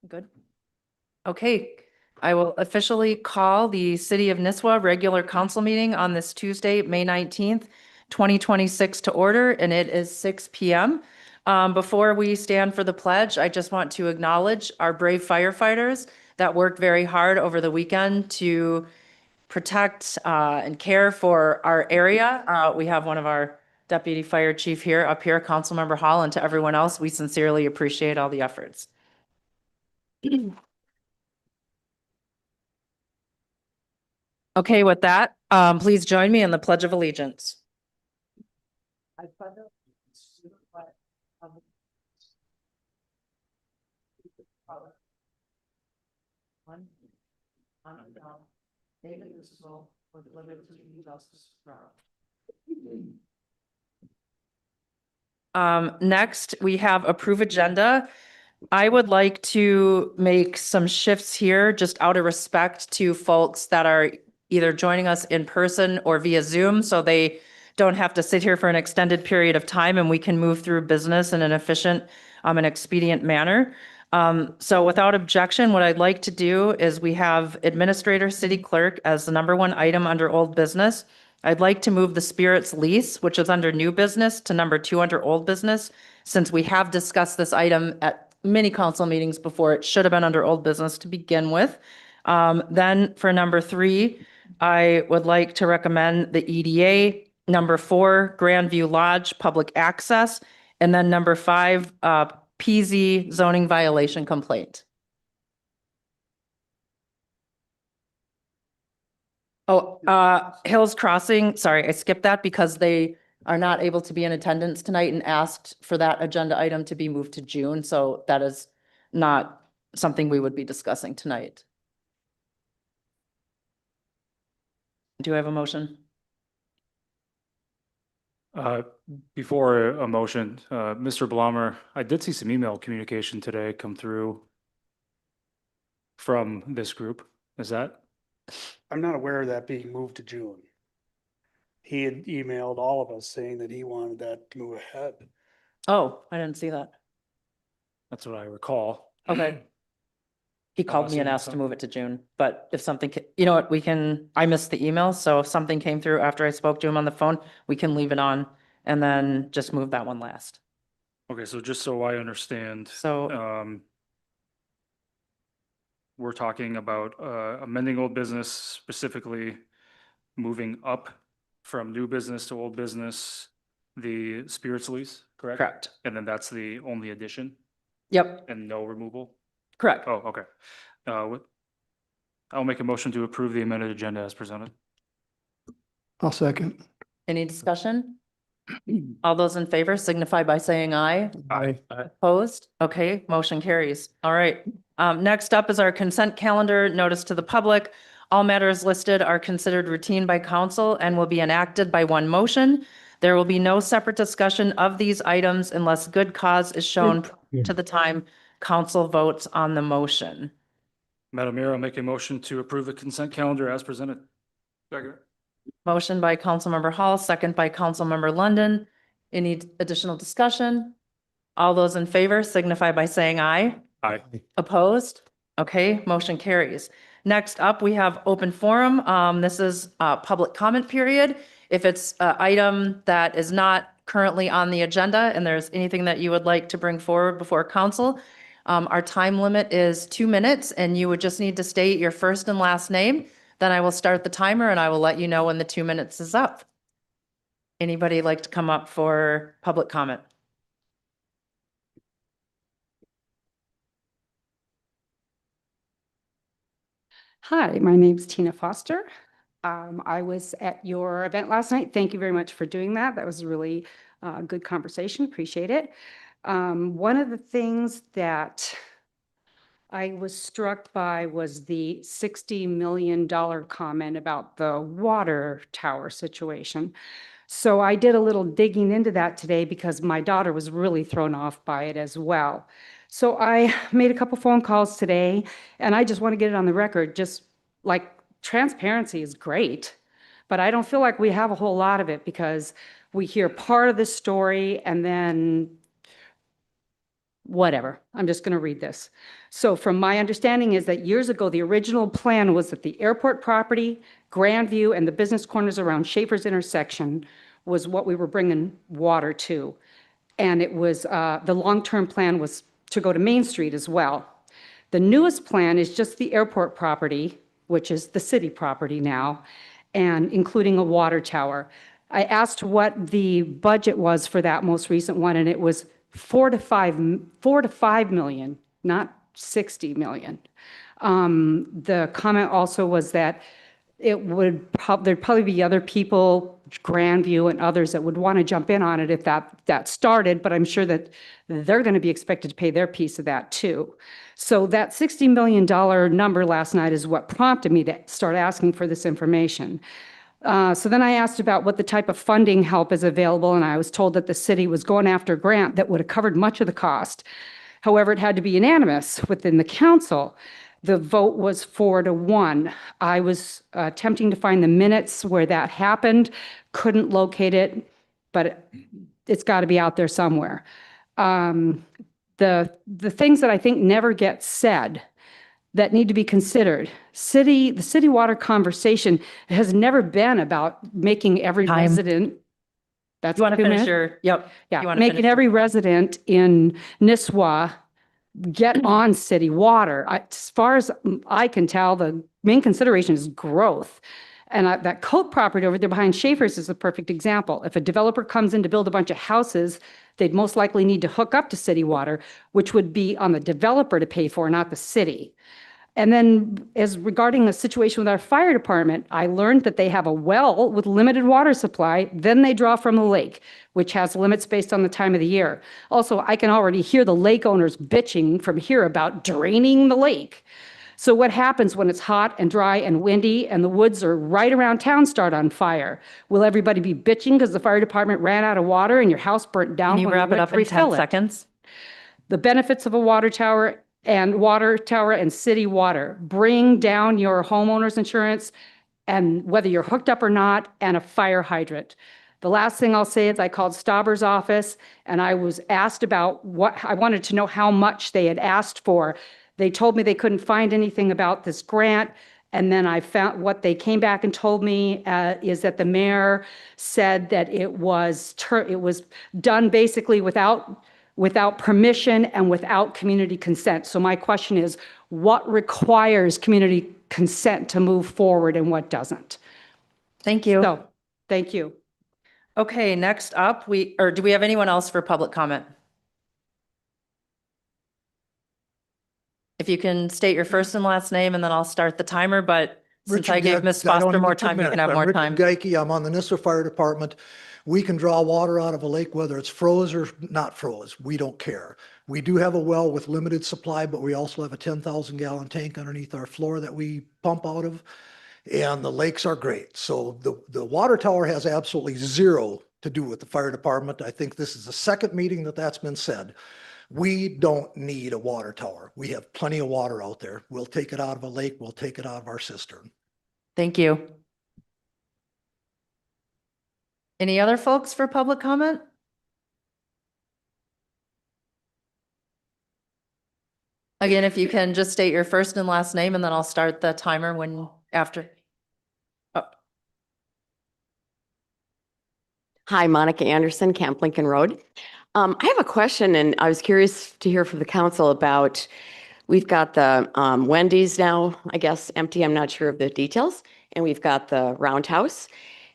Good. Okay, I will officially call the City of Nisswa regular council meeting on this Tuesday, May 19th, 2026 to order, and it is 6 p.m. Before we stand for the pledge, I just want to acknowledge our brave firefighters that worked very hard over the weekend to protect and care for our area. We have one of our deputy fire chief here, up here, Councilmember Hall, and to everyone else, we sincerely appreciate all the efforts. Okay, with that, please join me in the Pledge of Allegiance. I pledge allegiance to the flag of the one under God, indivisible, with liberty and justice for all. Next, we have approve agenda. I would like to make some shifts here just out of respect to folks that are either joining us in person or via Zoom, so they don't have to sit here for an extended period of time and we can move through business in an efficient and expedient manner. So without objection, what I'd like to do is we have Administrator City Clerk as the number one item under old business. I'd like to move the Spirits lease, which is under new business, to number 2 under old business. Since we have discussed this item at many council meetings before, it should have been under old business to begin with. Then for number 3, I would like to recommend the EDA. Number 4, Grandview Lodge, public access. And then number 5, PZ zoning violation complaint. Oh, Hills Crossing, sorry, I skipped that because they are not able to be in attendance tonight and asked for that agenda item to be moved to June. So that is not something we would be discussing tonight. Do I have a motion? Before a motion, Mr. Blommer, I did see some email communication today come through from this group. Is that? I'm not aware of that being moved to June. He had emailed all of us saying that he wanted that to move ahead. Oh, I didn't see that. That's what I recall. Okay. He called me and asked to move it to June, but if something, you know what, I missed the email, so if something came through after I spoke to him on the phone, we can leave it on and then just move that one last. Okay, so just so I understand, So, we're talking about amending old business, specifically moving up from new business to old business, the spirits lease, correct? correct. And then that's the only addition Yep, and no removal? correct. Oh, okay. I'll make a motion to approve the amended agenda as presented. I'll second. Any discussion? All those in favor signify by saying aye. Aye. Opposed? Okay, motion carries. All right. Next up is our consent calendar notice to the public. All matters listed are considered routine by council and will be enacted by one motion. There will be no separate discussion of these items unless good cause is shown to the time council votes on the motion. Madam Mayor, I'll make a motion to approve the consent calendar as presented. Second. Motion by Councilmember Hall, second by Councilmember London. Any additional discussion? All those in favor signify by saying aye. Aye. Opposed? Okay, motion carries. Next up, we have open forum. This is a public comment period. If it's an item that is not currently on the agenda and there's anything that you would like to bring forward before council, our time limit is 2 minutes and you would just need to state your first and last name. Then I will start the timer and I will let you know when the 2 minutes is up. Anybody like to come up for public comment? Hi, my name's Tina Foster. I was at your event last night. Thank you very much for doing that. That was a really good conversation. Appreciate it. One of the things that I was struck by was the $60 million comment about the water tower situation. So I did a little digging into that today because my daughter was really thrown off by it as well. So I made a couple phone calls today, and I just want to get it on the record, just like transparency is great, but I don't feel like we have a whole lot of it because we hear part of the story and then whatever. I'm just going to read this. So from my understanding is that years ago, the original plan was that the airport property, Grandview, and the business corners around Schaefer's intersection was what we were bringing water to. And it was, the long-term plan was to go to Main Street as well. The newest plan is just the airport property, which is the city property now, and including a water tower. I asked what the budget was for that most recent one, and it was 4 to 5 million, not 60 million. The comment also was that it would there'd probably be other people, Grandview and others, that would want to jump in on it if that started, but I'm sure that they're going to be expected to pay their piece of that too. So that $60 million number last night is what prompted me to start asking for this information. So then I asked about what the type of funding help is available, and I was told that the city was going after a grant that would have covered much of the cost. However, it had to be unanimous within the council. The vote was 4-1. I was attempting to find the minutes where that happened, couldn't locate it, but it's got to be out there somewhere. The things that I think never get said that need to be considered. The city water conversation has never been about making every Time. resident. That's You want to 2 finish minutes? your, yep. Yeah, You wanna making finish- every resident in Nisswa get on city water. As far as I can tell, the main consideration is growth. And that Coke property over there behind Schaefer's is a perfect example. If a developer comes in to build a bunch of houses, they'd most likely need to hook up to city water, which would be on the developer to pay for, not the city. And then as regarding the situation with our fire department, I learned that they have a well with limited water supply, then they draw from the lake, which has limits based on the time of the year. Also, I can already hear the lake owners bitching from here about draining the lake. So what happens when it's hot and dry and windy and the woods are right around town start on fire? Will everybody be bitching because the fire department ran out of water and your house burnt down? Can you when we wrap it went up to in 10 refill it? seconds? The benefits of a water tower and city water. Bring down your homeowner's insurance and whether you're hooked up or not, and a fire hydrant. The last thing I'll say is I called Stauber's office and I was asked about I wanted to know how much they had asked for. They told me they couldn't find anything about this grant. And then I found what they came back and told me is that the mayor said that it was done basically without permission and without community consent. So my question is, what requires community consent to move forward and what doesn't? Thank you. So, thank you. Okay, next up, do we have anyone else for public comment? If you can state your first and last name, and then I'll start the timer, but since I gave Ms. Foster more time, you can have more time. Geike, I'm on the Nisswa Fire Department. We can draw water out of a lake, whether it's froze or not froze. We don't care. We do have a well with limited supply, but we also have a 10,000 gallon tank underneath our floor that we pump out of. And the lakes are great. So the water tower has absolutely zero to do with the fire department. I think this is the second meeting that's been said. We don't need a water tower. We have plenty of water out there. We'll take it out of a lake. We'll take it out of our cistern. Thank you. Any other folks for public comment? Again, if you can just state your first and last name, and then I'll start the timer after. Oh, Hi, Monica Anderson, Camp Lincoln Road. I have a question, and I was curious to hear from the council about, we've got the Wendy's now, I guess, empty. I'm not sure of the details. And we've got the Roundhouse.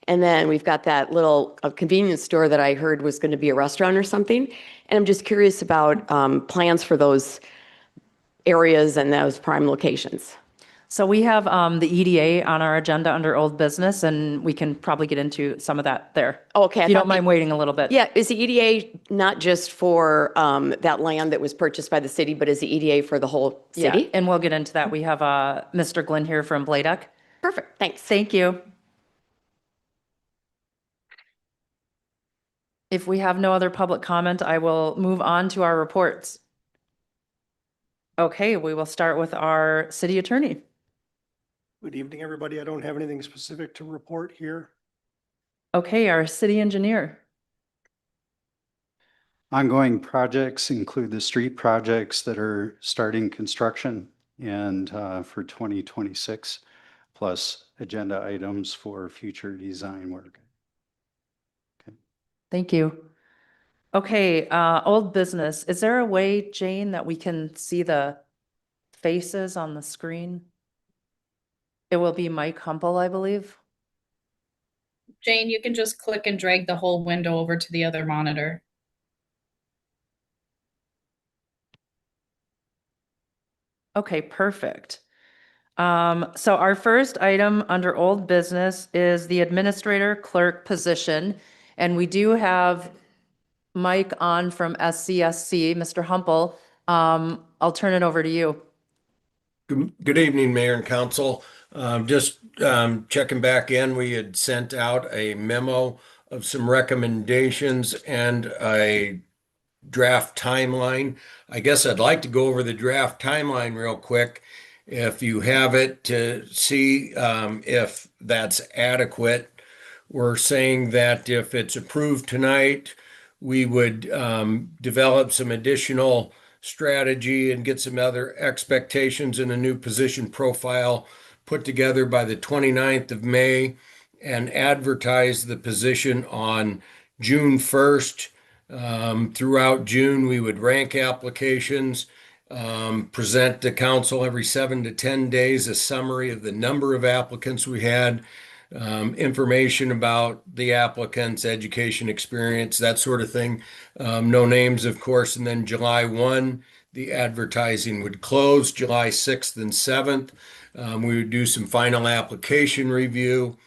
And then we've got that little convenience store that I heard was going to be a restaurant or something. And I'm just curious about plans for those areas and those prime locations. So we have the EDA on our agenda under old business, and we can probably get into some of that there. Okay. I If you thought don't mind waiting a little bit. Yeah, is the EDA not just for that land that was purchased by the city, but is the EDA for the whole Yeah, city? and we'll get into that. We have Mr. Glenn here from Bladeck. Perfect, thanks. Thank you. If we have no other public comment, I will move on to our reports. Okay, we will start with our city attorney. Good evening, everybody. I don't have anything specific to report here. Okay, our city engineer. Ongoing projects include the street projects that are starting construction and for 2026, plus agenda items for future design work. Thank you. Okay, old business. Is there a way, Jane, that we can see the faces on the screen? It will be Mike Humple, I believe. Jane, you can just click and drag the whole window over to the other monitor. Okay, perfect. So our first item under old business is the administrator clerk position. And we do have Mike on from SCSC, Mr. Humple. I'll turn it over to you. Good evening, Mayor and Council. Just checking back in, we had sent out a memo of some recommendations and a draft timeline. I guess I'd like to go over the draft timeline real quick, if you have it, to see if that's adequate. We're saying that if it's approved tonight, we would develop some additional strategy and get some other expectations in a new position profile put together by the 29th of May and advertise the position on June 1st. Throughout June, we would rank applications, present to council every 7 to 10 days a summary of the number of applicants we had, information about the applicants, education, experience, that sort of thing. No names, of course. And then July 1, the advertising would close. July 6th and 7th, we would do some final application review.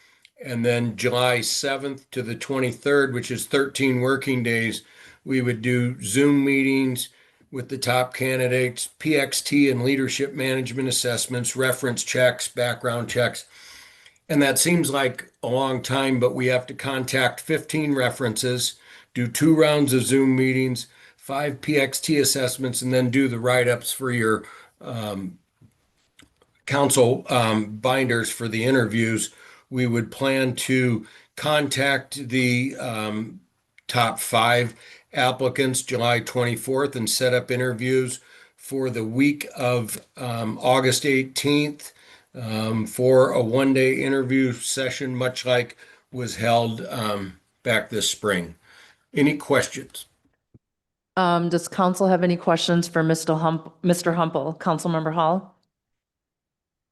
And then July 7th to the 23rd, which is 13 working days, we would do Zoom meetings with the top candidates, PXT and leadership management assessments, reference checks, background checks. And that seems like a long time, but we have to contact 15 references, do 2 rounds of Zoom meetings, 5 PXT assessments, and then do the write-ups for your council binders for the interviews. We would plan to contact the top 5 applicants July 24th and set up interviews for the week of August 18th for a one-day interview session, much like was held back this spring. Any questions? Does council have any questions for Mr. Humple? Councilmember Hall?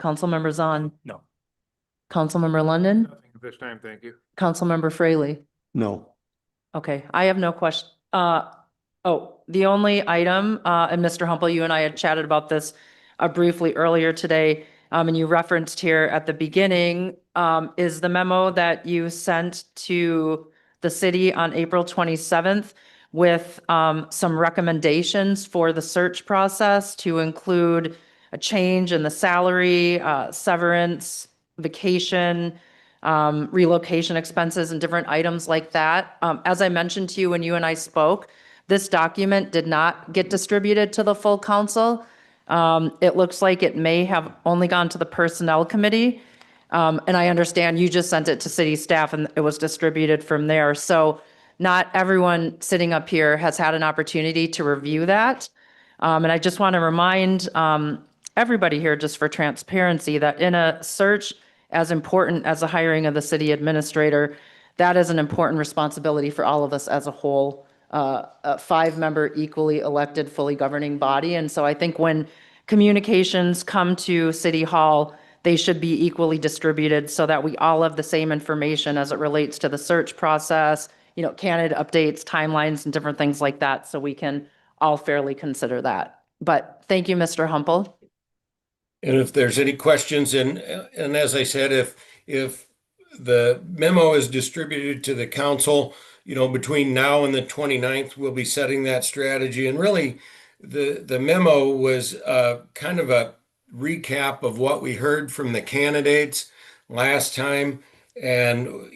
Councilmember Zahn? No. Councilmember London? Nothing at this time, thank you. Councilmember Fraley? No. Okay, I have no question. The only item, and Mr. Humple, you and I had chatted about this briefly earlier today, and you referenced here at the beginning, is the memo that you sent to the city on April 27th with some recommendations for the search process to include a change in the salary, severance, vacation, relocation expenses and different items like that. As I mentioned to you when you and I spoke, this document did not get distributed to the full council. It looks like it may have only gone to the personnel committee. And I understand you just sent it to city staff and it was distributed from there. So not everyone sitting up here has had an opportunity to review that. And I just want to remind everybody here, just for transparency, that in a search as important as the hiring of the city administrator, that is an important responsibility for all of us as a whole, a 5-member equally elected, fully governing body. And so I think when communications come to City Hall, they should be equally distributed so that we all have the same information as it relates to the search process, candidate updates, timelines, and different things like that, so we can all fairly consider that. But thank you, Mr. Humple. And if there's any questions, and as I said, if the memo is distributed to the council, between now and the 29th, we'll be setting that strategy. And really, the memo was kind of a recap of what we heard from the candidates last time. And,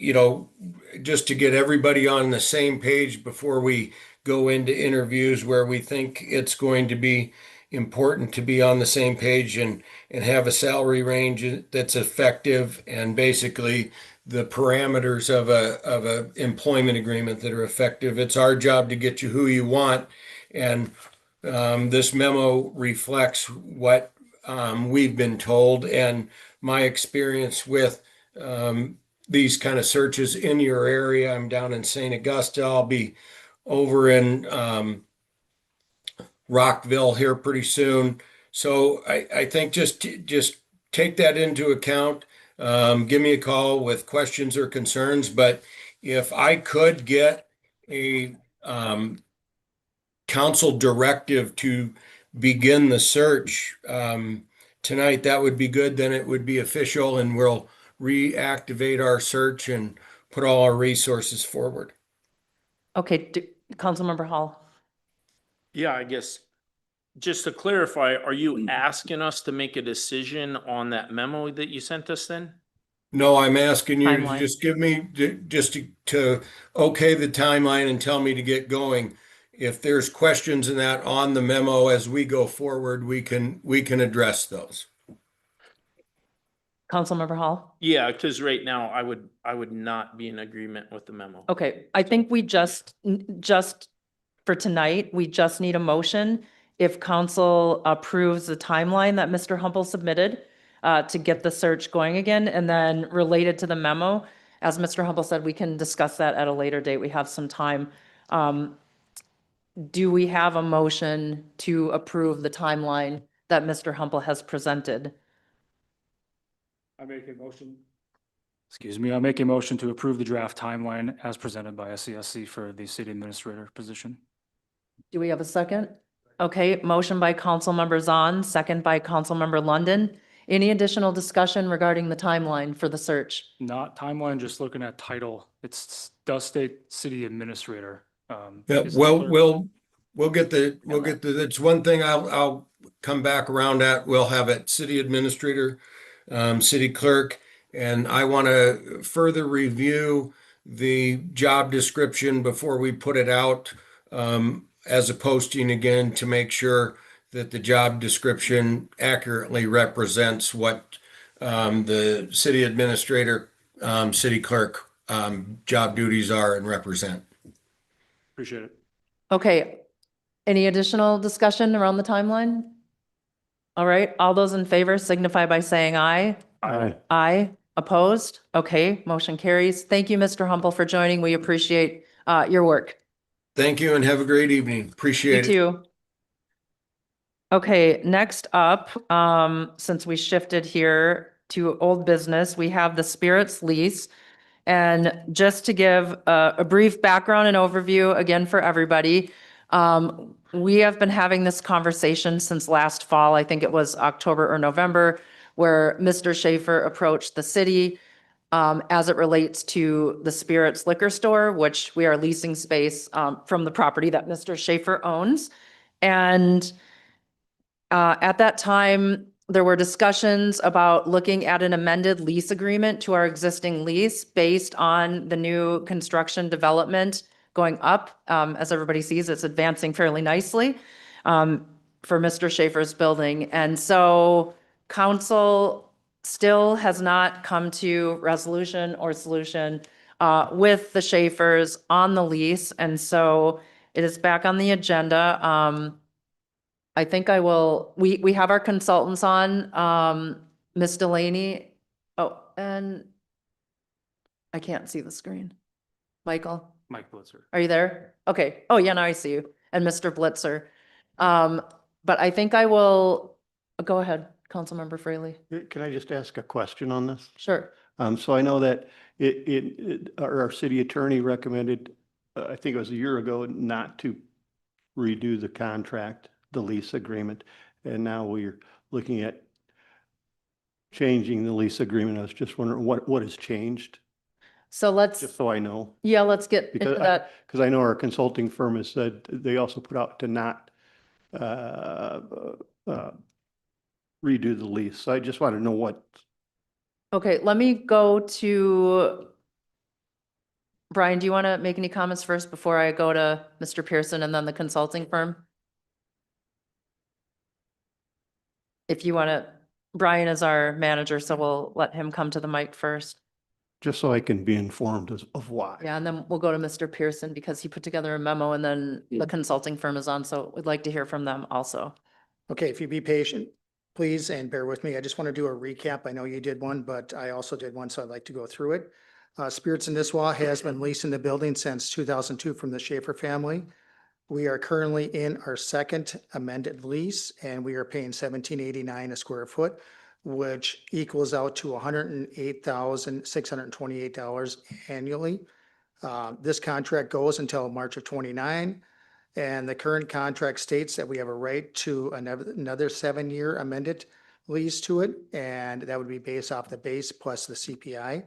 just to get everybody on the same page before we go into interviews where we think it's going to be important to be on the same page and have a salary range that's effective, and basically the parameters of a employment agreement that are effective. It's our job to get you who you want. And this memo reflects what we've been told, and my experience with these kind of searches in your area. I'm down in St. Augusta. I'll be over in Rockville here pretty soon. So I think just take that into account. Give me a call with questions or concerns. But if I could get a council directive to begin the search tonight, that would be good. Then it would be official, and we'll reactivate our search and put all our resources forward. Okay, Councilmember Hall. Yeah, I guess, just to clarify, are you asking us to make a decision on that memo that you sent us then? No, I'm asking you to Timeline. just give me, just to okay the timeline and tell me to get going. If there's questions in that on the memo as we go forward, we can address those. Councilmember Hall? Yeah, because right now I would not be in agreement with the memo. Okay, I think we just for tonight, we just need a motion. If council approves the timeline that Mr. Humble submitted to get the search going again, and then related to the memo, as Mr. Humble said, we can discuss that at a later date. We have some time. Do we have a motion to approve the timeline that Mr. Humble has presented? I make a motion. Excuse me, I make a motion to approve the draft timeline as presented by SCSC for the city administrator position. Do we have a second? Okay, motion by Councilmember Zahn, second by Councilmember London. Any additional discussion regarding the timeline for the search? Not timeline, just looking at title. Does state city administrator. Yeah, is the well, clerk. we'll get the, that's one thing I'll come back around at. We'll have it city administrator, city clerk, and I want to further review the job description before we put it out as a posting again, to make sure that the job description accurately represents what the city administrator, city clerk job duties are and represent. Appreciate it. Okay, any additional discussion around the timeline? All right, all those in favor signify by saying aye. Aye. Aye, opposed? Okay, motion carries. Thank you, Mr. Humble, for joining. We appreciate your work. Thank you and have a great evening. You Appreciate it. too. Okay, next up, since we shifted here to old business, we have the Spirits lease. And just to give a brief background and overview again for everybody, we have been having this conversation since last fall. I think it was October or November, where Mr. Schaefer approached the city as it relates to the Spirits liquor store, which we are leasing space from the property that Mr. Schaefer owns. And at that time, there were discussions about looking at an amended lease agreement to our existing lease based on the new construction development going up. As everybody sees, it's advancing fairly nicely for Mr. Schaefer's building. And so council still has not come to resolution or solution with the Schaefers on the lease. And so it is back on the agenda. I think I will, we have our consultants on, Ms. Delaney. Oh, and I can't see the screen. Michael, Mike Blitzer. are you there? Okay. Oh, yeah, now I see you. And Mr. Blitzer. But I think I will, go ahead, Councilmember Fraley. Can I just ask a question on this? Sure. So I know that our city attorney recommended, I think it was a year ago, not to redo the contract, the lease agreement. And now we're looking at changing the lease agreement. I was just wondering what has changed, So let's, just so I know. yeah, let's get Because into that. Because I know our consulting firm has said they also put out to not uh, uh, redo the lease. So I just want to know what, Okay, let me go to Brian, do you want to make any comments first before I go to Mr. Pearson and then the consulting firm? If you want to, Brian is our manager, so we'll let him come to the mic first. just so I can be informed of why. Yeah, and then we'll go to Mr. Pearson because he put together a memo and then the consulting firm is on, so we'd like to hear from them also. Okay, if you be patient, please, and bear with me. I just want to do a recap. I know you did one, but I also did one, so I'd like to go through it. Spirits in Nisswa has been leasing the building since 2002 from the Schaefer family. We are currently in our second amended lease, and we are paying $17.89 a square foot, which equals out to $108,628 annually. This contract goes until March of 29. And the current contract states that we have a right to another 7-year amended lease to it, and that would be based off the base plus the CPI.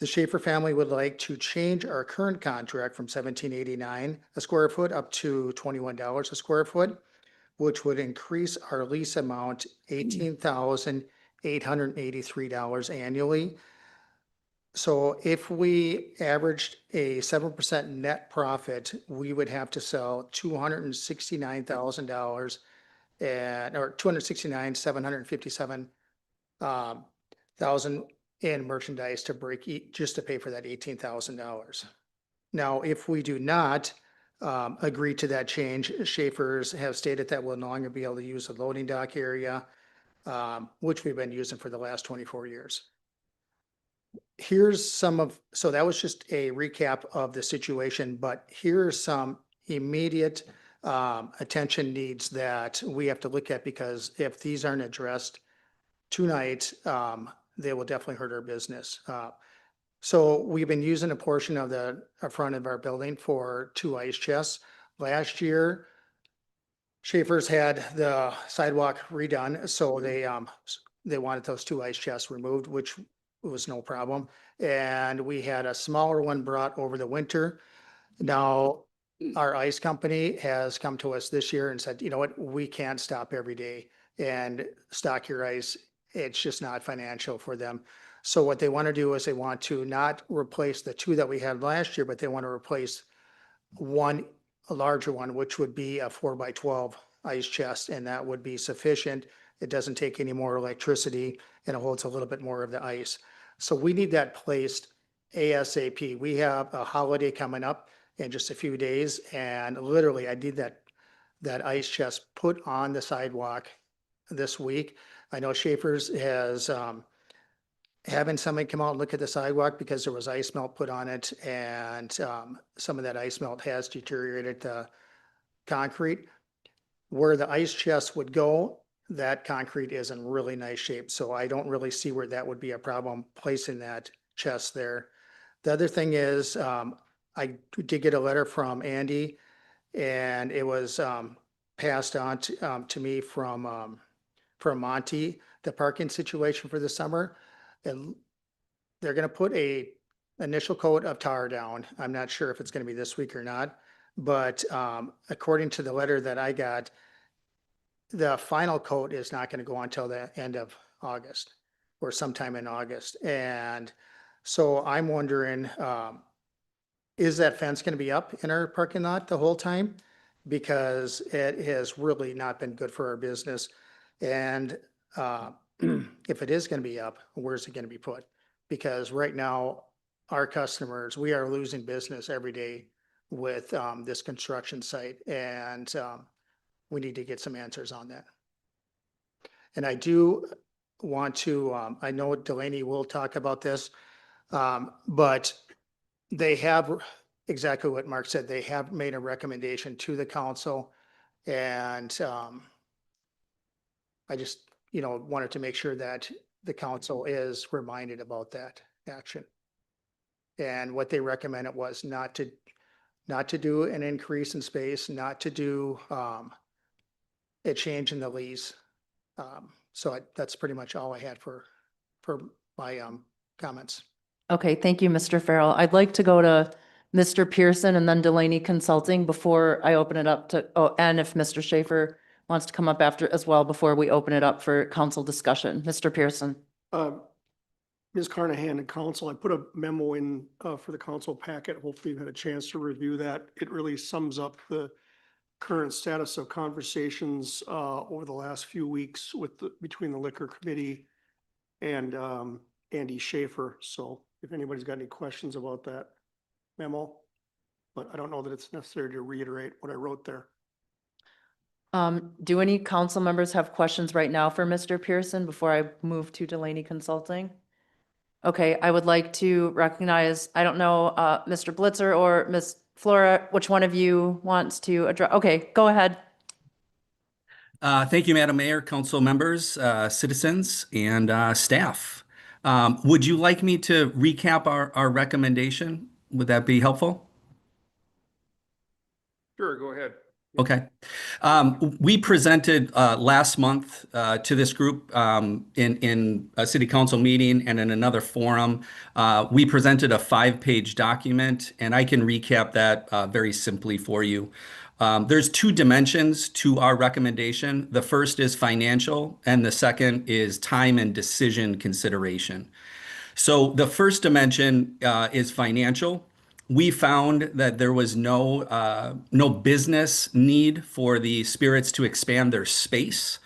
The Schaefer family would like to change our current contract from $17.89 a square foot up to $21 a square foot, which would increase our lease amount $18,883 annually. So if we averaged a 7% net profit, we would have to sell $269,000 or $269,757 thousand in merchandise to just to pay for that $18,000. Now, if we do not agree to that change, Schaefer's have stated that we'll no longer be able to use the loading dock area, which we've been using for the last 24 years. Here's so that was just a recap of the situation, but here are some immediate attention needs that we have to look at, because if these aren't addressed tonight, they will definitely hurt our business. So we've been using a portion of the front of our building for 2 ice chests. Last year, Schaefer's had the sidewalk redone, so they wanted those 2 ice chests removed, which was no problem. And we had a smaller one brought over the winter. Now, our ice company has come to us this year and said, you know what, we can't stop every day and stock your ice. It's just not financial for them. So what they want to do is they want to not replace the 2 that we had last year, but they want to replace a larger one, which would be a 4x12 ice chest, and that would be sufficient. It doesn't take any more electricity and it holds a little bit more of the ice. So we need that placed ASAP. We have a holiday coming up in just a few days, and literally I need that ice chest put on the sidewalk this week. I know Schaefer's has having somebody come out and look at the sidewalk because there was ice melt put on it, and some of that ice melt has deteriorated the concrete. Where the ice chest would go, that concrete is in really nice shape, so I don't really see where that would be a problem placing that chest there. The other thing is, I did get a letter from Andy, and it was passed on to me from Monty, the parking situation for the summer. And they're gonna put a initial coat of tar down. I'm not sure if it's gonna be this week or not, but according to the letter that I got, the final coat is not going to go on until the end of August or sometime in August. And so I'm wondering, is that fence going to be up in our parking lot the whole time? Because it has really not been good for our business. And if it is going to be up, where's it going to be put? Because right now, our customers, we are losing business every day with this construction site. And we need to get some answers on that. And I do want to, I know Delaney will talk about this, but they have exactly what Mark said. They have made a recommendation to the council, and I just, wanted to make sure that the council is reminded about that action. And what they recommended was not to do an increase in space, not to do a change in the lease, So that's pretty much all I had for my comments. Okay, thank you, Mr. Farrell. I'd like to go to Mr. Pearson and then Delaney Consulting before I open it up to, oh, and if Mr. Schaefer wants to come up after as well before we open it up for council discussion. Mr. Pearson. Ms. Carnahan and council, I put a memo in for the council packet. Hopefully you've had a chance to review that. It really sums up the current status of conversations over the last few weeks between the liquor committee and Andy Schaefer. So if anybody's got any questions about that memo, but I don't know that it's necessary to reiterate what I wrote there. Do any council members have questions right now for Mr. Pearson before I move to Delaney Consulting? Okay, I would like to recognize, I don't know, Mr. Blitzer or Ms. Flora, which one of you wants to address? Okay, go ahead. Thank you, Madam Mayor, council members, citizens, and staff. Would you like me to recap our recommendation? Would that be helpful? Sure, go ahead. Okay. We presented last month to this group in a city council meeting and in another forum. We presented a 5-page document, and I can recap that very simply for you. There's 2 dimensions to our recommendation. The first is financial, and the second is time and decision consideration. So the first dimension is financial. We found that there was no business need for the Spirits to expand their space,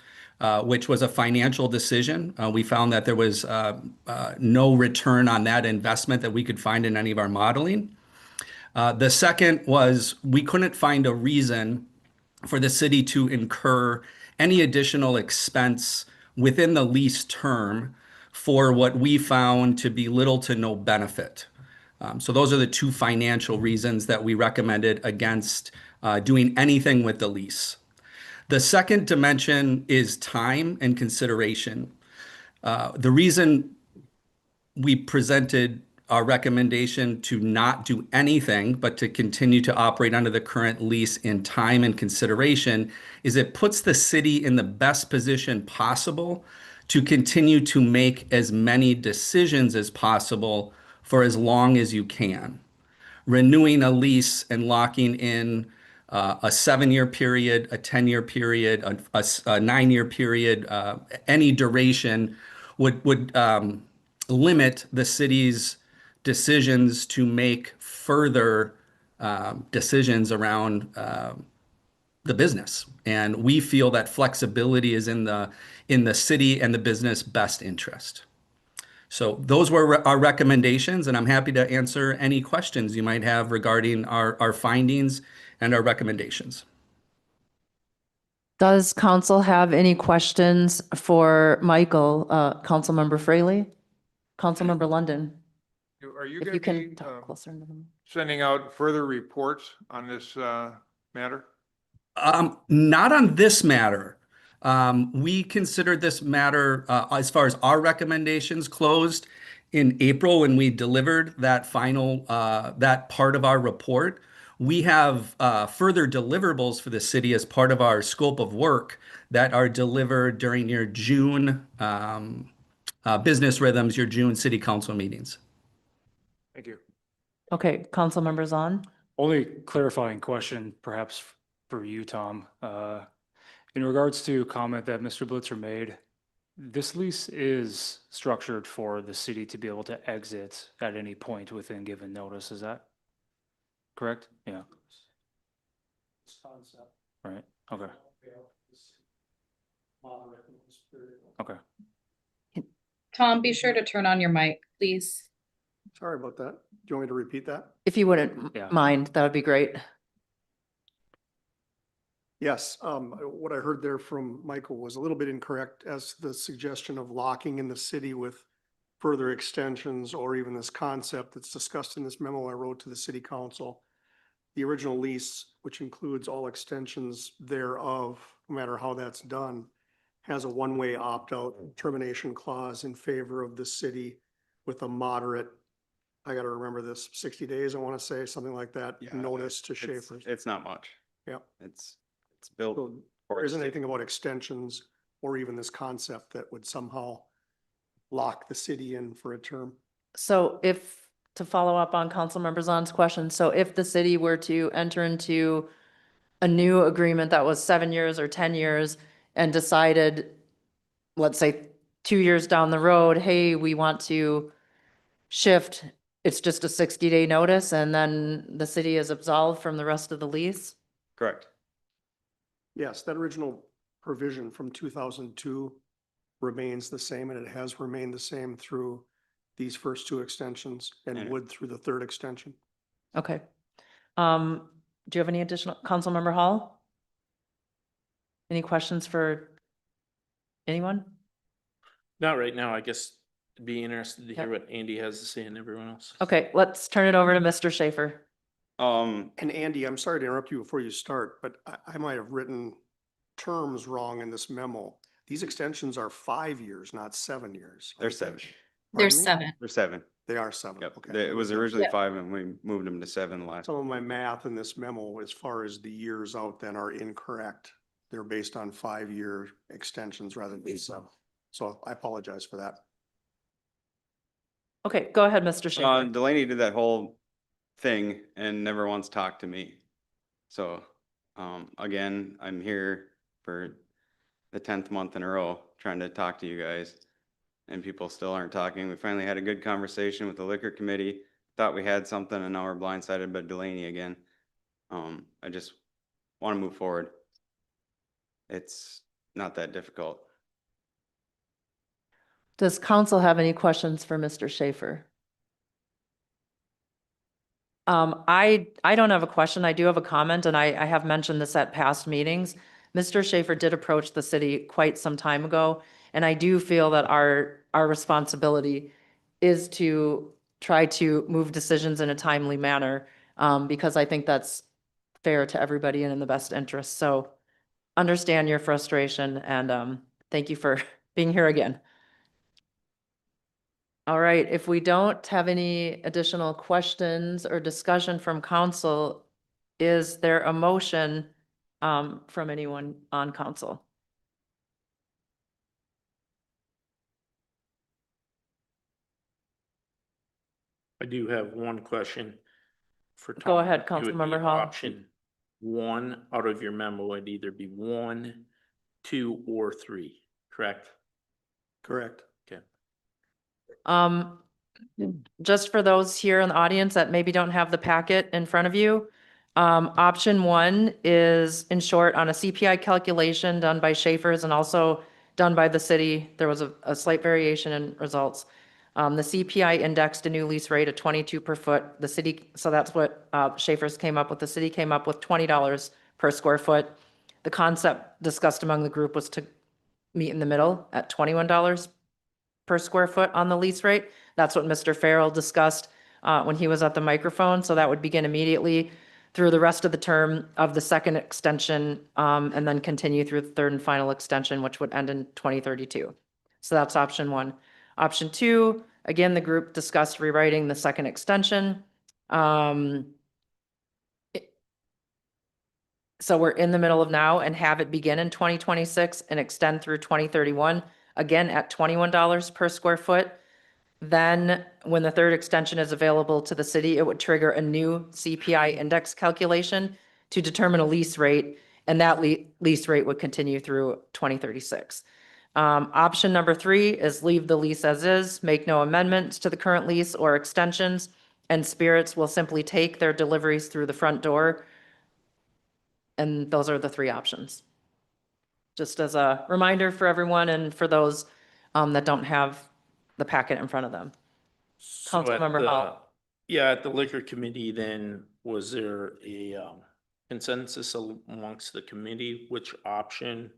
which was a financial decision. We found that there was no return on that investment that we could find in any of our modeling. The second was we couldn't find a reason for the city to incur any additional expense within the lease term for what we found to be little to no benefit. So those are the 2 financial reasons that we recommended against doing anything with the lease. The second dimension is time and consideration. The reason we presented our recommendation to not do anything but to continue to operate under the current lease in time and consideration is it puts the city in the best position possible to continue to make as many decisions as possible for as long as you can. Renewing a lease and locking in a 7-year period, a 10-year period, a 9-year period, any duration would limit the city's decisions to make further decisions around the business. And we feel that flexibility is in the city and the business best interest. So those were our recommendations, and I'm happy to answer any questions you might have regarding our findings and our recommendations. Does council have any questions for Michael, Councilmember Fraley? Councilmember London? Are you If going you to can be talk closer into the sending out further reports on this matter? Not on this matter. We considered this matter, as far as our recommendations, closed in April when we delivered that final, that part of our report. We have further deliverables for the city as part of our scope of work that are delivered during your June business rhythms, your June city council meetings. Thank you. Okay, council members on. Only clarifying question, perhaps for you, Tom. In regards to comment that Mr. Blitzer made, this lease is structured for the city to be able to exit at any point within given notice. Is that correct? Yeah. Right. Okay. Okay. Tom, be sure to turn on your mic, please. Sorry about that. Do you want me to repeat that? If you wouldn't Yeah. mind, that would be great. Yes, what I heard there from Michael was a little bit incorrect as the suggestion of locking in the city with further extensions or even this concept that's discussed in this memo I wrote to the city council. The original lease, which includes all extensions thereof, no matter how that's done, has a one-way opt-out termination clause in favor of the city with a moderate, I got to remember this, 60 days, I want to say, something like that, notice to Schaefer. It's not much. Yeah. It's built. So there isn't anything about extensions or even this concept that would somehow lock the city in for a term. So if, to follow up on Councilmember Zahn's question, so if the city were to enter into a new agreement that was 7 years or 10 years and decided, let's say 2 years down the road, hey, we want to shift, it's just a 60-day notice and then the city is absolved from the rest of the lease? Correct. Yes, that original provision from 2002 remains the same, and it has remained the same through these first two extensions and And- would through the third extension. Okay. Do you have any additional, Councilmember Hall? Any questions for anyone? Not right now. I guess it'd be interested to hear Yep. what Andy has to say and everyone else. Okay, let's turn it over to Mr. Schaefer. And Andy, I'm sorry to interrupt you before you start, but I might have written terms wrong in this memo. These extensions are 5 years, not 7 years. They're 7. There's Pardon me? 7. They're 7. They are 7. Yep. Okay. It was originally Yep. 5 and we moved them to 7 last. Some of my math in this memo, as far as the years out, then are incorrect. They're based on 5-year extensions rather than 7. So I apologize for that. Okay, go ahead, Mr. Schaefer. Delaney did that whole thing and never once talked to me. So, again, I'm here for the 10th month in a row trying to talk to you guys and people still aren't talking. We finally had a good conversation with the liquor committee. Thought we had something and now we're blindsided by Delaney again. I just want to move forward. It's not that difficult. Does council have any questions for Mr. Schaefer? I don't have a question. I do have a comment, and I have mentioned this at past meetings. Mr. Schaefer did approach the city quite some time ago, and I do feel that our responsibility is to try to move decisions in a timely manner, because I think that's fair to everybody and in the best interest. So understand your frustration, and thank you for being here again. All right, if we don't have any additional questions or discussion from council, is there a motion from anyone on council? I do have one question for Tom. Go ahead, It would be Councilmember Hall. Option 1 out of your memo would either be 1, 2, or 3, correct? Correct. Okay. Just for those here in the audience that maybe don't have the packet in front of you, option 1 is in short on a CPI calculation done by Schaefer's and also done by the city. There was a slight variation in results. The CPI indexed a new lease rate of 22 per foot. The city, so that's what Schaefer's came up with. The city came up with $20 per square foot. The concept discussed among the group was to meet in the middle at $21 per square foot on the lease rate. That's what Mr. Farrell discussed when he was at the microphone. So that would begin immediately through the rest of the term of the second extension, and then continue through the third and final extension, which would end in 2032. So that's option 1. Option 2, again, the group discussed rewriting the second extension. So we're in the middle of now and have it begin in 2026 and extend through 2031, again at $21 per square foot. Then when the third extension is available to the city, it would trigger a new CPI index calculation to determine a lease rate, and that lease rate would continue through 2036. Option number 3 is leave the lease as is, make no amendments to the current lease or extensions, and Spirits will simply take their deliveries through the front door. And those are the 3 options. Just as a reminder for everyone and for those that don't have the packet in front of them. So at Councilmember Hall. Yeah, at the liquor committee, then was there a consensus amongst the committee which option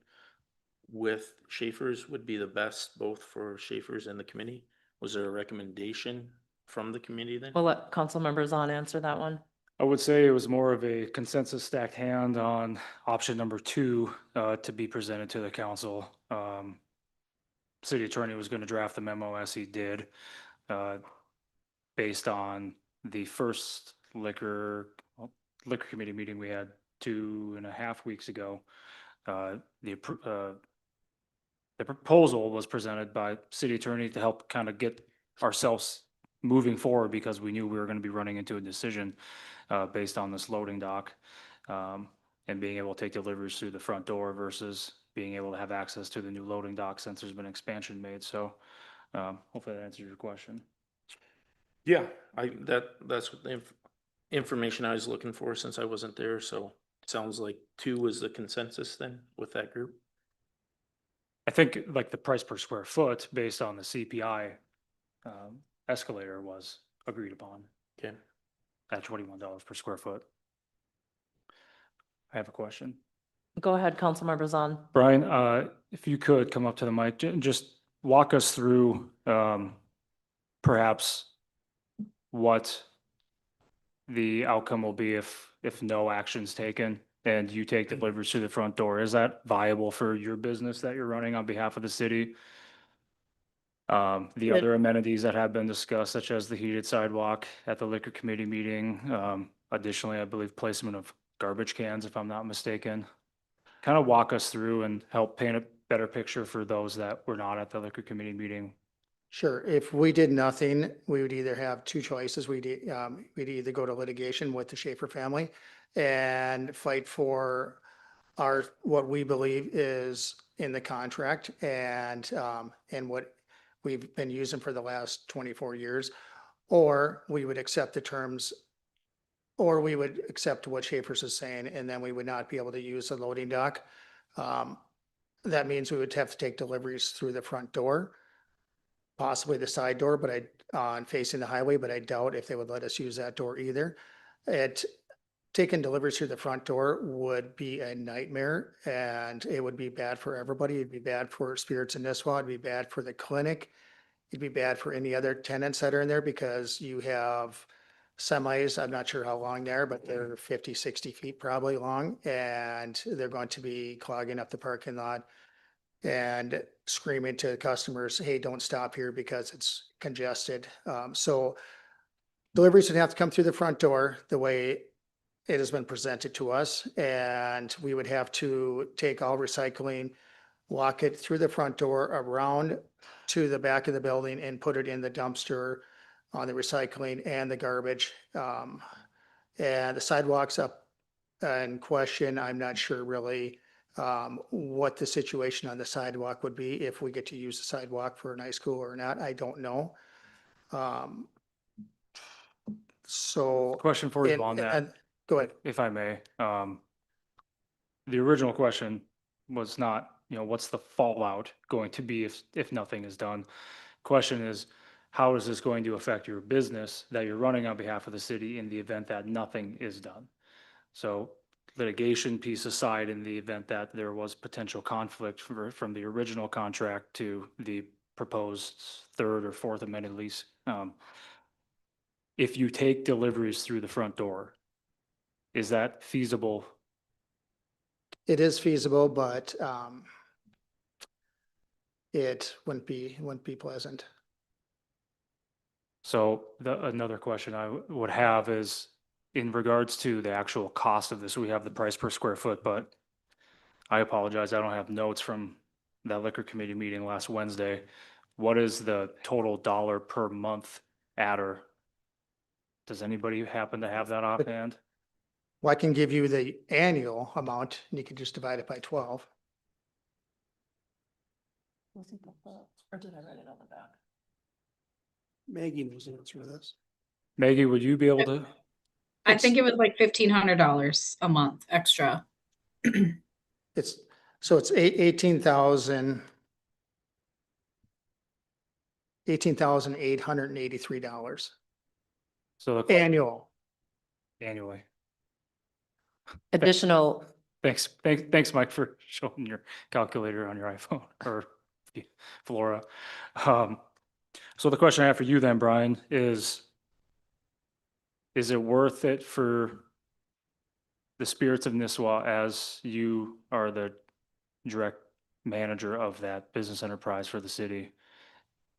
with Schaefer's would be the best, both for Schaefer's and the committee? Was there a recommendation from the committee then? We'll let Councilmember Zahn answer that one. I would say it was more of a consensus stacked hand on option number 2 to be presented to the council. City attorney was going to draft the memo as he did, based on the first liquor committee meeting we had 2.5 weeks ago. the proposal was presented by city attorney to help kind of get ourselves moving forward because we knew we were going to be running into a decision based on this loading dock and being able to take deliveries through the front door versus being able to have access to the new loading dock since there's been expansion made. So hopefully that answers your question. Yeah, that's what the information I was looking for since I wasn't there, so it sounds like 2 is the consensus then with that group. I think like the price per square foot based on the CPI escalator was agreed upon Okay. at $21 per square foot. I have a question. Go ahead, Councilmember Zahn. Brian, if you could come up to the mic, just walk us through perhaps what the outcome will be if no action's taken and you take deliveries to the front door. Is that viable for your business that you're running on behalf of the city? The other amenities that have been discussed, such as the heated sidewalk at the liquor committee meeting. Additionally, I believe placement of garbage cans, if I'm not mistaken. Kind of walk us through and help paint a better picture for those that were not at the liquor committee meeting. Sure. If we did nothing, we would either have 2 choices. We'd either go to litigation with the Schaefer family and fight for what we believe is in the contract and what we've been using for the last 24 years, or we would accept the terms, or we would accept what Schaefer's is saying, and then we would not be able to use the loading dock. That means we would have to take deliveries through the front door, possibly the side door, but on facing the highway, but I doubt if they would let us use that door either. Taking deliveries through the front door would be a nightmare, and it would be bad for everybody. It'd be bad for Spirits in Nisswa. It'd be bad for the clinic. It'd be bad for any other tenants that are in there because you have semis. I'm not sure how long they are, but they're 50, 60 feet probably long, and they're going to be clogging up the parking lot and screaming to customers, hey, don't stop here because it's congested. So deliveries would have to come through the front door the way it has been presented to us, and we would have to take all recycling, walk it through the front door around to the back of the building and put it in the dumpster on the recycling and the garbage. And the sidewalks up in question, I'm not sure really what the situation on the sidewalk would be, if we get to use the sidewalk for an high school or not, I don't know. So. Question for you on that, Go ahead. if I may. The original question was not, what's the fallout going to be if nothing is done? Question is, how is this going to affect your business that you're running on behalf of the city in the event that nothing is done? So litigation piece aside, in the event that there was potential conflict from the original contract to the proposed 3rd or 4th amended lease, if you take deliveries through the front door, is that feasible? It is feasible, but it wouldn't be pleasant. So another question I would have is in regards to the actual cost of this. We have the price per square foot, but I apologize, I don't have notes from that liquor committee meeting last Wednesday. What is the total dollar per month adder? Does anybody happen to have that offhand? Well, I can give you the annual amount, and you can just divide it by 12. Or did I write it on the back? Maggie knows the answer to this. Maggie, would you be able to? I think it was like $1,500 a month extra. It's 18,883 So annual. Annually. Additional. Thanks, Mike, for showing your calculator on your iPhone or Flora. So the question I have for you then, Brian, is it worth it for the Spirits of Nisswa, as you are the direct manager of that business enterprise for the city?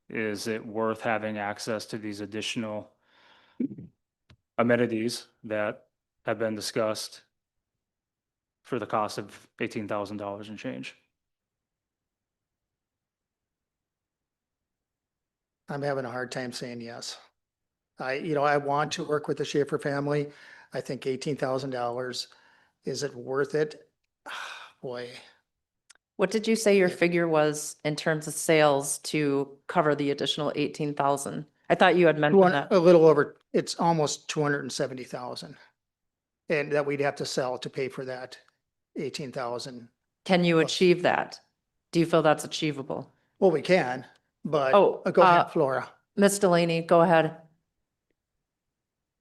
Is it worth having access to these additional amenities that have been discussed for the cost of $18,000 and change? I'm having a hard time saying yes. I want to work with the Schaefer family. I think $18,000, is it worth it? Boy, What did you say your figure was in terms of sales to cover the additional 18,000? I thought you had mentioned that. a little over, it's almost 270,000. And that we'd have to sell to pay for that 18,000. Can you plus. achieve that? Do you feel that's achievable? Well, we can, but Oh, go ahead, Flora. Ms. Delaney, go ahead.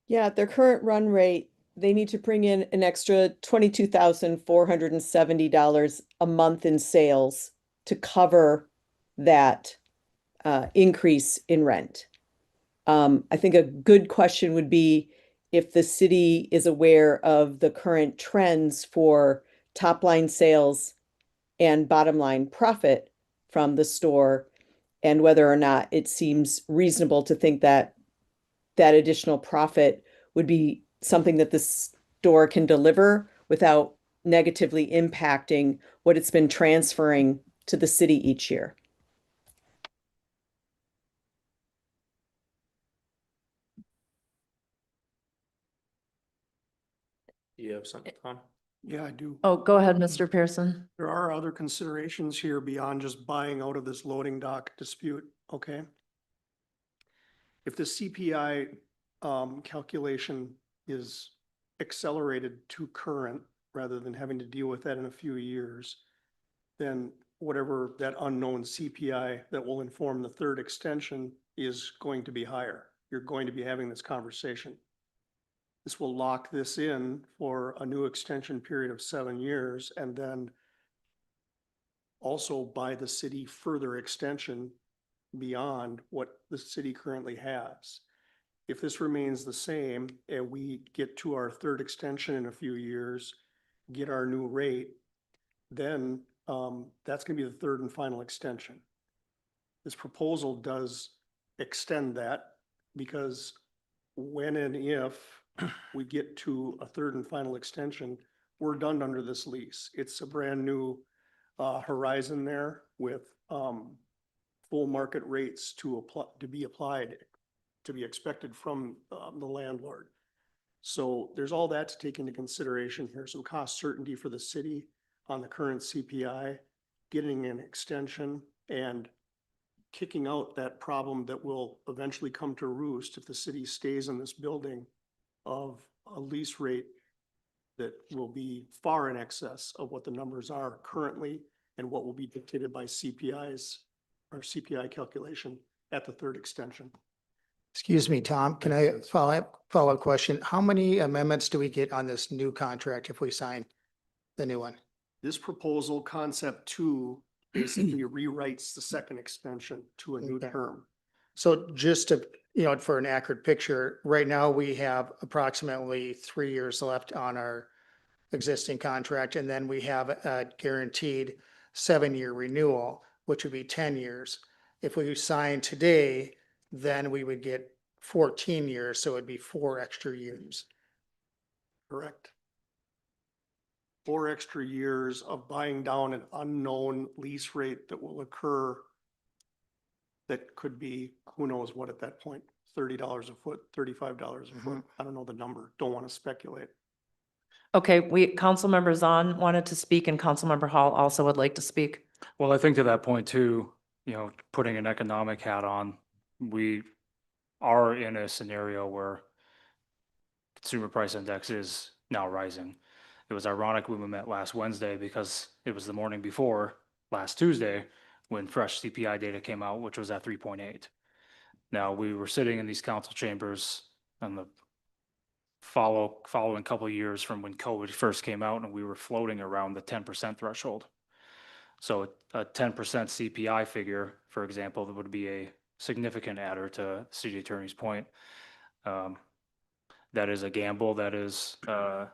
Yeah, at their current run rate, they need to bring in an extra $22,470 a month in sales to cover that increase in rent. I think a good question would be if the city is aware of the current trends for top line sales and bottom line profit from the store, and whether or not it seems reasonable to think that that additional profit would be something that the store can deliver without negatively impacting what it's been transferring to the city each year. Do you have something, Tom? Yeah, I do. Oh, go ahead, Mr. Pearson. There are other considerations here beyond just buying out of this loading dock dispute, okay? If the CPI calculation is accelerated to current rather than having to deal with that in a few years, then whatever that unknown CPI that will inform the third extension is going to be higher. You're going to be having this conversation. This will lock this in for a new extension period of 7 years and then also buy the city further extension beyond what the city currently has. If this remains the same and we get to our third extension in a few years, get our new rate, then that's going to be the third and final extension. This proposal does extend that because when and if we get to a third and final extension, we're done under this lease. It's a brand new horizon there with full market rates to be applied, to be expected from the landlord. So there's all that to take into consideration here. Some cost certainty for the city on the current CPI, getting an extension and kicking out that problem that will eventually come to roost if the city stays in this building of a lease rate that will be far in excess of what the numbers are currently and what will be dictated by CPIs or CPI calculation at the third extension. Excuse me, Tom, can I follow-up question? How many amendments do we get on this new contract if we sign the new one? This proposal, concept 2, basically rewrites the second extension to a new Okay. term. So just to, for an accurate picture, right now we have approximately 3 years left on our existing contract, and then we have a guaranteed 7-year renewal, which would be 10 years. If we sign today, then we would get 14 years, so it'd be 4 extra years. Correct. 4 extra years of buying down an unknown lease rate that will occur that could be, who knows what at that point, $30 a foot, $35 a foot. I don't know the number. Don't want to speculate. Okay, Councilmember Zahn wanted to speak and Councilmember Hall also would like to speak. Well, I think to that point too, putting an economic hat on, we are in a scenario where consumer price index is now rising. It was ironic when we met last Wednesday because it was the morning before last Tuesday when fresh CPI data came out, which was at 3.8. Now, we were sitting in these council chambers on the following couple of years from when COVID first came out, and we were floating around the 10% threshold. So a 10% CPI figure, for example, that would be a significant adder to the city attorney's point. That is a gamble that is that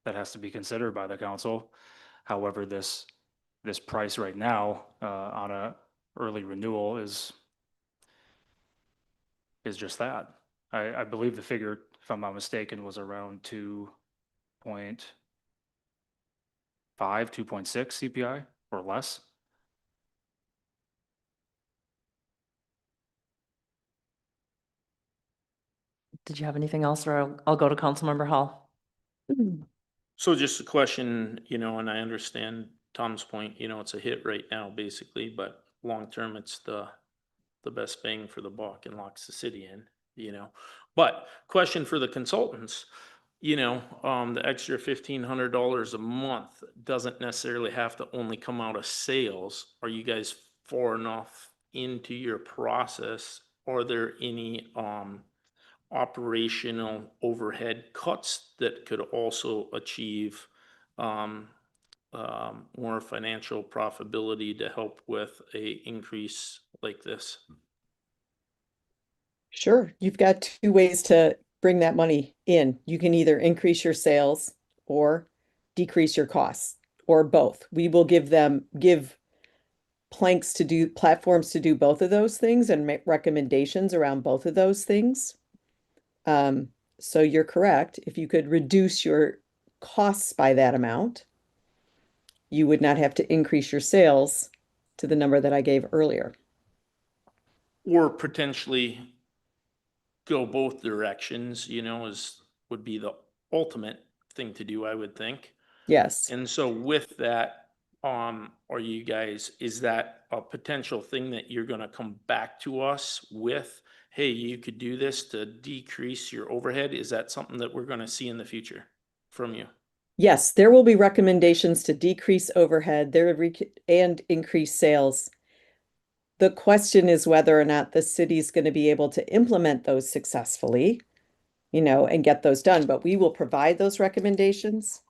has to be considered by the council. However, this price right now on a early renewal is just that. I believe the figure, if I'm not mistaken, was around 2.5, 2.6 CPI or less. Did you have anything else, or I'll go to Councilmember Hall? So just a question, and I understand Tom's point, it's a hit right now, basically, but long-term, it's the best bang for the buck and locks the city in. But question for the consultants, the extra $1,500 a month doesn't necessarily have to only come out of sales. Are you guys far enough into your process? Are there any, operational overhead cuts that could also achieve more financial profitability to help with a increase like this? Sure, you've got two ways to bring that money in. You can either increase your sales or decrease your costs, or both. We will give platforms to do both of those things and make recommendations around both of those things. So you're correct. If you could reduce your costs by that amount, you would not have to increase your sales to the number that I gave earlier. Or potentially go both directions, would be the ultimate thing to do, I would think. Yes. And so with that, is that a potential thing that you're gonna come back to us with? Hey, you could do this to decrease your overhead. Is that something that we're gonna see in the future from you? Yes, there will be recommendations to decrease overhead and increase sales. The question is whether or not the city's going to be able to implement those successfully, and get those done, but we will provide those recommendations.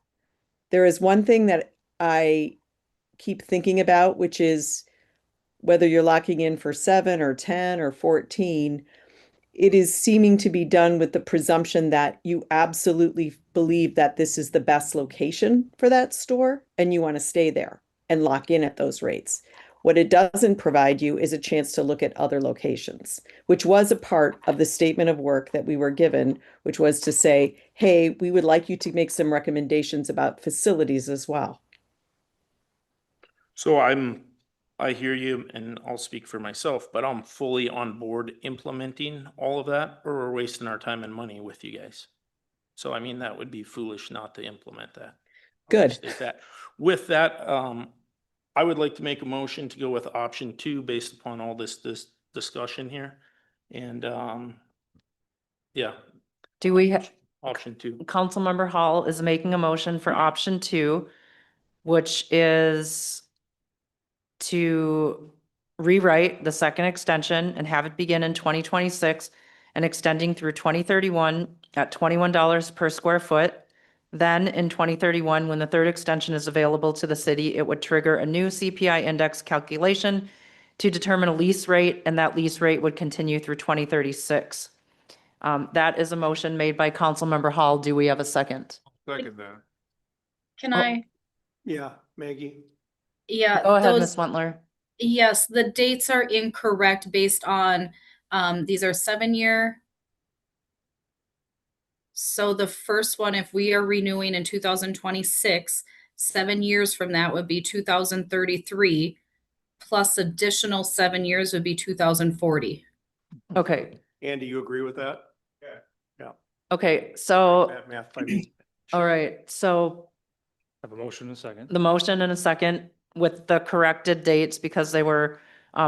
There is one thing that I keep thinking about, which is whether you're locking in for 7 or 10 or 14, it is seeming to be done with the presumption that you absolutely believe that this is the best location for that store and you want to stay there and lock in at those rates. What it doesn't provide you is a chance to look at other locations, which was a part of the statement of work that we were given, which was to say, hey, we would like you to make some recommendations about facilities as well. So I hear you, and I'll speak for myself, but I'm fully on board implementing all of that, or we're wasting our time and money with you guys. So I mean, that would be foolish not to implement that. Good. State that. With that, I would like to make a motion to go with option 2 based upon all this discussion here. And yeah. Do we have, Option 2. Councilmember Hall is making a motion for option 2, which is to rewrite the second extension and have it begin in 2026 and extending through 2031 at $21 per square foot. Then in 2031, when the third extension is available to the city, it would trigger a new CPI index calculation to determine a lease rate, and that lease rate would continue through 2036. That is a motion made by Councilmember Hall. Do we have a second? Second that. Can I? Yeah, Maggie. Yeah. Go ahead, those- Ms. Wentler. Yes, the dates are incorrect based on, these are 7-year. So the first one, if we are renewing in 2026, 7 years from that would be 2033, plus additional 7 years would be 2040. Okay, Andy, you agree with that? okay, so, Math by me. all right, so Have a motion in a second. the motion in a second with the corrected dates because they were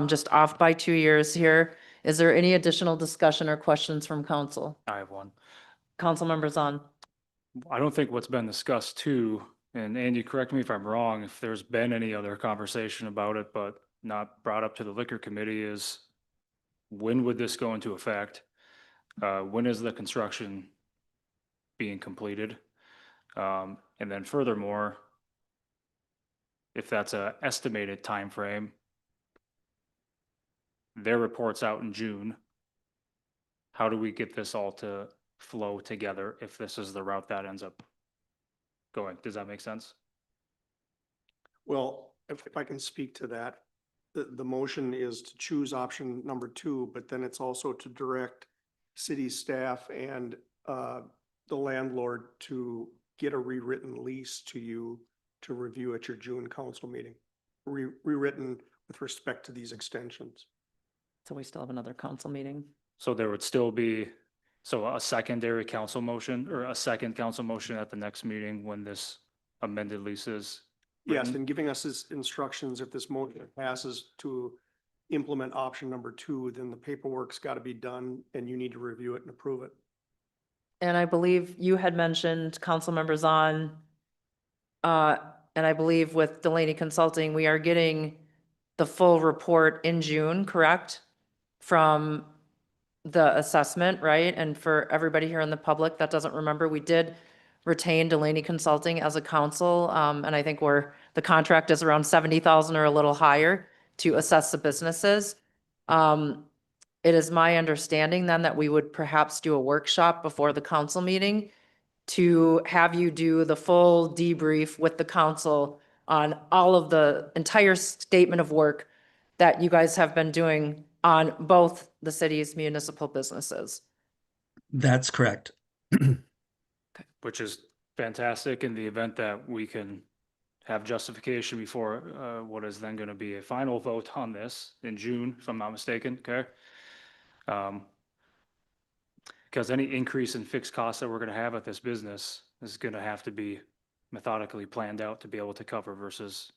just off by 2 years here. Is there any additional discussion or questions from council? I have one. Council members on. I don't think what's been discussed too, and Andy, correct me if I'm wrong, if there's been any other conversation about it, but not brought up to the liquor committee, is when would this go into effect? When is the construction being completed? And then furthermore, if that's a estimated time frame, their report's out in June. How do we get this all to flow together if this is the route that ends up going? Does that make sense? Well, if I can speak to that, the motion is to choose option number 2, but then it's also to direct city staff and the landlord to get a rewritten lease to you to review at your June council meeting, rewritten with respect to these extensions. So we still have another council meeting. So there would still be So a secondary council motion or a second council motion at the next meeting when this amended lease is Yes, written? and giving us his instructions, if this motion passes to implement option number 2, then the paperwork's got to be done and you need to review it and approve it. And I believe you had mentioned, Councilmember Zahn, and I believe with Delaney Consulting, we are getting the full report in June, correct? From the assessment, right? And for everybody here in the public that doesn't remember, we did retain Delaney Consulting as a council. And I think the contract is around 70,000 or a little higher to assess the businesses. It is my understanding then that we would perhaps do a workshop before the council meeting to have you do the full debrief with the council on all of the entire statement of work that you guys have been doing on both the city's municipal businesses. That's correct. Which is fantastic in the event that we can have justification before what is then going to be a final vote on this in June, if I'm not mistaken, okay? Because any increase in fixed costs that we're going to have at this business is going to have to be methodically planned out to be able to cover versus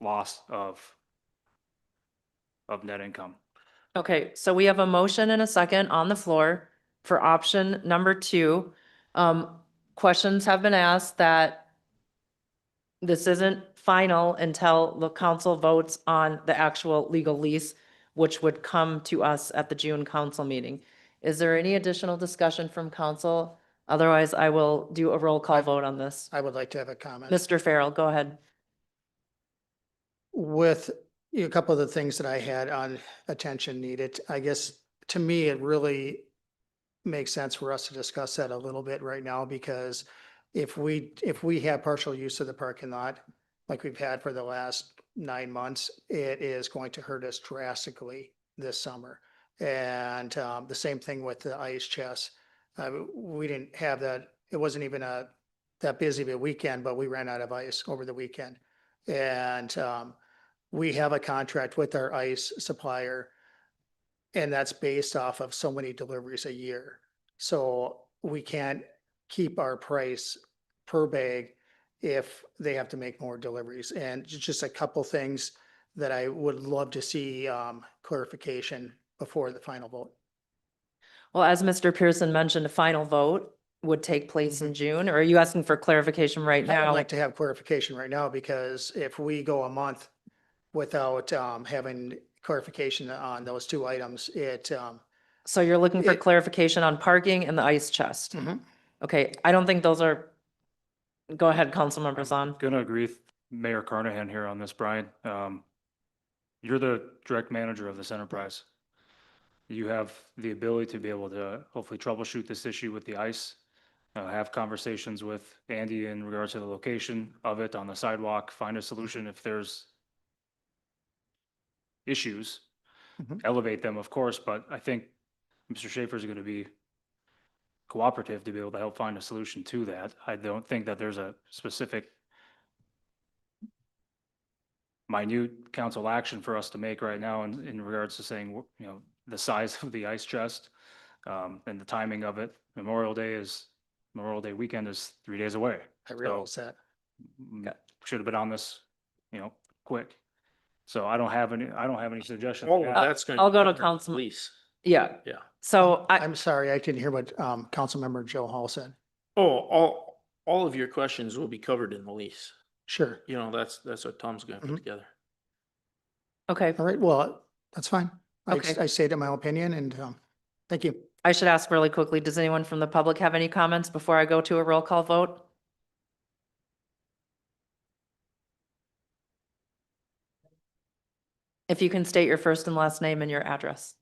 loss of net income. Okay, so we have a motion and a second on the floor for option number 2. Questions have been asked that this isn't final until the council votes on the actual legal lease, which would come to us at the June council meeting. Is there any additional discussion from council? Otherwise, I will do a roll call vote on this. I would like to have a comment. Mr. Farrell, go ahead. With a couple of the things that I had on attention needed, I guess, to me, it really makes sense for us to discuss that a little bit right now, because if we have partial use of the parking lot, like we've had for the last 9 months, it is going to hurt us drastically this summer. And the same thing with the ice chest. We didn't have that. It wasn't even that busy of a weekend, but we ran out of ice over the weekend. And we have a contract with our ice supplier, and that's based off of so many deliveries a year. So we can't keep our price per bag if they have to make more deliveries. And just a couple things that I would love to see clarification before the final vote. Well, as Mr. Pearson mentioned, a final vote would take place in June, or are you asking for clarification right I would now? like to have clarification right now, because if we go a month without having clarification on those 2 items, So you're looking for it- clarification on parking and the ice chest? Okay, I don't think those are, go ahead, Councilmember Zahn. Gonna agree with Mayor Carnahan here on this, Brian. You're the direct manager of this enterprise. You have the ability to be able to hopefully troubleshoot this issue with the ice, have conversations with Andy in regards to the location of it on the sidewalk, find a solution if there's issues, elevate them, of course, but I think Mr. Schaefer is going to be cooperative to be able to help find a solution to that. I don't think that there's a specific minute council action for us to make right now in regards to saying, the size of the ice chest, and the timing of it. Memorial Day weekend is 3 days away. I realize that. Should have been on this, quick. So I don't have any suggestions. All of that's going. I'll go to council. Lease. Yeah. Yeah. So I'm sorry, I didn't hear what Councilmember Joe Hall said. Oh, all of your questions will be covered in the lease. Sure. That's what Tom's going to put together. Okay, All right, well, that's fine. Okay. I stated my opinion, and thank you. I should ask really quickly, does anyone from the public have any comments before I go to a roll call vote? If you can state your first and last name and your address.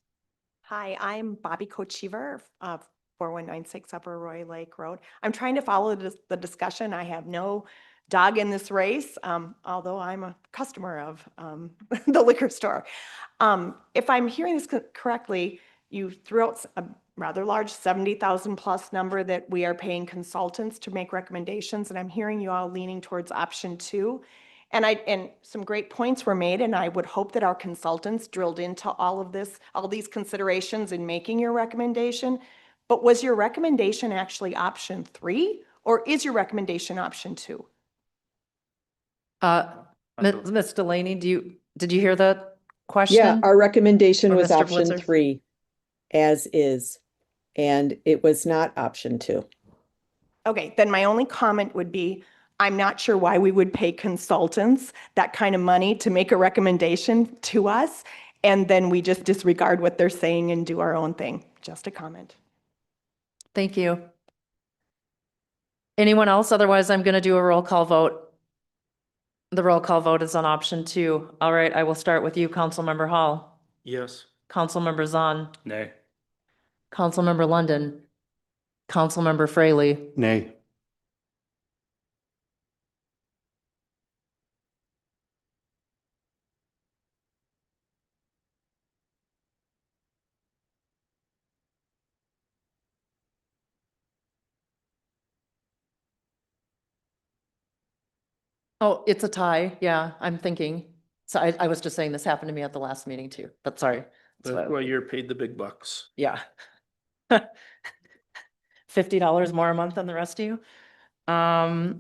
Hi, I'm Bobby Kochever, 4196 Upper Roy Lake Road. I'm trying to follow the discussion. I have no dog in this race, although I'm a customer of the liquor store. If I'm hearing this correctly, you threw out a rather large 70,000 plus number that we are paying consultants to make recommendations, and I'm hearing you all leaning towards option 2. And some great points were made, and I would hope that our consultants drilled into all of this, all these considerations in making your recommendation. But was your recommendation actually option 3 or is your recommendation option 2? Ms. Delaney, did you hear the question? Yeah, our recommendation Or was Mr. option Blitzer? 3, as is, and it was not option 2. Okay, then my only comment would be, I'm not sure why we would pay consultants that kind of money to make a recommendation to us, and then we just disregard what they're saying and do our own thing. Just a comment. Thank you. Anyone else? Otherwise, I'm going to do a roll call vote. The roll call vote is on option 2. All right, I will start with you, Councilmember Hall, Yes. Councilmember Zahn, Nay. Councilmember London, Councilmember Fraley, Nay. Oh, it's a tie. Yeah, I'm thinking. So I was just saying this happened to me at the last meeting too, but sorry. That's why you're paid the big bucks. Yeah. $50 more a month than the rest of you. I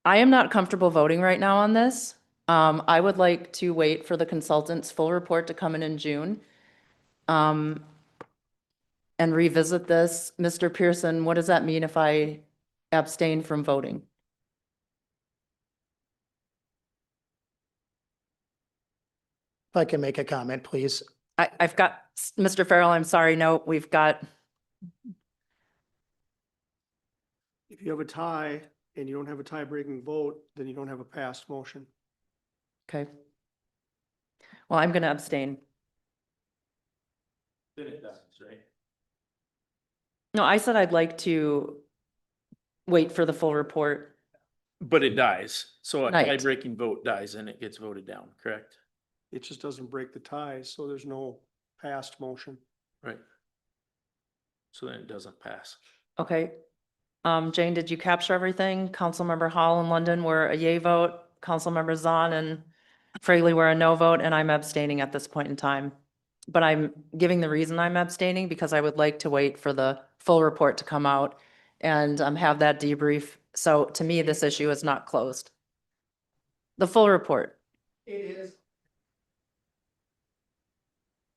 am not comfortable voting right now on this. I would like to wait for the consultant's full report to come in June. And revisit this. Mr. Pearson, what does that mean if I abstain from voting? If I can make a comment, please. I've got, Mr. Farrell, I'm sorry, no, we've got, If you have a tie and you don't have a tie-breaking vote, then you don't have a passed motion. okay. Well, I'm going to abstain. Then it does, right? No, I said I'd like to wait for the full report. But it dies. So a Night. tie-breaking vote dies and it gets voted down, correct? It just doesn't break the tie, so there's no passed motion. Right. So then it doesn't pass. Okay. Jane, did you capture everything? Councilmember Hall and London were a yay vote. Councilmember Zahn and Fraley were a no vote, and I'm abstaining at this point in time. But I'm giving the reason I'm abstaining because I would like to wait for the full report to come out and have that debrief. So to me, this issue is not closed. The full report. It is.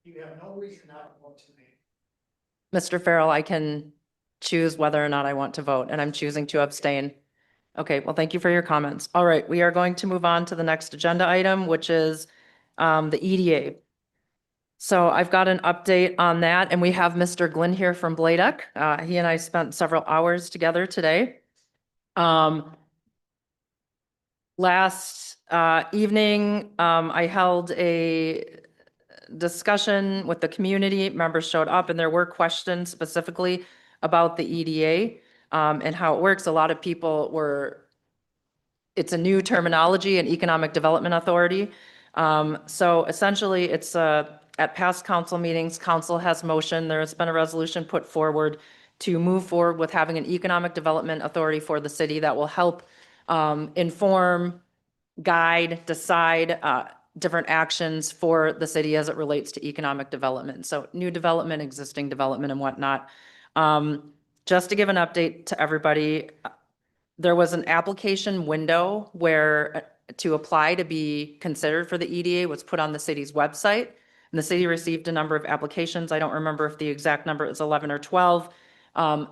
You have no reason not to vote tonight. Mr. Farrell, I can choose whether or not I want to vote, and I'm choosing to abstain. Okay, well, thank you for your comments. All right, we are going to move on to the next agenda item, which is the EDA. So I've got an update on that, and we have Mr. Glynn here from Bladeck. He and I spent several hours together today. Last evening, I held a discussion with the community. Members showed up and there were questions specifically about the EDA and how it works. A lot of people it's a new terminology, an economic development authority. So essentially it's at past council meetings, council has motion, there has been a resolution put forward to move forward with having an economic development authority for the city that will help inform, guide, decide different actions for the city as it relates to economic development. So new development, existing development and whatnot. Just to give an update to everybody, there was an application window where to apply to be considered for the EDA was put on the city's website. And the city received a number of applications. I don't remember if the exact number is 11 or 12.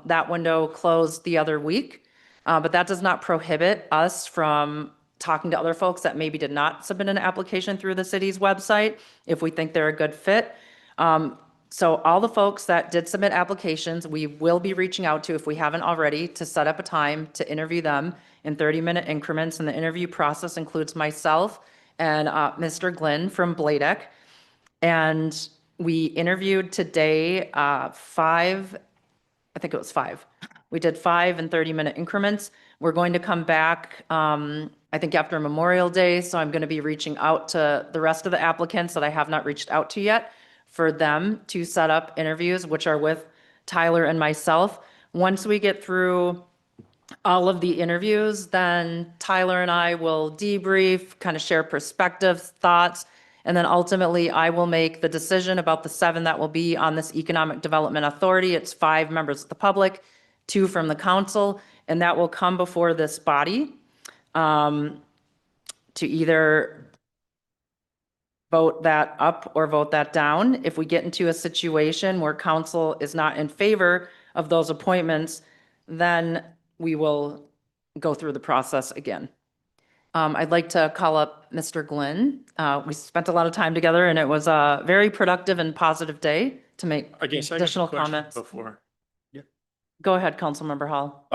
That window closed the other week, but that does not prohibit us from talking to other folks that maybe did not submit an application through the city's website if we think they're a good fit. So all the folks that did submit applications, we will be reaching out to, if we haven't already, to set up a time to interview them in 30-minute increments. And the interview process includes myself and Mr. Glynn from Bladeck. And we interviewed today 5, I think it was 5. We did 5 in 30-minute increments. We're going to come back, I think after Memorial Day. So I'm going to be reaching out to the rest of the applicants that I have not reached out to yet for them to set up interviews, which are with Tyler and myself. Once we get through all of the interviews, then Tyler and I will debrief, kind of share perspectives, thoughts, And then ultimately, I will make the decision about the 7 that will be on this Economic Development Authority. It's 5 members of the public, 2 from the council, and that will come before this body to either vote that up or vote that down. If we get into a situation where council is not in favor of those appointments, then we will go through the process again. I'd like to call up Mr. Glenn. We spent a lot of time together and it was a very productive and positive day to make I guess I got a additional question comments. before. Go ahead, Councilmember Hall.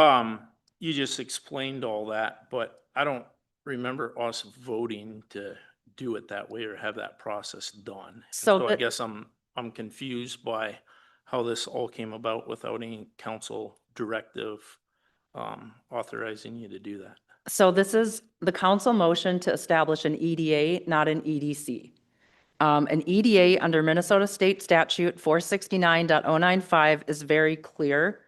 You just explained all that, but I don't remember us voting to do it that way or have that process done. So I guess I'm confused by how this all came about without any council directive authorizing you to do that. So this is the council motion to establish an EDA, not an EDC. An EDA under Minnesota State Statute 469.095 is very clear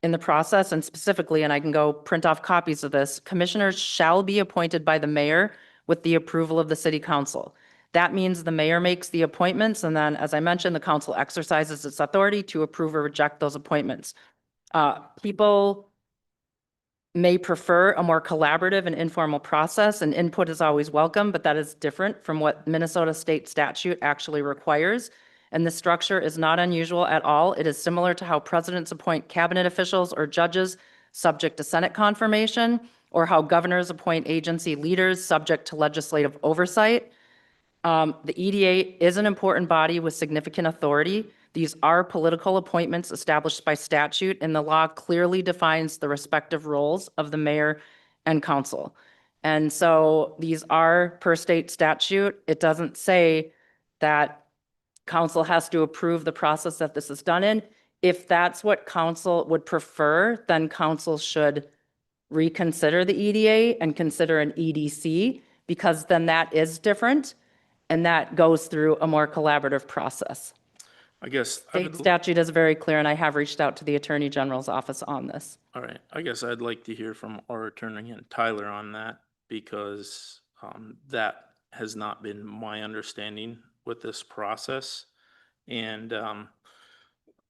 in the process, and specifically, and I can go print off copies of this, commissioners shall be appointed by the mayor with the approval of the city council. That means the mayor makes the appointments, and then, as I mentioned, the council exercises its authority to approve or reject those appointments. People may prefer a more collaborative and informal process, and input is always welcome, but that is different from what Minnesota state statute actually requires. And the structure is not unusual at all. It is similar to how presidents appoint cabinet officials or judges subject to Senate confirmation, or how governors appoint agency leaders subject to legislative oversight. The EDA is an important body with significant authority. These are political appointments established by statute, and the law clearly defines the respective roles of the mayor and council. And so these are per state statute. It doesn't say that council has to approve the process that this is done in. If that's what council would prefer, then council should reconsider the EDA and consider an EDC, because then that is different and that goes through a more collaborative process. I guess. State statute is very clear, and I have reached out to the Attorney General's office on this. All right, I guess I'd like to hear from our attorney and Tyler on that, because that has not been my understanding with this process. And,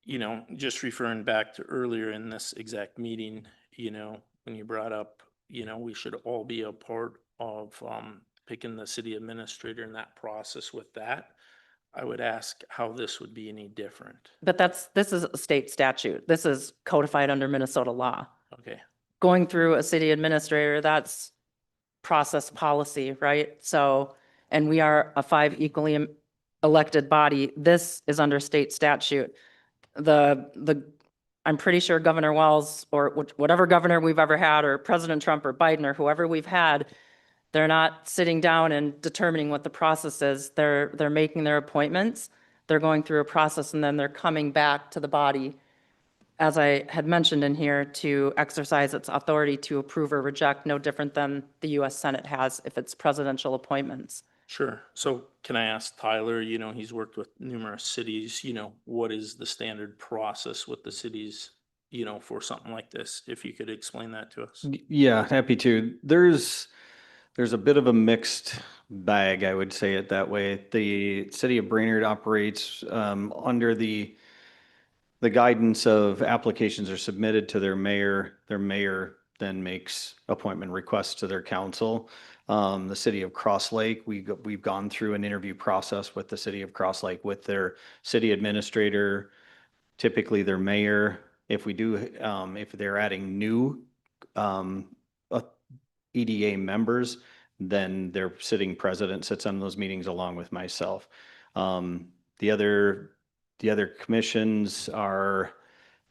you know, just referring back to earlier in this exact meeting, you know, when you brought up, you know, we should all be a part of picking the city administrator in that process with that. I would ask how this would be any different. But this is a state statute. This is codified under Minnesota law. Okay. Going through a city administrator, that's process policy, right? So, and we are a 5 equally elected body. This is under state statute. I'm pretty sure Governor Wells, or whatever governor we've ever had, or President Trump or Biden or whoever we've had, they're not sitting down and determining what the process is. They're making their appointments. They're going through a process, and then they're coming back to the body, as I had mentioned in here, to exercise its authority to approve or reject, no different than the U.S. Senate has if it's presidential appointments. Sure. So can I ask Tyler, you know, he's worked with numerous cities, you know, what is the standard process with the cities, you know, for something like this? If you could explain that to us. Yeah, happy to. There's a bit of a mixed bag, I would say it that way. The city of Brainerd operates under the guidance of applications are submitted to their mayor. Their mayor then makes appointment requests to their council. The city of Cross Lake, we've gone through an interview process with the city of Cross Lake with their city administrator, typically their mayor. If they're adding new EDA members, then their sitting president sits on those meetings along with myself. The other commissions are,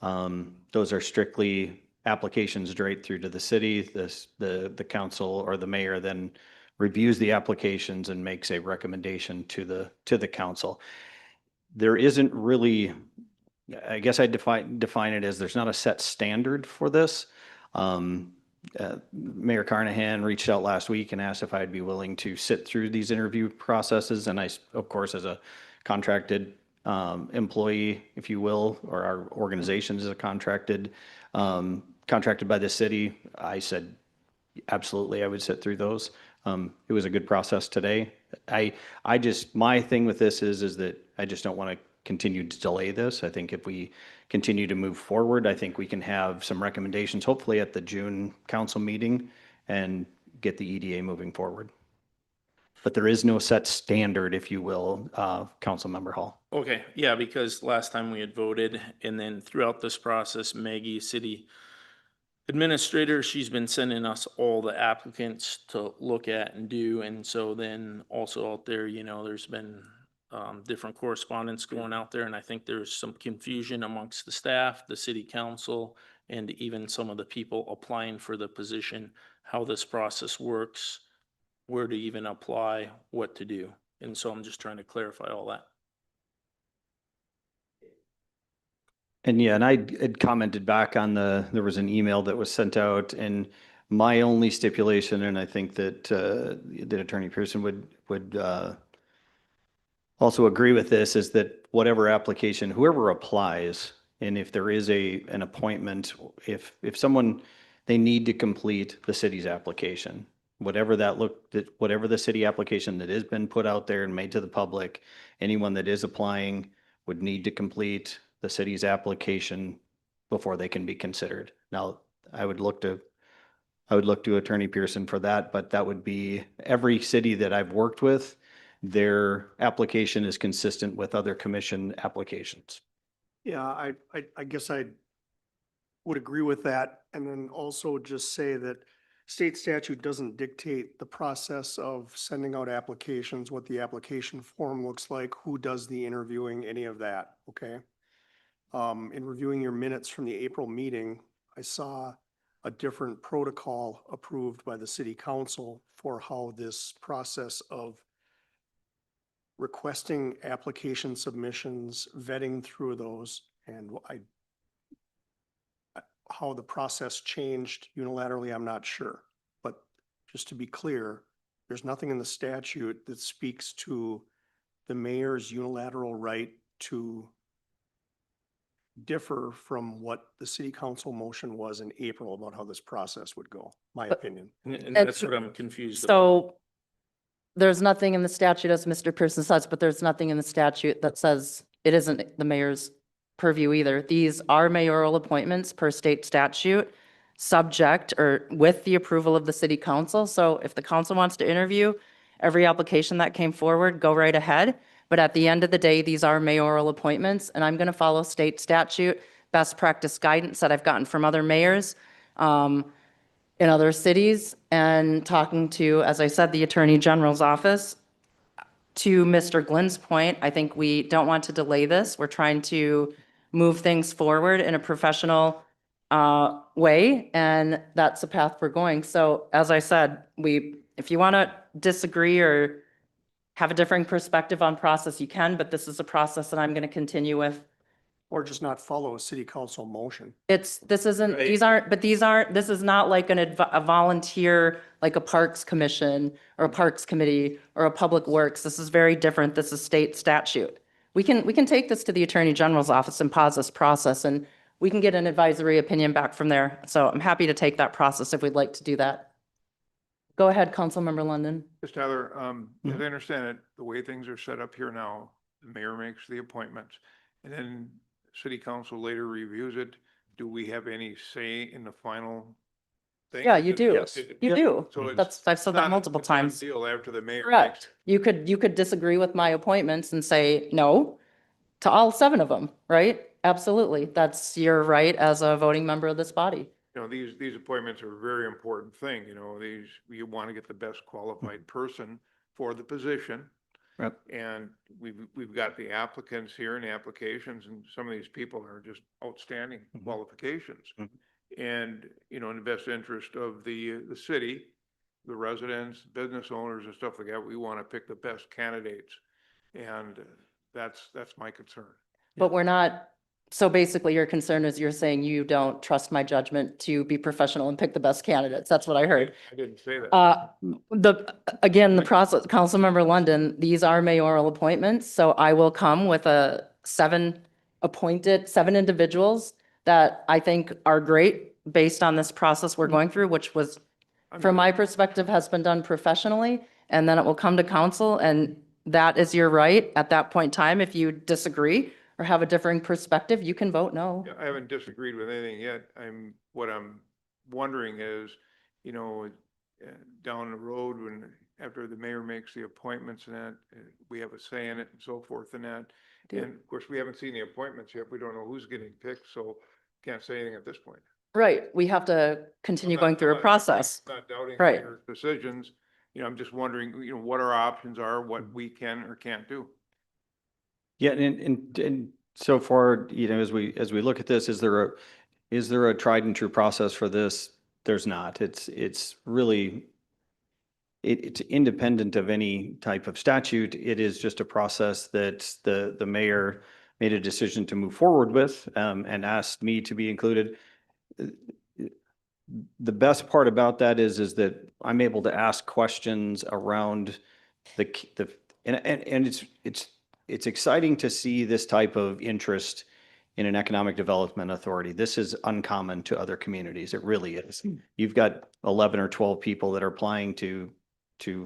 those are strictly applications straight through to the city. The council or the mayor then reviews the applications and makes a recommendation to the council. There isn't really, I guess I define it as there's not a set standard for this. Mayor Carnahan reached out last week and asked if I'd be willing to sit through these interview processes. And I, of course, as a contracted employee, if you will, or our organization is a contracted by the city, I said, absolutely, I would sit through those. It was a good process today. My thing with this is that I just don't want to continue to delay this. I think if we continue to move forward, I think we can have some recommendations, hopefully at the June council meeting, and get the EDA moving forward. But there is no set standard, if you will, Councilmember Hall. Okay, yeah, because last time we had voted, and then throughout this process, Maggie, city administrator, she's been sending us all the applicants to look at and do, and so then also out there, there's been different correspondence going out there, and I think there's some confusion amongst the staff, the city council, and even some of the people applying for the position, how this process works, where to even apply, what to do. And so I'm just trying to clarify all that. And yeah, and I had commented back on there was an email that was sent out, and my only stipulation, and I think that Attorney Pearson would also agree with this, is that whatever application, whoever applies, and if there is an appointment, if someone, they need to complete the city's application, whatever the city application that has been put out there and made to the public, anyone that is applying would need to complete the city's application before they can be considered. Now, I would look to Attorney Pearson for that, but that would be every city that I've worked with, their application is consistent with other commission applications. Yeah, I guess I would agree with that. And then also just say that state statute doesn't dictate the process of sending out applications, what the application form looks like, who does the interviewing, any of that, okay? In reviewing your minutes from the April meeting, I saw a different protocol approved by the city council for how this process of requesting application submissions, vetting through those, and how the process changed unilaterally, I'm not sure. But just to be clear, there's nothing in the statute that speaks to the mayor's unilateral right to differ from what the city council motion was in April about how this process would go, my opinion. And that's what I'm confused about. So there's nothing in the statute, as Mr. Pearson says, but there's nothing in the statute that says it isn't the mayor's purview either. These are mayoral appointments per state statute, subject or with the approval of the city council. So if the council wants to interview every application that came forward, go right ahead. But at the end of the day, these are mayoral appointments, and I'm going to follow state statute, best practice guidance that I've gotten from other mayors in other cities, and talking to, as I said, the Attorney General's office. To Mr. Glynn's point, I think we don't want to delay this. We're trying to move things forward in a professional way, and that's the path we're going. So as I said, if you want to disagree or have a different perspective on process, you can, but this is a process that I'm going to continue with. Or just not follow a city council motion. This is not like a volunteer, like a parks commission or a parks committee or a public works. This is very different. This is state statute. We can take this to the Attorney General's office and pause this process, and we can get an advisory opinion back from there. So I'm happy to take that process if we'd like to do that. Go ahead, Councilmember London. Mr. Tyler, as I understand it, the way things are set up here now, the mayor makes the appointments, and then city council later reviews it. Do we have any say in the final thing? Yeah, you do. Yes. You do. So it's I've said that multiple it's not a times. deal after the mayor. Correct. You could disagree with my appointments and say no to all 7 of them, right? Absolutely. That's your right as a voting member of this body. These appointments are a very important thing, you want to get the best qualified person for the position. Yep. And we've got the applicants here and the applications, and some of these people are just outstanding qualifications. And, in the best interest of the city, the residents, business owners and stuff like that, we want to pick the best candidates. And that's my concern. But we're not, so basically your concern is you're saying you don't trust my judgment to be professional and pick the best candidates. That's what I heard. I didn't say that. The process, Councilmember London, these are mayoral appointments, so I will come with 7 individuals that I think are great based on this process we're going through, which was from my perspective, has been done professionally, and then it will come to council, and that is your right at that point in time. If you disagree or have a differing perspective, you can vote no. Yeah, I haven't disagreed with anything yet. What I'm wondering is, you know, down the road when, after the mayor makes the appointments and that, we have a say in it and so forth and that. Do. And of course, we haven't seen the appointments yet. We don't know who's getting picked, so can't say anything at this point. Right, we have to continue going through a process. Not doubting Right. your decisions. You know, I'm just wondering, you know, what our options are, what we can or can't do. Yeah, and so far, you know, as we look at this, is there a tried and true process for this? There's not. It's really, it's independent of any type of statute. It is just a process that the mayor made a decision to move forward with, and asked me to be included. The best part about that is that I'm able to ask questions around and it's exciting to see this type of interest in an economic development authority. This is uncommon to other communities. It really is. You've got 11 or 12 people that are applying to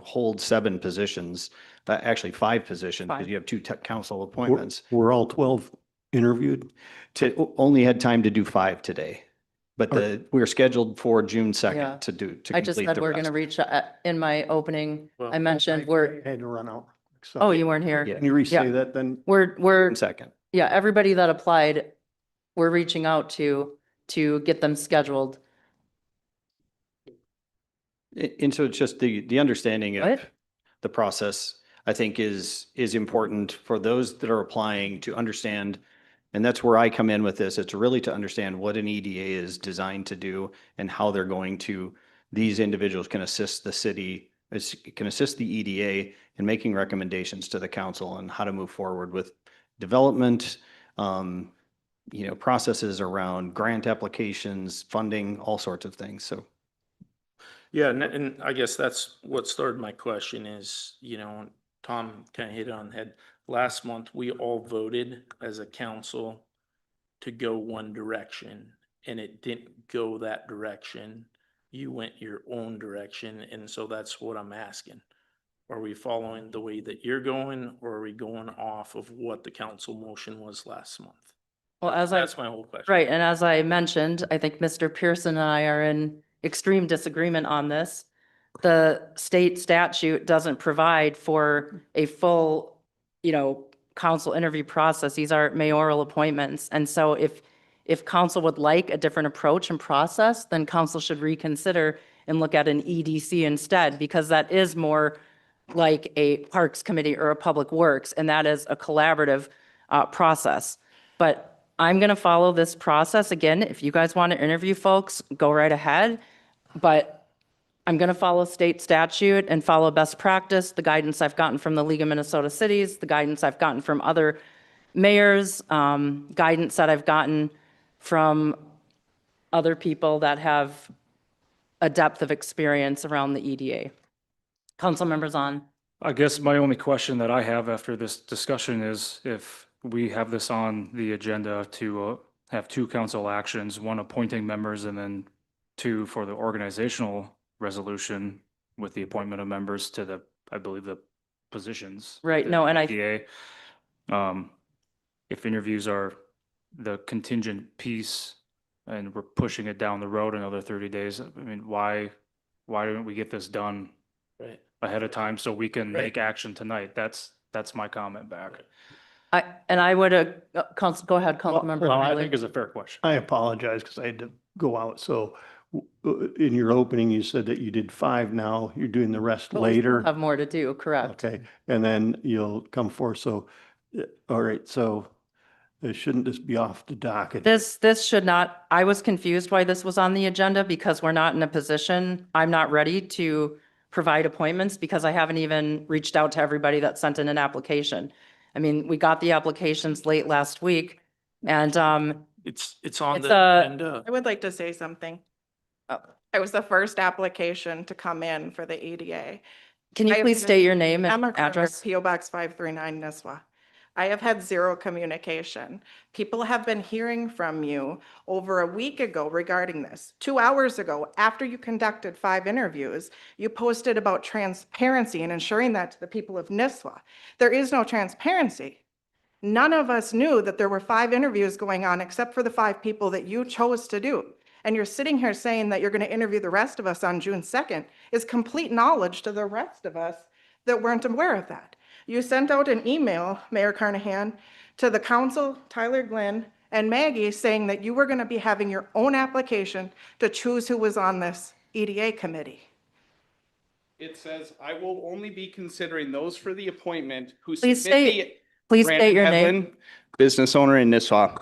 hold 7 positions, actually 5 positions, because you have 2 council appointments. Were all 12 interviewed? Only had time to do 5 today. But we're scheduled for June Yeah. 2nd to I just complete said the we're gonna rest. reach, in my opening, Well, I mentioned we're, I had to run out. So- oh, you weren't here. Yeah. Can you Yeah. re-say that then? We're, Second. yeah, everybody that applied, we're reaching out to get them scheduled. And so it's just the understanding of What? the process, I think is important for those that are applying to understand. And that's where I come in with this. It's really to understand what an EDA is designed to do and how they're going to, these individuals can assist the city, can assist the EDA in making recommendations to the council on how to move forward with development, you know, processes around grant applications, funding, all sorts of things. So. Yeah, and I guess that's what started my question is, you know, Tom kind of hit it on the head. Last month, we all voted as a council to go one direction, and it didn't go that direction. You went your own direction, and so that's what I'm asking. Are we following the way that you're going, or are we going off of what the council motion was last month? Well, That's my whole question. right, and as I mentioned, I think Mr. Pearson and I are in extreme disagreement on this. The state statute doesn't provide for a full, you know, council interview process. These are mayoral appointments. And so if council would like a different approach and process, then council should reconsider and look at an EDC instead, because that is more like a Parks Committee or a Public Works, and that is a collaborative process. But I'm going to follow this process. Again, if you guys want to interview folks, go right ahead. But I'm going to follow state statute and follow best practice, the guidance I've gotten from the League of Minnesota Cities, the guidance I've gotten from other mayors, guidance that I've gotten from other people that have a depth of experience around the EDA. Council members on. I guess my only question that I have after this discussion is if we have this on the agenda to have 2 council actions, 1 appointing members and then 2 for the organizational resolution with the appointment of members to the, I believe, the positions. Right, the no, and EDA. If interviews are the contingent piece and we're pushing it down the road another 30 days, I mean, why don't we get this done Right. ahead of time so we can make action tonight? That's my comment back. I would, Council, go ahead, Councilmember Well, I Riley. think it's a fair question. I apologize because I had to go out. So in your opening, you said that you did 5 now. You're doing the rest But we still later. have more to do, correct? Okay. And then you'll come forth. So, all right. So shouldn't this be off the docket? This should not, I was confused why this was on the agenda because we're not in a position, I'm not ready to provide appointments because I haven't even reached out to everybody that sent in an application. I mean, we got the applications late last week and It's on It's the a- agenda. I would like to say something. Oh. I was the first application to come in for the EDA. can you I please have- state your name Emma and Kroger, address? PO Box 539 Nisswa. I have had zero communication. People have been hearing from you over a week ago regarding this. 2 hours ago, after you conducted 5 interviews, you posted about transparency and ensuring that to the people of Nisswa. There is no transparency. None of us knew that there were 5 interviews going on except for the 5 people that you chose to do. And you're sitting here saying that you're going to interview the rest of us on June 2nd is complete knowledge to the rest of us that weren't aware of that. You sent out an email, Mayor Carnahan, to the council, Tyler Glenn, and Maggie saying that you were going to be having your own application to choose who was on this EDA committee. It says, I will only be considering those for the appointment who Please submit the. please Brandon state your name. Hedlund, business owner in Nisswa.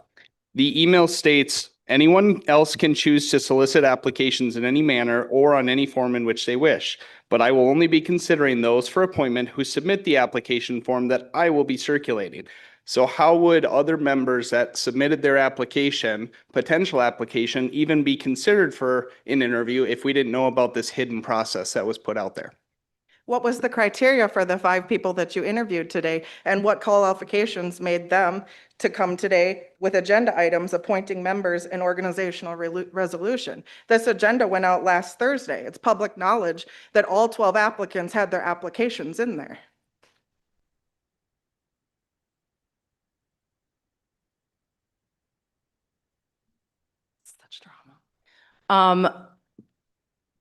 The email states, anyone else can choose to solicit applications in any manner or on any form in which they wish, but I will only be considering those for appointment who submit the application form that I will be circulating. So how would other members that submitted their application, potential application, even be considered for an interview if we didn't know about this hidden process that was put out there? What was the criteria for the 5 people that you interviewed today? And what qualifications made them to come today with agenda items appointing members and organizational resolution? This agenda went out last Thursday. It's public knowledge that all 12 applicants had their applications in there. Such drama.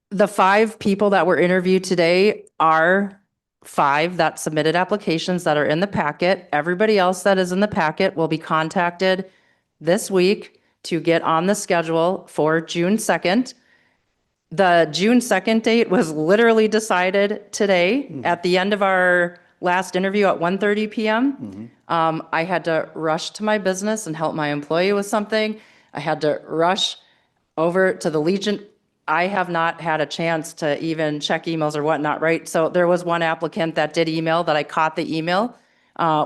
The 5 people that were interviewed today are 5 that submitted applications that are in the packet. Everybody else that is in the packet will be contacted this week to get on the schedule for June 2nd. The June 2nd date was literally decided today at the end of our last interview at 1:30 p.m. I had to rush to my business and help my employee with something. I had to rush over to the Legion. I have not had a chance to even check emails or whatnot, right? So there was one applicant that did email that I caught the email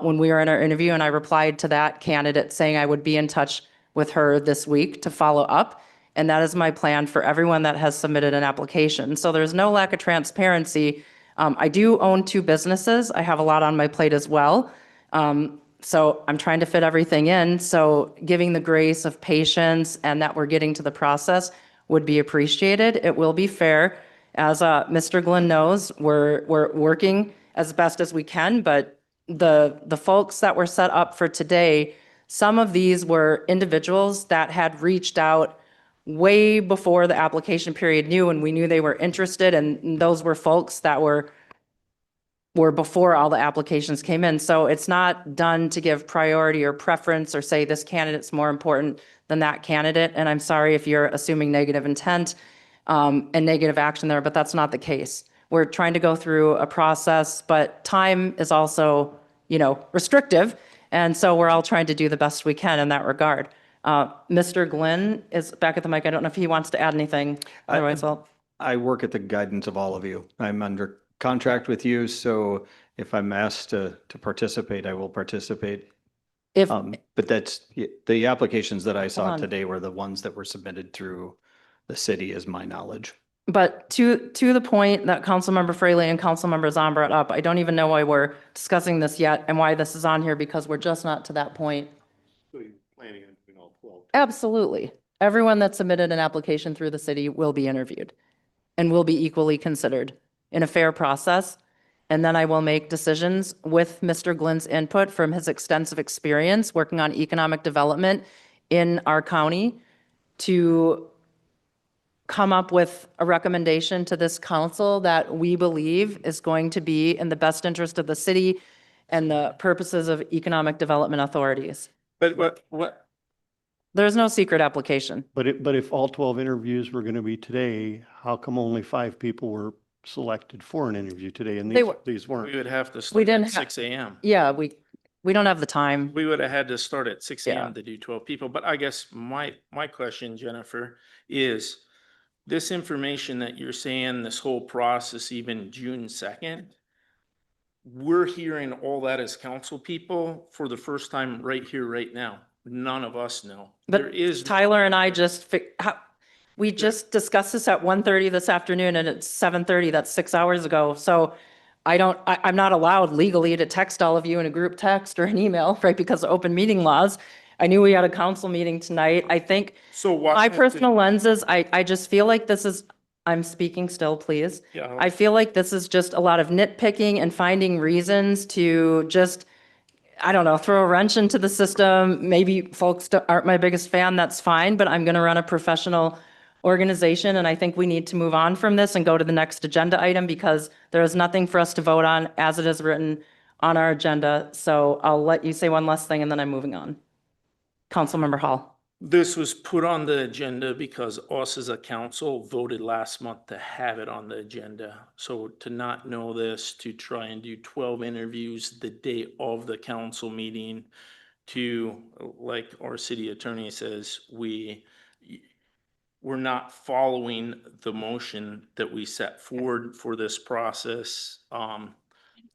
when we were in our interview, and I replied to that candidate saying I would be in touch with her this week to follow up. And that is my plan for everyone that has submitted an application. So there's no lack of transparency. I do own 2 businesses. I have a lot on my plate as well. So I'm trying to fit everything in. So giving the grace of patience and that we're getting to the process would be appreciated. It will be fair. As Mr. Glenn knows, we're working as best as we can, but the folks that were set up for today, some of these were individuals that had reached out way before the application period knew, and we knew they were interested, and those were folks that were before all the applications came in. So it's not done to give priority or preference or say this candidate's more important than that candidate. And I'm sorry if you're assuming negative intent and negative action there, but that's not the case. We're trying to go through a process, but time is also, restrictive. And so we're all trying to do the best we can in that regard. Mr. Glenn is back at the mic. I don't know if he wants to add anything. Otherwise, I work at the guidance of all of you. I'm under contract with you, so if I'm asked to participate, I will participate. But that's, the applications that I saw today were the ones that were submitted through the city, is my knowledge. But to the point that Councilmember Fraley and Councilmember Zahn brought up, I don't even know why we're discussing this yet and why this is on here, because we're just not to that point. So you're planning on doing all 12? Absolutely. Everyone that submitted an application through the city will be interviewed and will be equally considered in a fair process. And then I will make decisions with Mr. Glenn's input from his extensive experience working on economic development in our county to come up with a recommendation to this council that we believe is going to be in the best interest of the city and the purposes of economic development authorities. But what? There's no secret application. But if all 12 interviews were going to be today, how come only 5 people were selected for an interview today and these weren't? We would have to We start didn't at 6 a.m. Yeah, we don't have the time. We would have had to start at 6 a.m. Yeah. to do 12 people. But I guess my question, Jennifer, is this information that you're saying, this whole process, even June 2nd, we're hearing all that as council people for the first time right here, right now. None of us know. But There is Tyler and I we just discussed this at 1:30 this afternoon and it's 7:30. That's 6 hours ago. So I'm not allowed legally to text all of you in a group text or an email, right? Because of open meeting laws. I knew we had a council meeting tonight. I think So what? my personal lenses, I just feel like this is, I'm speaking still, please. Yeah. I feel like this is just a lot of nitpicking and finding reasons to just, I don't know, throw a wrench into the system. Maybe folks aren't my biggest fan, that's fine, but I'm going to run a professional organization, and I think we need to move on from this and go to the next agenda item because there is nothing for us to vote on as it is written on our agenda. So I'll let you say one last thing and then I'm moving on. Councilmember Hall. This was put on the agenda because us as a council voted last month to have it on the agenda. So to not know this, to try and do 12 interviews the day of the council meeting, to, like our city attorney says, we're not following the motion that we set forward for this process.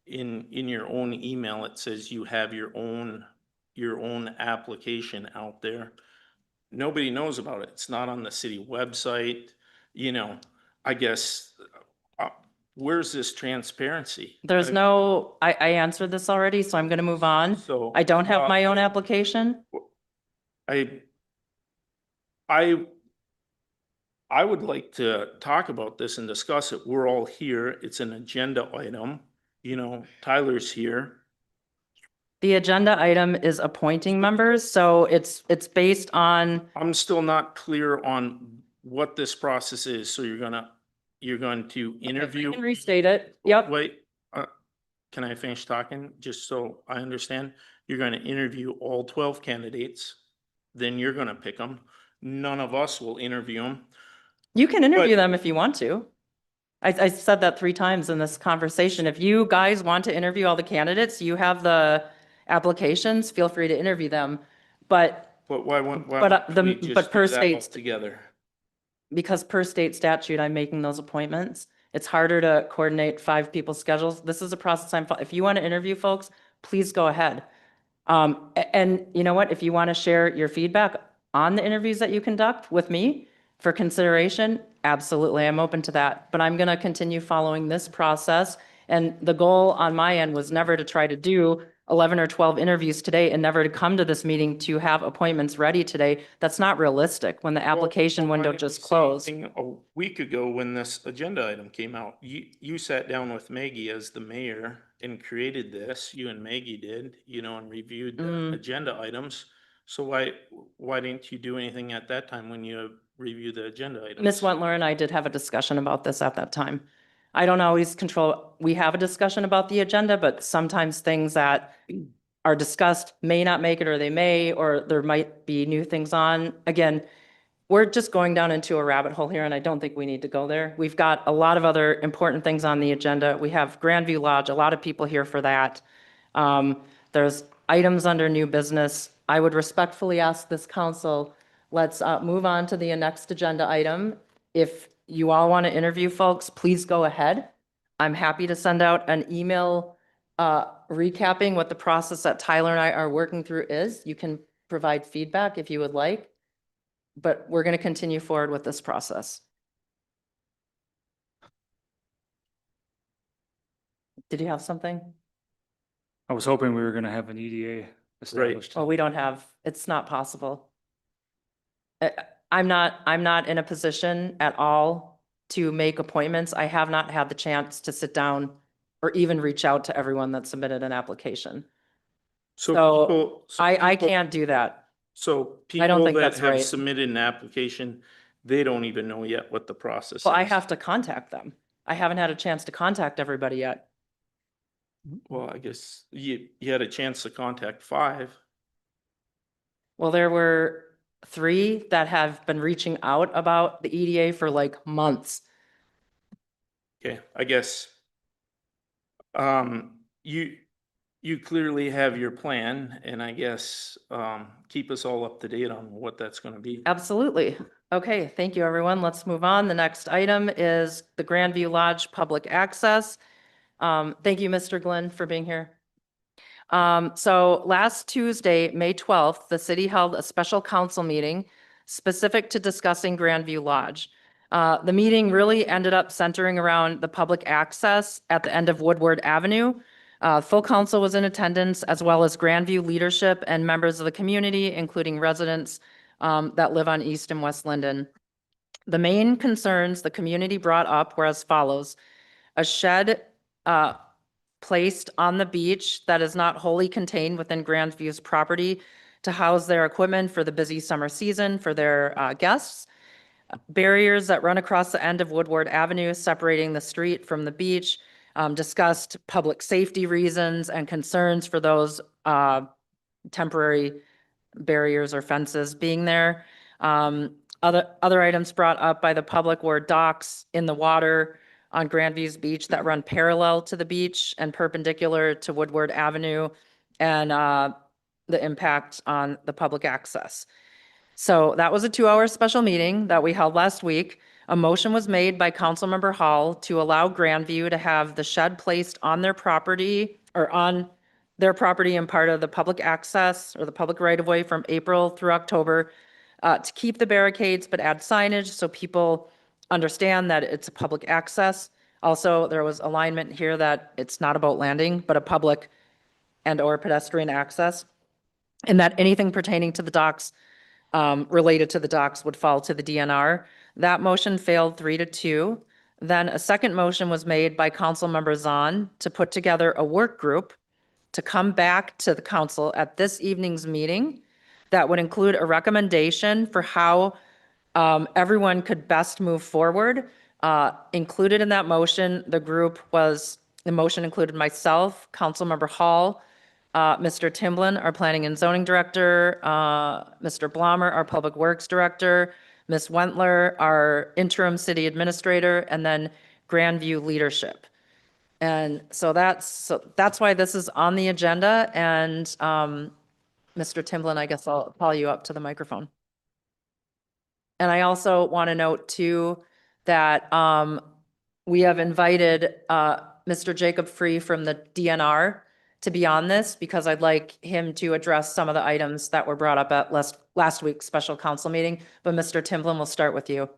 In your own email, it says you have your own application out there. Nobody knows about it. It's not on the city website. You know, I guess, where's this transparency? There's no, I answered this already, so I'm going to move on. So I don't have my own application. I would like to talk about this and discuss it. We're all here. It's an agenda item. You know, Tyler's here. The agenda item is appointing members, so it's based on, I'm still not clear on what this process is. So you're going to interview. I can restate it. Yep. Wait, can I finish talking? Just so I understand. You're going to interview all 12 candidates. Then you're going to pick them. None of us will interview them. You can interview them if you want to. I said that 3 times in this conversation. If you guys want to interview all the candidates, you have the applications, feel free to interview them. But why won't we just but per do that state, together? because per state statute, I'm making those appointments. It's harder to coordinate 5 people's schedules. This is a process if you want to interview folks, please go ahead. And you know what? If you want to share your feedback on the interviews that you conduct with me for consideration, absolutely, I'm open to that. But I'm going to continue following this process. And the goal on my end was never to try to do 11 or 12 interviews today and never to come to this meeting to have appointments ready today. That's not realistic when the application window just closed. A week ago when this agenda item came out, you sat down with Maggie as the mayor and created this. You and Maggie did, you know, and reviewed the agenda items. So why didn't you do anything at that time when you review the agenda items? Ms. Wentler and I did have a discussion about this at that time. I don't always control, we have a discussion about the agenda, but sometimes things that are discussed may not make it, or they may, or there might be new things on. Again, we're just going down into a rabbit hole here, and I don't think we need to go there. We've got a lot of other important things on the agenda. We have Grandview Lodge, a lot of people here for that. There's items under new business. I would respectfully ask this council, let's move on to the next agenda item. If you all want to interview folks, please go ahead. I'm happy to send out an email recapping what the process that Tyler and I are working through is. You can provide feedback if you would like, but we're going to continue forward with this process. Did you have something? I was hoping we were going to have an EDA established. Well, we don't have, it's not possible. I'm not in a position at all to make appointments. I have not had the chance to sit down or even reach out to everyone that submitted an application. So I can't do that. So I don't people think that that's have right. submitted an application, they don't even know yet what the process is. Well, I have to contact them. I haven't had a chance to contact everybody yet. Well, I guess you had a chance to contact 5. Well, there were 3 that have been reaching out about the EDA for like months. Okay, I guess you clearly have your plan, and I guess keep us all up to date on what that's going to be. Absolutely. Okay, thank you, everyone. Let's move on. The next item is the Grandview Lodge Public Access. Thank you, Mr. Glenn, for being here. So last Tuesday, May 12th, the city held a special council meeting specific to discussing Grandview Lodge. The meeting really ended up centering around the public access at the end of Woodward Avenue. Full council was in attendance, as well as Grandview leadership and members of the community, including residents that live on East and West Linden. The main concerns the community brought up were as follows: a shed placed on the beach that is not wholly contained within Grandview's property to house their equipment for the busy summer season for their guests. Barriers that run across the end of Woodward Avenue, separating the street from the beach. Discussed public safety reasons and concerns for those temporary barriers or fences being there. Other items brought up by the public were docks in the water on Grandview's beach that run parallel to the beach and perpendicular to Woodward Avenue, and the impact on the public access. So that was a 2-hour special meeting that we held last week. A motion was made by Councilmember Hall to allow Grandview to have the shed placed on their property or on their property and part of the public access or the public right-of-way from April through October, to keep the barricades but add signage so people understand that it's a public access. Also, there was alignment here that it's not a boat landing, but a public and/or pedestrian access, and that anything pertaining to the docks, related to the docks, would fall to the DNR. That motion failed 3-2. Then a second motion was made by Councilmember Zahn to put together a work group to come back to the council at this evening's meeting that would include a recommendation for how everyone could best move forward. Included in that motion, the motion included myself, Councilmember Hall, Mr. Timblin, our Planning and Zoning Director, Mr. Blommer, our Public Works Director, Ms. Wentler, our Interim City Administrator, and then Grandview Leadership. And so that's why this is on the agenda. And Mr. Timblin, I guess I'll call you up to the microphone. And I also want to note too that we have invited Mr. Jacob Free from the DNR to be on this, because I'd like him to address some of the items that were brought up at last week's special council meeting. But Mr. Timblin, we'll start with you.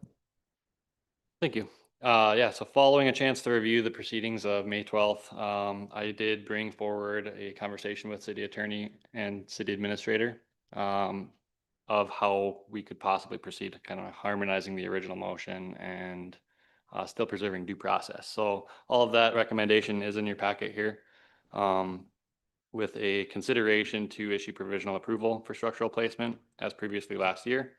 Thank you. Yeah, so following a chance to review the proceedings of May 12th, I did bring forward a conversation with city attorney and city administrator of how we could possibly proceed, kind of harmonizing the original motion and still preserving due process. So all of that recommendation is in your packet here, with a consideration to issue provisional approval for structural placement as previously last year,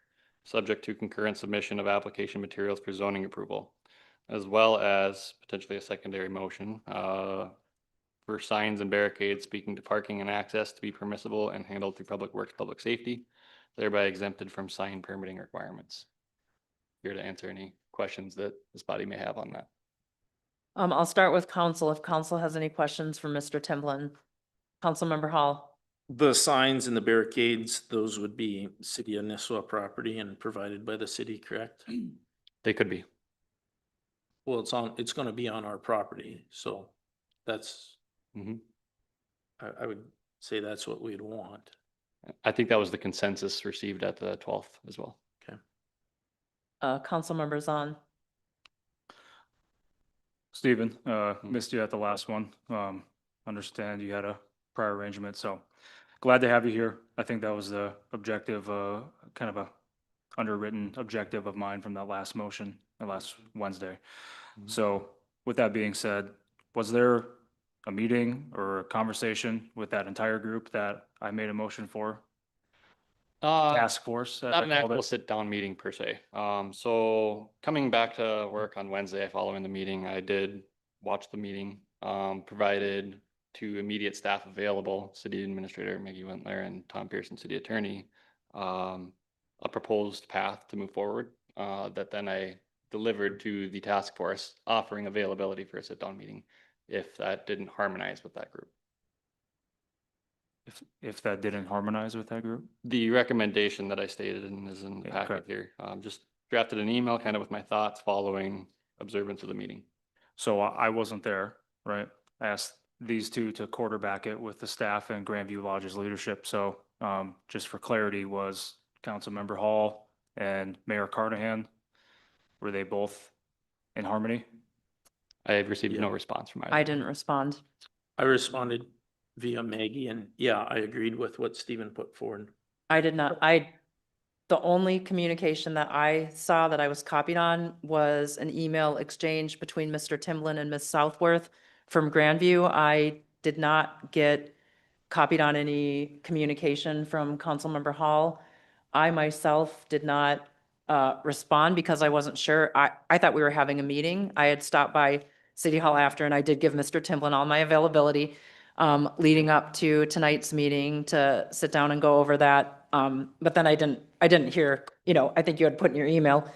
subject to concurrent submission of application materials for zoning approval, as well as potentially a secondary motion for signs and barricades speaking to parking and access to be permissible and handled through Public Works, Public Safety, thereby exempted from sign permitting requirements. Here to answer any questions that this body may have on that. I'll start with council. If council has any questions for Mr. Timblin. Councilmember Hall. The signs and the barricades, those would be city of Nisswa property and provided by the city, correct? They could be. Well, it's going to be on our property, so that's, I would say that's what we'd want. I think that was the consensus received at the 12th as well. Okay. Councilmember Zahn. Stephen, missed you at the last one. Understand you had a prior arrangement, so glad to have you here. I think that was the objective, kind of a underwritten objective of mine from that last motion, last Wednesday. So with that being said, was there a meeting or a conversation with that entire group that I made a motion for? Task force? Not an actual sit-down meeting per se. So coming back to work on Wednesday following the meeting, I did watch the meeting, provided to immediate staff available, City Administrator Maggie Wentler and Tom Pearson, City Attorney, a proposed path to move forward that then I delivered to the task force, offering availability for a sit-down meeting if that didn't harmonize with that group. If that didn't harmonize with that group? The recommendation that I stated is in the packet here. Just drafted an email kind of with my thoughts following observance of the meeting. So I wasn't there, right? I asked these two to quarterback it with the staff and Grandview Lodge's leadership. So just for clarity, was Councilmember Hall and Mayor Carnahan Were they both in harmony? I have received no Yeah. response from either. I didn't respond. I responded via Maggie and yeah, I agreed with what Stephen put forward. I did not, the only communication that I saw that I was copied on was an email exchange between Mr. Timlin and Ms. Southworth from Grandview. I did not get copied on any communication from Councilmember Hall. I myself did not respond because I wasn't sure. I thought we were having a meeting. I had stopped by City Hall after, and I did give Mr. Timlin all my availability leading up to tonight's meeting to sit down and go over that. But then I didn't hear, I think you had put in your email,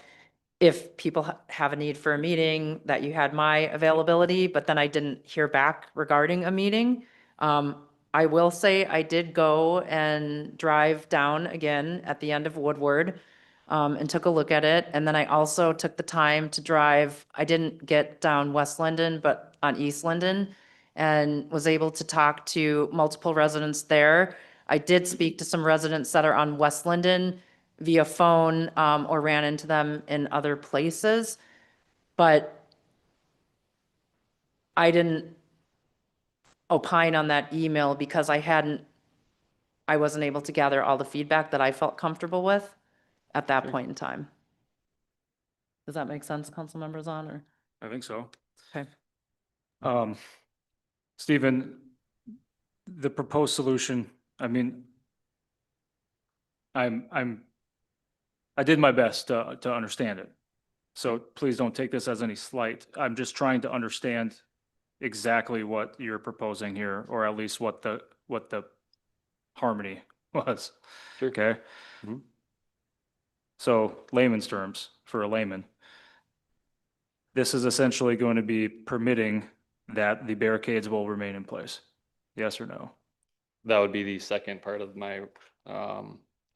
if people have a need for a meeting, that you had my availability, but then I didn't hear back regarding a meeting. I will say I did go and drive down again at the end of Woodward and took a look at it. And then I also took the time to drive, I didn't get down West Linden, but on East Linden, and was able to talk to multiple residents there. I did speak to some residents that are on West Linden via phone or ran into them in other places, but I didn't opine on that email because I wasn't able to gather all the feedback that I felt comfortable with at that point in time. Does that make sense, council members on, or? I think so. Okay. Stephen, the proposed solution, I mean, I did my best to understand it. So please don't take this as any slight. I'm just trying to understand exactly what you're proposing here, or at least what the harmony was. Sure. Okay. Mhm. So layman's terms, for a layman, this is essentially going to be permitting that the barricades will remain in place. Yes or no? That would be the second part of my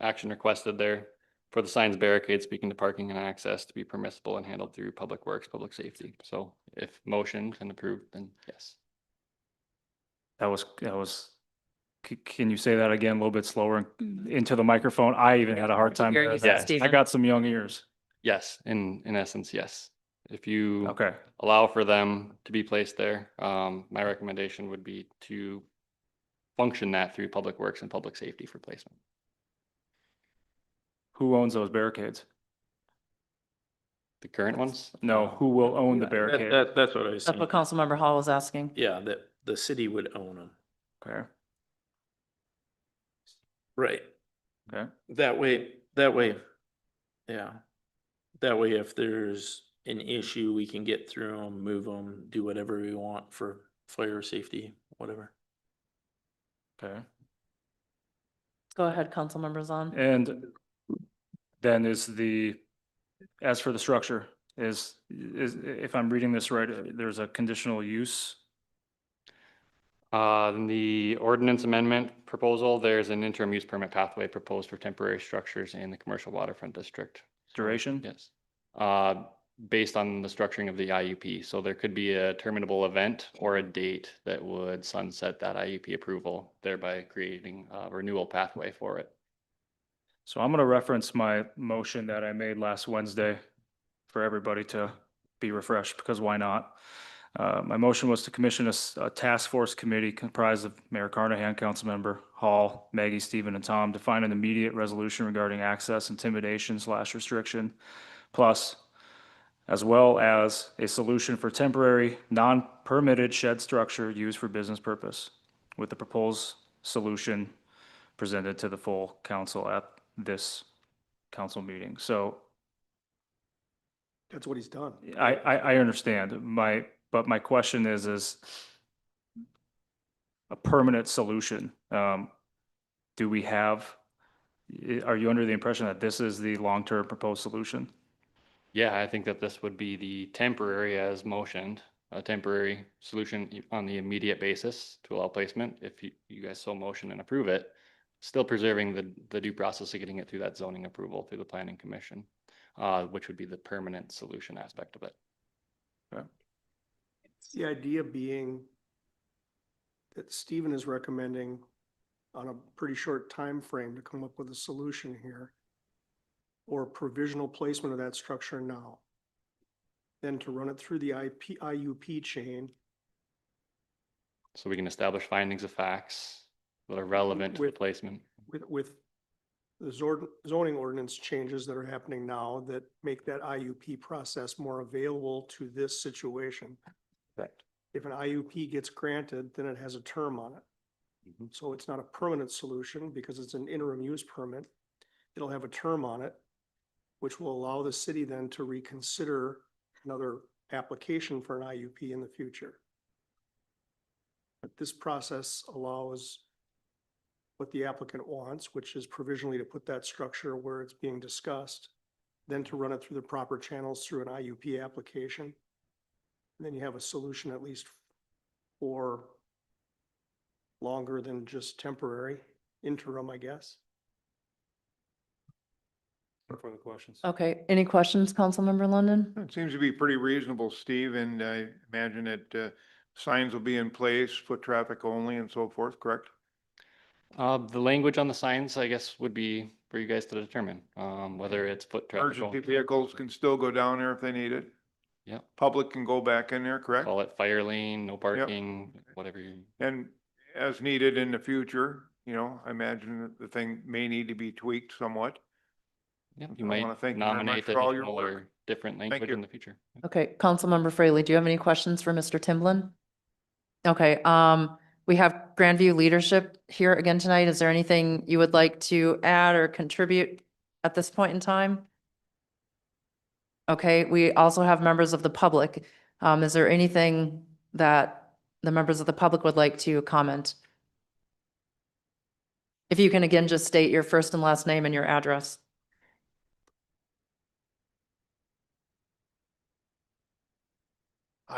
action requested there. For the signs, barricades, speaking to parking and access to be permissible and handled through Public Works, Public Safety. So if motioned and approved, then yes. Can you say that again a little bit slower into the microphone? I even had a hard time. Hear you, with that. Stephen. I got some young ears. Yes, in essence, yes. If you Okay. allow for them to be placed there, my recommendation would be to function that through Public Works and Public Safety for placement. Who owns those barricades? The current ones? No, who will own the Yeah, barricade? That's what I was That's saying. what Councilmember Hall was asking. Yeah, that the city would own them. Okay. Right. Okay. That way, yeah. That way, if there's an issue, we can get through them, move them, do whatever we want for fire safety, whatever. Okay. Go ahead, Councilmember Zahn. And then as for the structure, is if I'm reading this right, there's a conditional use. In the ordinance amendment proposal, there's an interim use permit pathway proposed for temporary structures in the commercial waterfront district. Duration? Yes. Based on the structuring of the IUP. So there could be a terminable event or a date that would sunset that IUP approval, thereby creating a renewal pathway for it. So I'm going to reference my motion that I made last Wednesday for everybody to be refreshed, because why not? My motion was to commission a task force committee comprised of Mayor Carnahan, Councilmember Hall, Maggie, Stephen, and Tom to find an immediate resolution regarding access, intimidation / restriction, plus as well as a solution for temporary, non-permitted shed structure used for business purpose, with the proposed solution presented to the full council at this council meeting. So That's what he's done. I understand. But my question is a permanent solution. Do we have, are you under the impression that this is the long-term proposed solution? Yeah, I think that this would be the temporary as motioned, a temporary solution on the immediate basis to allow placement. If you guys so motion and approve it, still preserving the due process of getting it through that zoning approval through the planning commission, which would be the permanent solution aspect of it. Okay. The idea being that Stephen is recommending on a pretty short time frame to come up with a solution here, or provisional placement of that structure now. then to run it through the IUP chain So we can establish findings of facts that are relevant to the With- placement. with the zoning ordinance changes that are happening now that make that IUP process more available to this situation. Correct. If an IUP gets granted, then it has a term on it. So it's not a permanent solution because it's an interim use permit. It'll have a term on it, which will allow the city then to reconsider another application for an IUP in the future. But this process allows what the applicant wants, which is provisionally to put that structure where it's being discussed, then to run it through the proper channels through an IUP application. And then you have a solution at least for longer than just temporary, interim, I guess. No further questions. Okay, any questions, Councilmember London? It seems to be pretty reasonable, Steve, and I imagine that signs will be in place, foot traffic only and so forth, correct? The language on the signs, I guess, would be for you guys to determine, whether it's foot traffic. Emergency vehicles can still go down there if they need it. Yep. Public can go back in there, correct? Call it fire lane, no parking, whatever you. And as needed in the future, I imagine that the thing may need to be tweaked somewhat. Yep, I you wanna might thank you very much nominate for all your additional work. or different language you. in the future. Okay, Councilmember Fraley, do you have any questions for Mr. Timblin? Okay, we have Grandview leadership here again tonight. Is there anything you would like to add or contribute at this point in time? Okay, we also have members of the public. Is there anything that the members of the public would like to comment? If you can again, just state your first and last name and your address.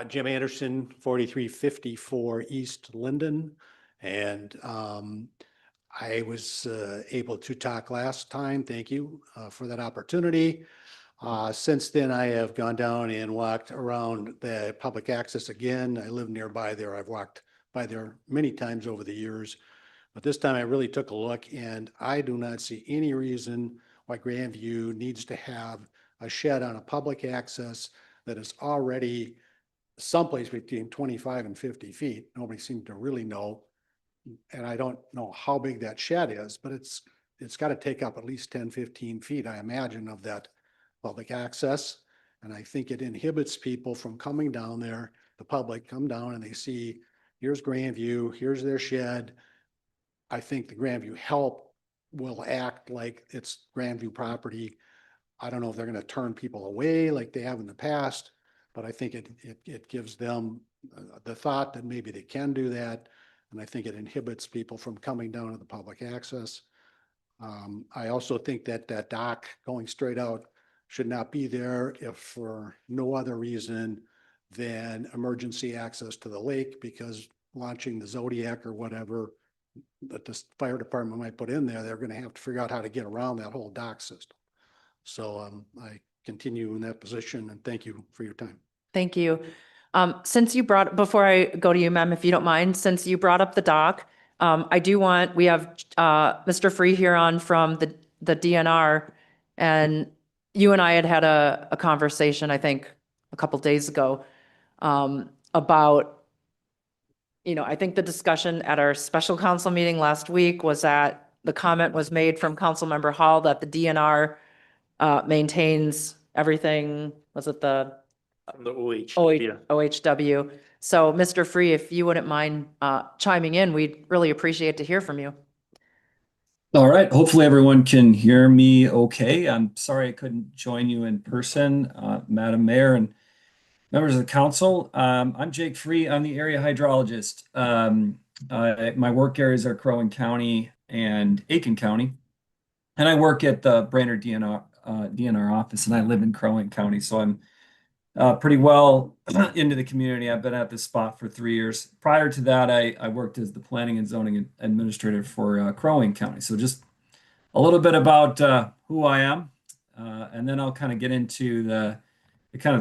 Jim Anderson, 4354 East Linden. And I was able to talk last time. Thank you for that opportunity. Since then, I have gone down and walked around the public access again. I live nearby there. I've walked by there many times over the years. But this time I really took a look and I do not see any reason why Grandview needs to have a shed on a public access that is already someplace between 25 and 50 feet. Nobody seemed to really know. And I don't know how big that shed is, but it's got to take up at least 10, 15 feet, I imagine, of that public access. And I think it inhibits people from coming down there. The public come down and they see, here's Grandview, here's their shed. I think the Grandview help will act like it's Grandview property. I don't know if they're going to turn people away like they have in the past, but I think it gives them the thought that maybe they can do that. And I think it inhibits people from coming down to the public access. I also think that that dock going straight out should not be there if for no other reason than emergency access to the lake, because launching the Zodiac or whatever that the fire department might put in there, they're going to have to figure out how to get around that whole dock system. So I continue in that position and thank you for your time. Thank you. Since you before I go to you, ma'am, if you don't mind, since you brought up the dock, we have Mr. Free here on from the DNR, and you and I had a conversation, I think, a couple days ago, about, I think the discussion at our special council meeting last week was that the comment was made from Councilmember Hall that the DNR maintains everything, was it the The OH. OHW? So Mr. Free, if you wouldn't mind chiming in, we'd really appreciate to hear from you. All right, hopefully everyone can hear me okay. I'm sorry I couldn't join you in person, Madam Mayor and members of the council. I'm Jake Free. I'm the area hydrologist. My work areas are Crow Wing County and Aiken County. And I work at the Brainerd DNR office, and I live in Crow Wing County. So I'm pretty well into the community. I've been at this spot for 3 years. Prior to that, I worked as the planning and zoning administrator for Crow Wing County. So just a little bit about who I am, and then I'll kind of get into the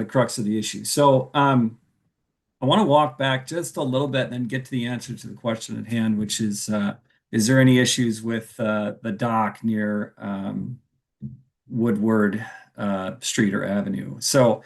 crux of the issue. So I want to walk back just a little bit and then get to the answer to the question at hand, which is there any issues with the dock near Woodward Street or Avenue? So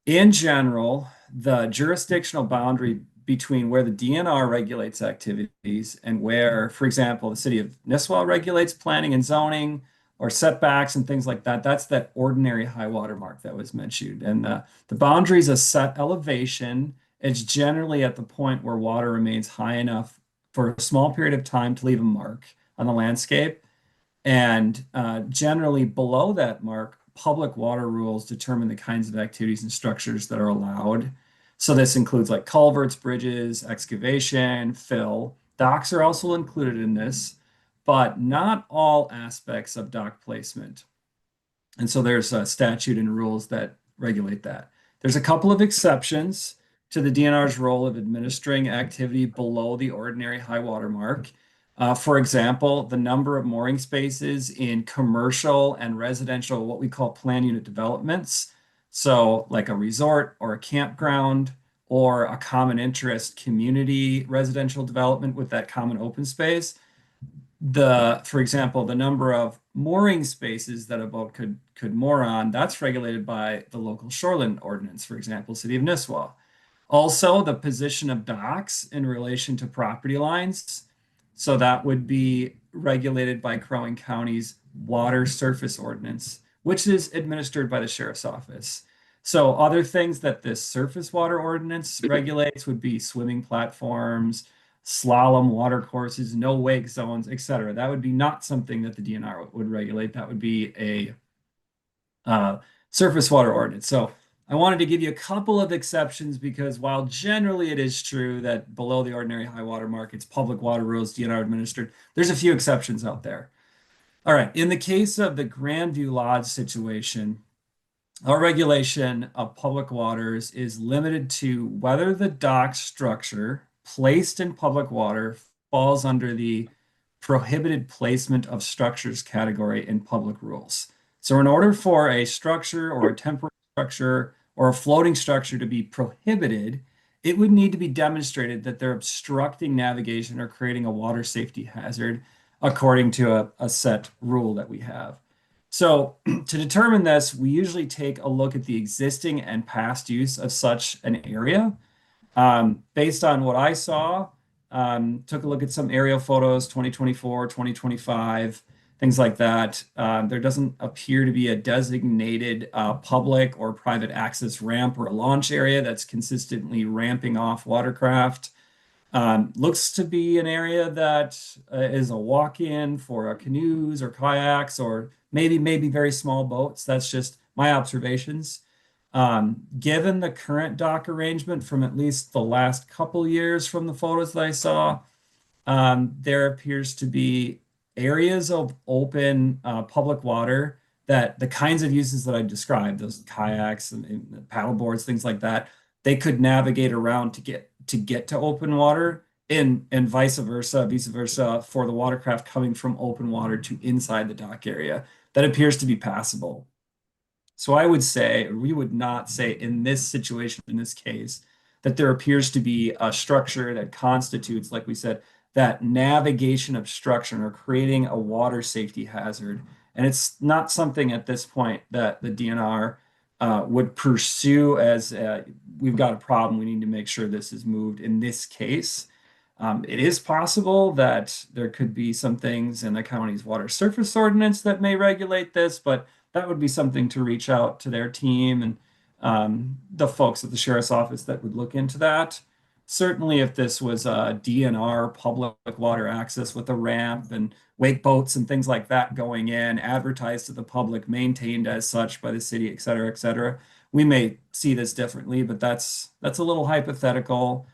In general, the jurisdictional boundary between where the DNR regulates activities and where, for example, the city of Nisswa regulates planning and zoning or setbacks and things like that, that's that ordinary high water mark that was mentioned. And the boundary is a set elevation. It's generally at the point where water remains high enough for a small period of time to leave a mark on the landscape. And generally below that mark, public water rules determine the kinds of activities and structures that are allowed. So this includes like culverts, bridges, excavation, fill. Docks are also included in this, but not all aspects of dock placement. And so there's a statute and rules that regulate that. There's a couple of exceptions to the DNR's role of administering activity below the ordinary high water mark. For example, the number of mooring spaces in commercial and residential, what we call plan unit developments. So like a resort or a campground or a common interest community residential development with that common open space. For example, the number of mooring spaces that a boat could moor on, that's regulated by the local shoreline ordinance, for example, City of Nisswa. Also, the position of docks in relation to property lines. So that would be regulated by Crow Wing County's water surface ordinance, which is administered by the sheriff's office. So other things that this surface water ordinance regulates would be swimming platforms, slalom water courses, no wake zones, etc. That would be not something that the DNR would regulate. That would be a surface water ordinance. So I wanted to give you a couple of exceptions because while generally it is true that below the ordinary high water mark, it's public water rules, DNR administered, there's a few exceptions out there. All right, in the case of the Grandview Lodge situation, our regulation of public waters is limited to whether the dock structure placed in public water falls under the prohibited placement of structures category in public rules. So in order for a structure or a temporary structure or a floating structure to be prohibited, it would need to be demonstrated that they're obstructing navigation or creating a water safety hazard according to a set rule that we have. So to determine this, we usually take a look at the existing and past use of such an area. Based on what I saw, took a look at some aerial photos, 2024, 2025, things like that. There doesn't appear to be a designated public or private access ramp or a launch area that's consistently ramping off watercraft. Looks to be an area that is a walk-in for canoes or kayaks or maybe very small boats. That's just my observations. Given the current dock arrangement from at least the last couple years from the photos that I saw, there appears to be areas of open public water that the kinds of uses that I described, those kayaks and paddle boards, things like that, they could navigate around to get to open water and vice versa for the watercraft coming from open water to inside the dock area. That appears to be passable. So I would say, or we would not say in this situation, in this case, that there appears to be a structure that constitutes, like we said, that navigation obstruction or creating a water safety hazard. And it's not something at this point that the DNR would pursue as we've got a problem. We need to make sure this is moved in this case. It is possible that there could be some things in the county's water surface ordinance that may regulate this, but that would be something to reach out to their team and the folks at the sheriff's office that would look into that. Certainly, if this was a DNR public water access with a ramp and wake boats and things like that going in, advertised to the public, maintained as such by the city, et cetera, we may see this differently, but that's a little hypothetical.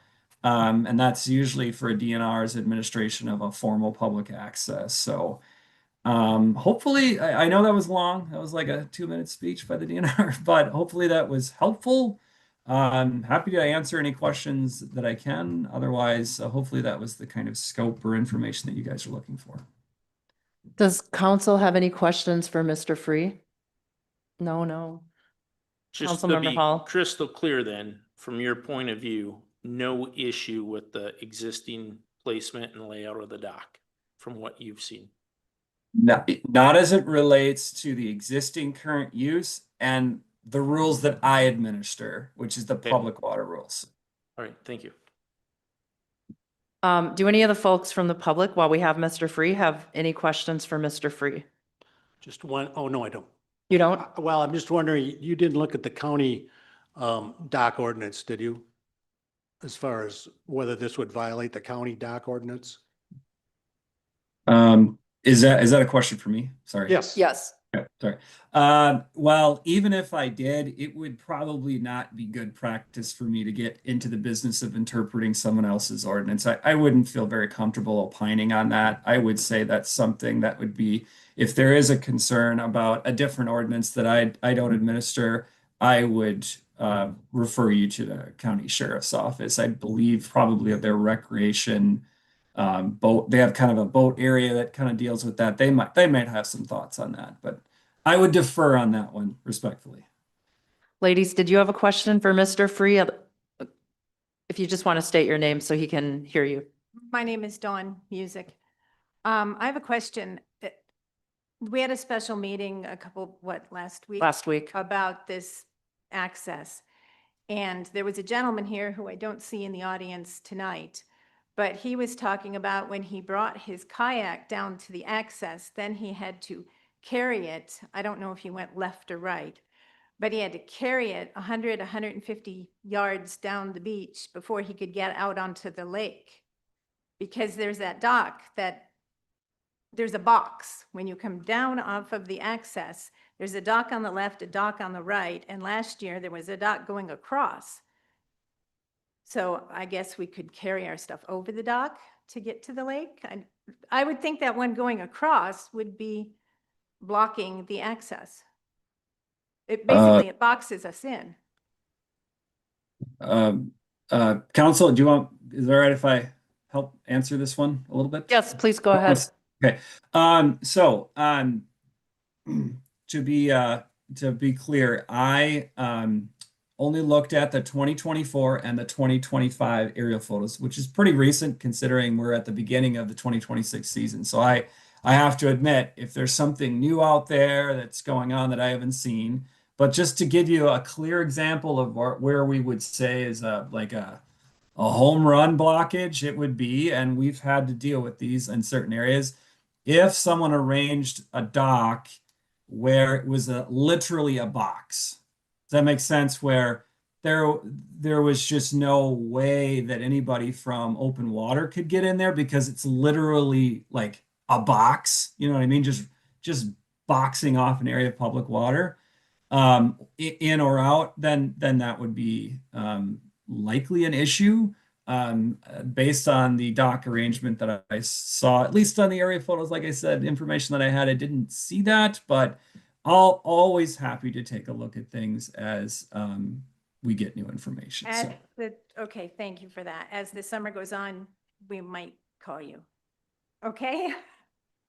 And that's usually for a DNR's administration of a formal public access. So hopefully, I know that was long. That was like a 2-minute speech by the DNR, but hopefully that was helpful. I'm happy to answer any questions that I can. Otherwise, hopefully that was the kind of scope or information that you guys are looking for. Does council have any questions for Mr. Free? No. Just to Councilmember be Hall. crystal clear then, from your point of view, no issue with the existing placement and layout of the dock from what you've seen? Not as it relates to the existing current use. And the rules that I administer, which is the Okay. public water rules. All right, thank you. Do any of the folks from the public, while we have Mr. Free, have any questions for Mr. Free? Just one, oh, no, I don't. You don't? Well, I'm just wondering, you didn't look at the county dock ordinance, did you? As far as whether this would violate the county dock ordinance? Is that a question for me? Sorry. Yes. Yes. Okay, sorry. Well, even if I did, it would probably not be good practice for me to get into the business of interpreting someone else's ordinance. I wouldn't feel very comfortable opining on that. I would say that's something that would be, if there is a concern about a different ordinance that I don't administer, I would refer you to the county sheriff's office. I believe probably of their recreation boat. They have kind of a boat area that kind of deals with that. They might have some thoughts on that, but I would defer on that one respectfully. Ladies, did you have a question for Mr. Free? If you just want to state your name so he can hear you. My name is Dawn Music. I have a question. We had a special meeting last week? Last week. About this access. And there was a gentleman here who I don't see in the audience tonight, but he was talking about when he brought his kayak down to the access, then he had to carry it. I don't know if he went left or right, but he had to carry it 150 yards down the beach before he could get out onto the lake. Because there's that dock there's a box. When you come down off of the access, there's a dock on the left, a dock on the right, and last year there was a dock going across. So I guess we could carry our stuff over the dock to get to the lake. I would think that one going across would be blocking the access. It boxes us in. Council, is it all right if I help answer this one a little bit? Yes, please go ahead. Okay. To be clear, I only looked at the 2024 and the 2025 aerial photos, which is pretty recent considering we're at the beginning of the 2026 season. So I have to admit, if there's something new out there that's going on that I haven't seen, but just to give you a clear example of where we would say is like a home run blockage, it would be, and we've had to deal with these in certain areas. If someone arranged a dock where it was literally a box, does that make sense? Where there was just no way that anybody from open water could get in there because it's literally like a box, you know what I mean? Just boxing off an area of public water, in or out, then that would be likely an issue. Based on the dock arrangement that I saw, at least on the area photos, like I said, information that I had, I didn't see that, but I'll always happy to take a look at things as we get new information. Okay, thank you for that. As the summer goes on, we might call you. Okay?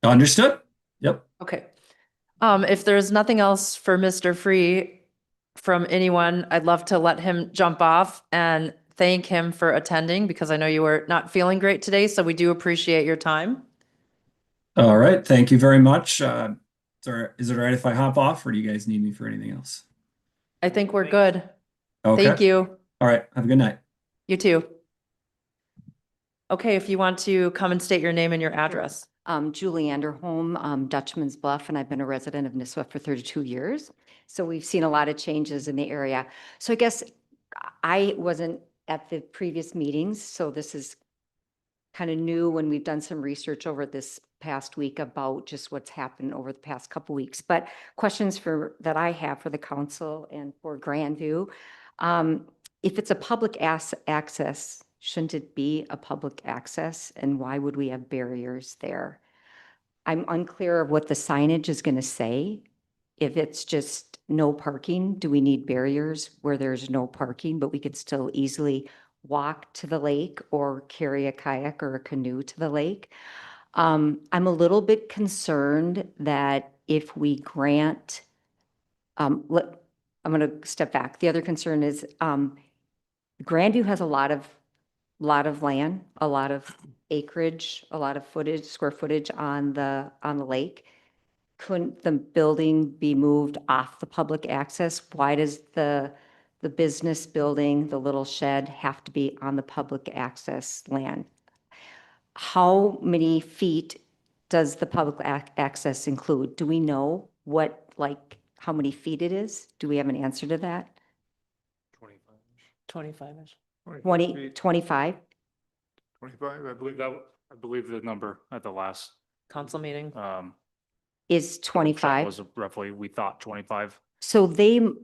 Understood. Yep. Okay. If there's nothing else for Mr. Free from anyone, I'd love to let him jump off and thank him for attending because I know you were not feeling great today, so we do appreciate your time. All right. Thank you very much. Is it all right if I hop off or do you guys need me for anything else? I think we're good. Okay. Thank you. All right. Have a good night. You too. Okay, if you want to come and state your name and your address. Julie Anderholm, Dutchman's Bluff, and I've been a resident of Nisswa for 32 years. So we've seen a lot of changes in the area. So I guess I wasn't at the previous meetings, so this is kind of new when we've done some research over this past week about just what's happened over the past couple weeks. But questions that I have for the council and for Grandview. If it's a public access, shouldn't it be a public access? And why would we have barriers there? I'm unclear of what the signage is going to say. If it's just no parking, do we need barriers where there's no parking, but we could still easily walk to the lake or carry a kayak or a canoe to the lake? I'm a little bit concerned that if we grant, I'm going to step back. The other concern is Grandview has a lot of land, a lot of acreage, a lot of square footage on the lake. couldn't the building be moved off the public access? Why does the business building, the little shed, have to be on the public access land? How many feet does the public access include? Do we know what, like, how many feet it is? Do we have an answer to that? 25-ish. 20, 25? 25, I believe. I believe the number at the last, Council meeting. Is workshop 25? was roughly, we thought 25. So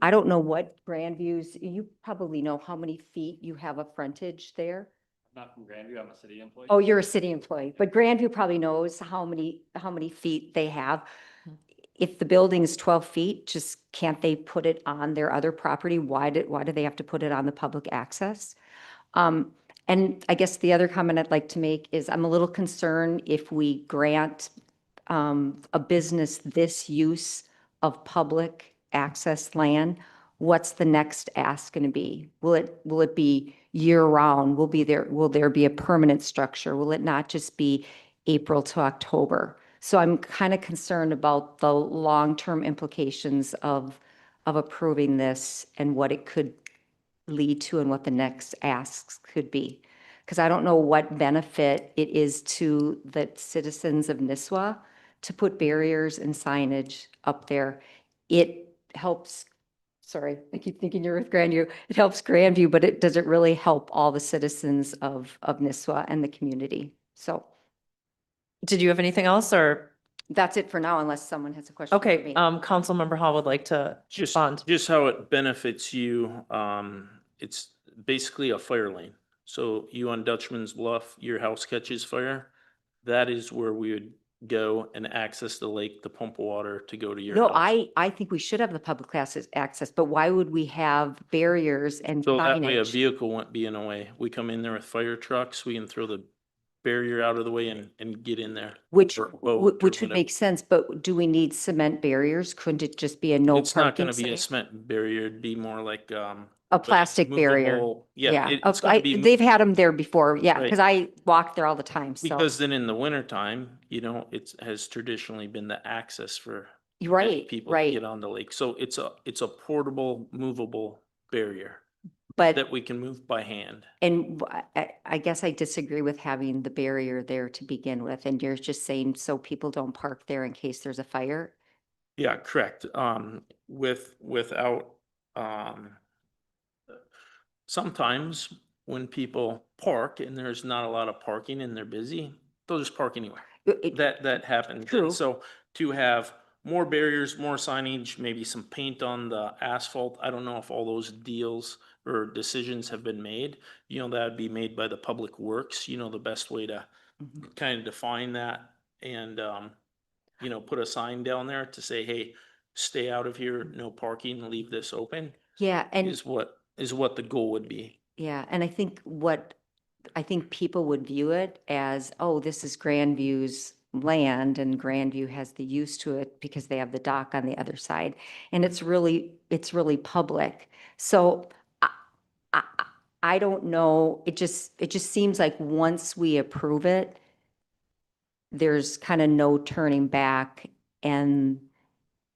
I don't know what Grandview's, you probably know how many feet you have a frontage there. Not from Grandview, I'm a city employee. Oh, you're a city employee, but Grandview probably knows how many feet they have. If the building is 12 feet, just can't they put it on their other property? Why do they have to put it on the public access? And I guess the other comment I'd like to make is I'm a little concerned if we grant a business this use of public access land, what's the next ask going to be? Will it be year round? Will there be a permanent structure? Will it not just be April to October? So I'm kind of concerned about the long-term implications of approving this and what it could lead to and what the next asks could be. Because I don't know what benefit it is to the citizens of Nisswa to put barriers and signage up there. It helps, sorry, I keep thinking you're with Grandview. It helps Grandview, but does it really help all the citizens of Nisswa and the community? So Did you have anything else or? that's it for now, unless someone has a question for Okay, me. Councilmember Hall would like to respond. Just how it benefits you, it's basically a fire lane. So you on Dutchman's Bluff, your house catches fire, that is where we would go and access the lake to pump water to go to your No, house. I think we should have the public access, but why would we have barriers and So that way a signage? vehicle won't be in the way. We come in there with fire trucks, we can throw the barrier out of the way and get in there. Which, or boat or which would whatever. make sense, but do we need cement barriers? Couldn't it just be a no It's not parking gonna be a sign? cement barrier, it'd be more like, A plastic barrier. movable- Yeah. it's Oh, gonna be they've had them there before, yeah, Right. because I walk there all the time, so. Because then in the wintertime, it has traditionally been the access for many Right, people to right. get on the lake. So it's a portable, movable barrier But, that we can move by hand. and I guess I disagree with having the barrier there to begin with, and you're just saying so people don't park there in case there's a fire? Yeah, correct. Without, sometimes when people park and there's not a lot of parking and they're busy, they'll just park anywhere. That happens. True. So to have more barriers, more signage, maybe some paint on the asphalt, I don't know if all those deals or decisions have been made. That'd be made by the Public Works, the best way to kind of define that and, put a sign down there to say, hey, stay out of here, no parking, leave this open, Yeah, and. is what the goal would be. Yeah, and I think people would view it as, oh, this is Grandview's land and Grandview has the use to it because they have the dock on the other side. And it's really public. So I don't know, it just seems like once we approve it, there's kind of no turning back and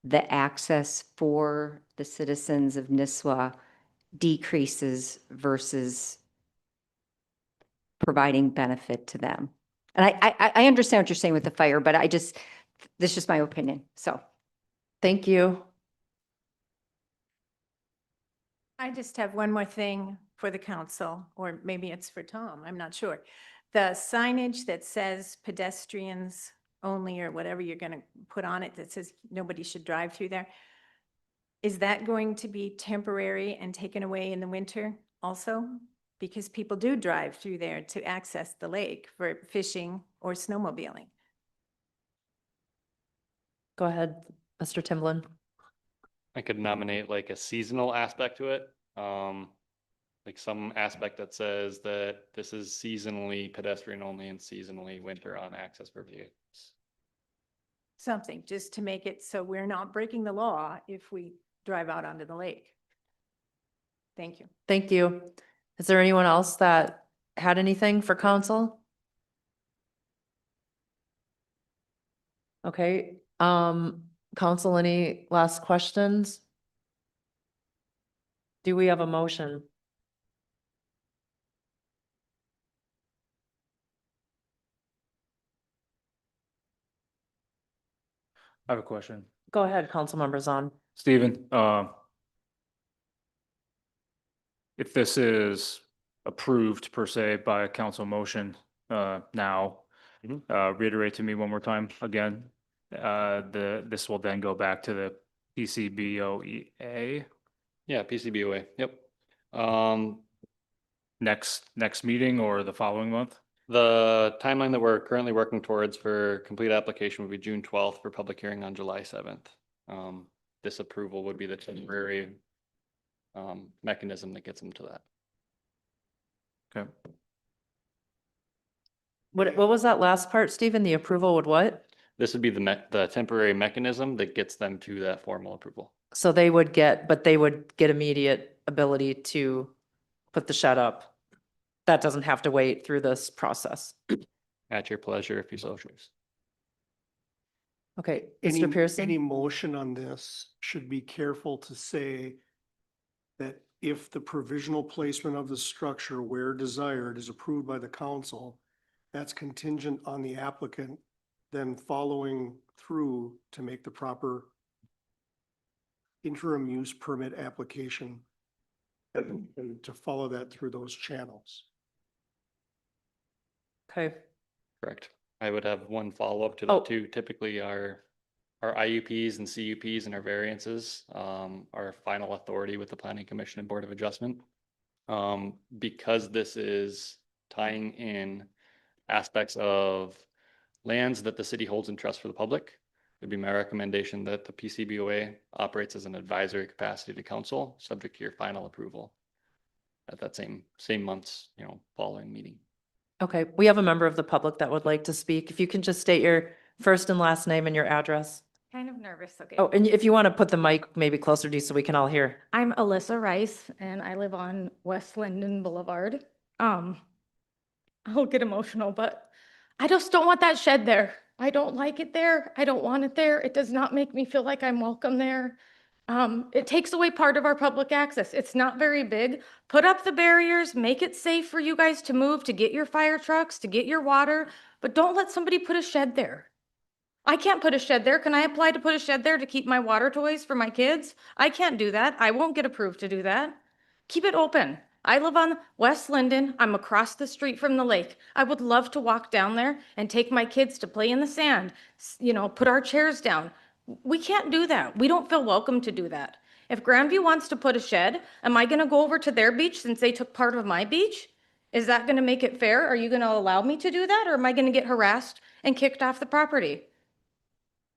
the access for the citizens of Nisswa decreases versus providing benefit to them. And I understand what you're saying with the fire, but this is just my opinion, so. Thank you. I just have one more thing for the council, or maybe it's for Tom, I'm not sure. The signage that says pedestrians only, or whatever you're going to put on it, that says nobody should drive through there. Is that going to be temporary and taken away in the winter also? Because people do drive through there to access the lake for fishing or snowmobiling. Go ahead, Mr. Timblin. I could nominate like a seasonal aspect to it. Like some aspect that says that this is seasonally pedestrian only and seasonally winter on access for vehicles. Something, just to make it so we're not breaking the law if we drive out onto the lake. Thank you. Thank you. Is there anyone else that had anything for council? Okay, Council, any last questions? Do we have a motion? I have a question. Go ahead, Councilmember Zahn. Stephen, if this is approved per se by a council motion, now, reiterate to me one more time again, this will then go back to the PCBOEA Yeah, PCBOA, yep. next meeting or the following month? The timeline that we're currently working towards for complete application would be June 12th for public hearing on July 7th. This approval would be the temporary mechanism that gets them to that. Okay. What was that last part, Stephen? The approval would what? This would be the temporary mechanism that gets them to that formal approval. So they would get, but they would get immediate ability to put the shed up. That doesn't have to wait through this process. At your pleasure, if you so choose. Okay, Any- Mr. Pearson? Any motion on this should be careful to say that if the provisional placement of the structure where desired is approved by the council, that's contingent on the applicant then following through to make the proper interim use permit application and to follow that through those channels. Okay, Correct. I would have one follow-up to Oh. that too. Typically our IUPs and CUPs and our variances are final authority with the Planning Commission and Board of Adjustment. Because this is tying in aspects of lands that the city holds in trust for the public, it'd be my recommendation that the PCBOA operates as an advisory capacity to council, subject to your final approval at that same month's, following meeting. okay. We have a member of the public that would like to speak. If you can just state your first and last name and your address. Kind of nervous, okay. Oh, and if you want to put the mic maybe closer to you so we can all hear. I'm Alyssa Rice and I live on West Linden Boulevard. I'll get emotional, but I just don't want that shed there. I don't like it there. I don't want it there. It does not make me feel like I'm welcome there. It takes away part of our public access. It's not very big. Put up the barriers, make it safe for you guys to move, to get your fire trucks, to get your water, but don't let somebody put a shed there. I can't put a shed there. Can I apply to put a shed there to keep my water toys for my kids? I can't do that. I won't get approved to do that. Keep it open. I live on West Linden. I'm across the street from the lake. I would love to walk down there and take my kids to play in the sand, put our chairs down. We can't do that. We don't feel welcome to do that. If Grandview wants to put a shed, am I going to go over to their beach since they took part of my beach? Is that going to make it fair? Are you going to allow me to do that? Or am I going to get harassed and kicked off the property?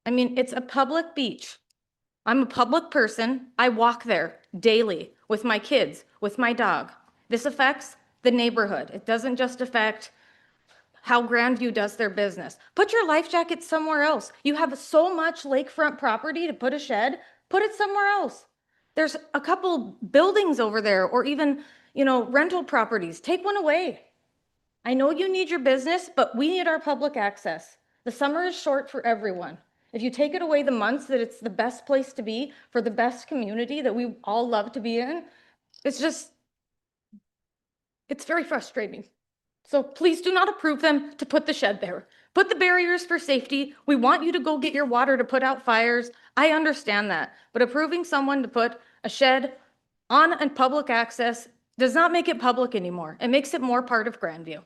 I mean, it's a public beach. I'm a public person. I walk there daily with my kids, with my dog. This affects the neighborhood. It doesn't just affect how Grandview does their business. Put your life jacket somewhere else. You have so much lakefront property to put a shed, put it somewhere else. There's a couple buildings over there or even, rental properties. Take one away. I know you need your business, but we need our public access. The summer is short for everyone. If you take it away the months that it's the best place to be for the best community that we all love to be in, it's very frustrating. So please do not approve them to put the shed there. Put the barriers for safety. We want you to go get your water to put out fires. I understand that. But approving someone to put a shed on and public access does not make it public anymore. It makes it more part of Grandview.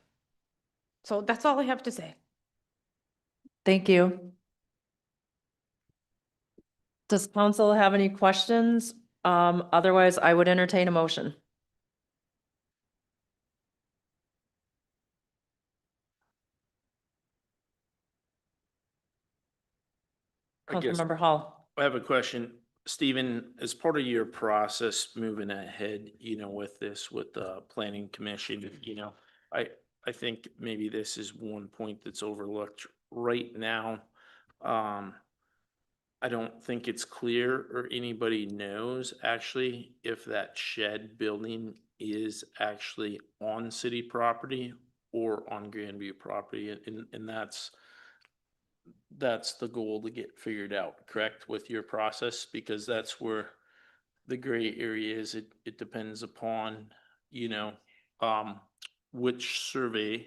So that's all I have to say. Thank you. Does council have any questions? Otherwise, I would entertain a motion. I guess Councilmember Hall. I have a question. Stephen, as part of your process moving ahead, with this, with the planning commission, I think maybe this is one point that's overlooked right now. I don't think it's clear or anybody knows actually if that shed building is actually on city property or on Grandview property. And that's the goal to get figured out, correct, with your process? Because that's where the gray area is. It depends upon, you know, which survey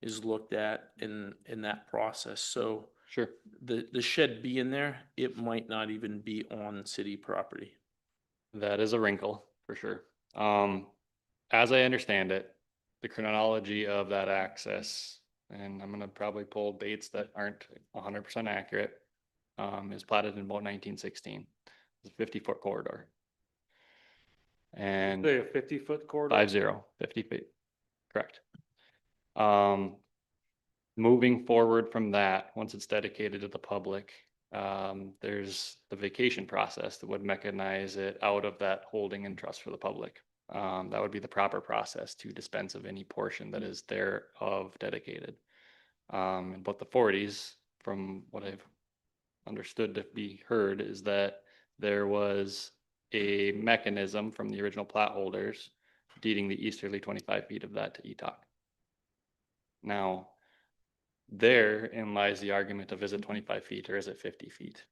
is looked at in that process. So Sure. the shed being there, it might not even be on city property. That is a wrinkle for sure. As I understand it, the chronology of that access, and I'm gonna probably pull dates that aren't 100% accurate, is platted in about 1916. It's a 50-foot corridor. And Say a 50-foot corridor? 50 feet, correct. Moving forward from that, once it's dedicated to the public, there's the vacation process that would mechanize it out of that holding and trust for the public. That would be the proper process to dispense of any portion that is thereof dedicated. But the 40s, from what I've understood to be heard, is that there was a mechanism from the original plat holders deeding the easterly 25 feet of that to ETOC. Now, therein lies the argument of, is it 25 feet or is it 50 feet?